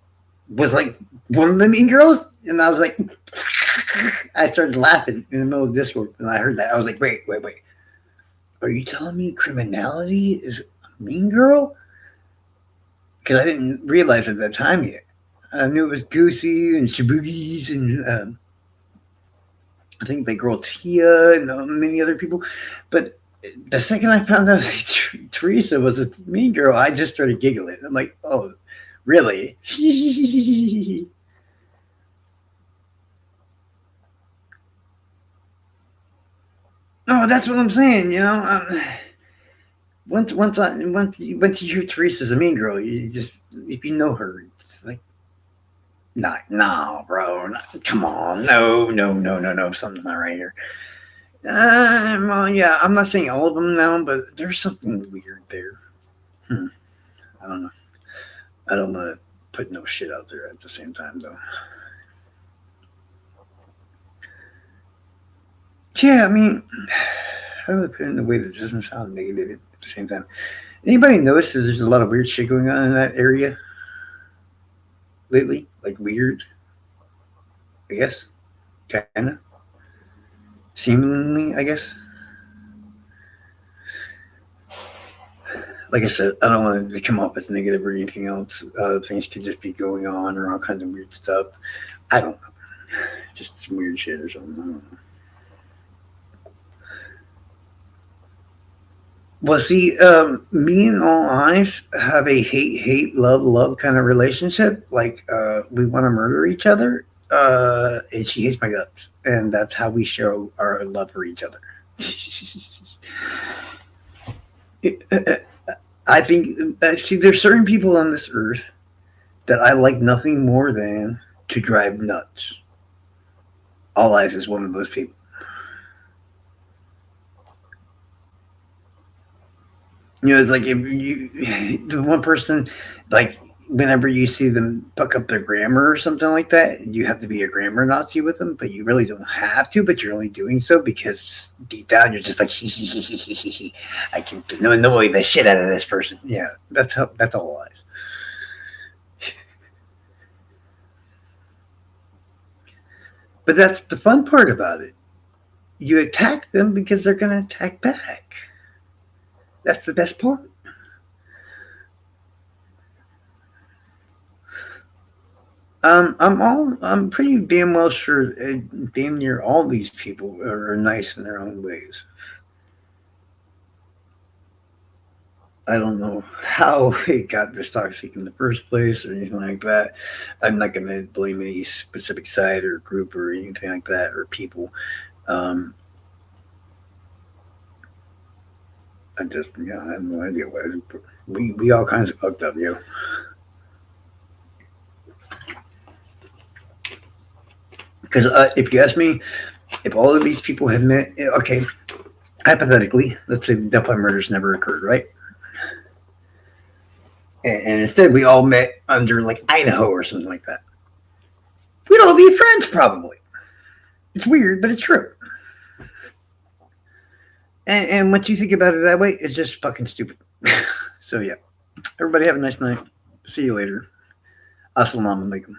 was like one of the mean girls, and I was like, I started laughing in the middle of Discord, and I heard that. I was like, wait. Are you telling me criminality is a mean girl? Because I didn't realize at that time yet. I knew it was Goosey and Shaboogies and I think the girl Tia and many other people. But the second I found out Teresa was a mean girl, I just started giggling. I'm like, oh, really? No, that's what I'm saying. You know, once you hear Teresa's a mean girl, you just if you know her, it's like, not, no, bro, come on, no, something's not right here. Well, yeah, I'm not saying all of them now, but there's something weird there. I don't know. I don't want to put no shit out there at the same time, though. Yeah, I mean, how do I put it in a way that doesn't sound negative at the same time? Anybody notice that there's a lot of weird shit going on in that area lately? Like weird, I guess, kind of, seemingly, I guess. Like I said, I don't want to come up as negative or anything else. Things could just be going on or all kinds of weird stuff. I don't know. Just some weird shit or something. I don't know. Well, see, me and All Eyes have a hate, love kind of relationship. Like, we want to murder each other, and she hates my guts. And that's how we show our love for each other. I think, see, there's certain people on this earth that I like nothing more than to drive nuts. All Eyes is one of those people. You know, it's like if you, the one person, like whenever you see them fuck up their grammar or something like that, you have to be a grammar Nazi with them, but you really don't have to, but you're only doing so because deep down you're just like, I can annoy the shit out of this person. Yeah, that's all lies. But that's the fun part about it. You attack them because they're going to attack back. That's the best part. I'm pretty damn well sure, damn near all these people are nice in their own ways. I don't know how it got this toxic in the first place or anything like that. I'm not going to blame any specific side or group or anything like that or people. Um, I just, yeah, I have no idea why. We all kinds of fucked up, yo. Because if you ask me, if all of these people had met, okay, hypothetically, let's say the Delphi murders never occurred, right? And instead we all met under like Idaho or something like that. We'd all be friends probably. It's weird, but it's true. And once you think about it that way, it's just fucking stupid. So yeah, everybody have a nice night. See you later. Assalamu alaikum.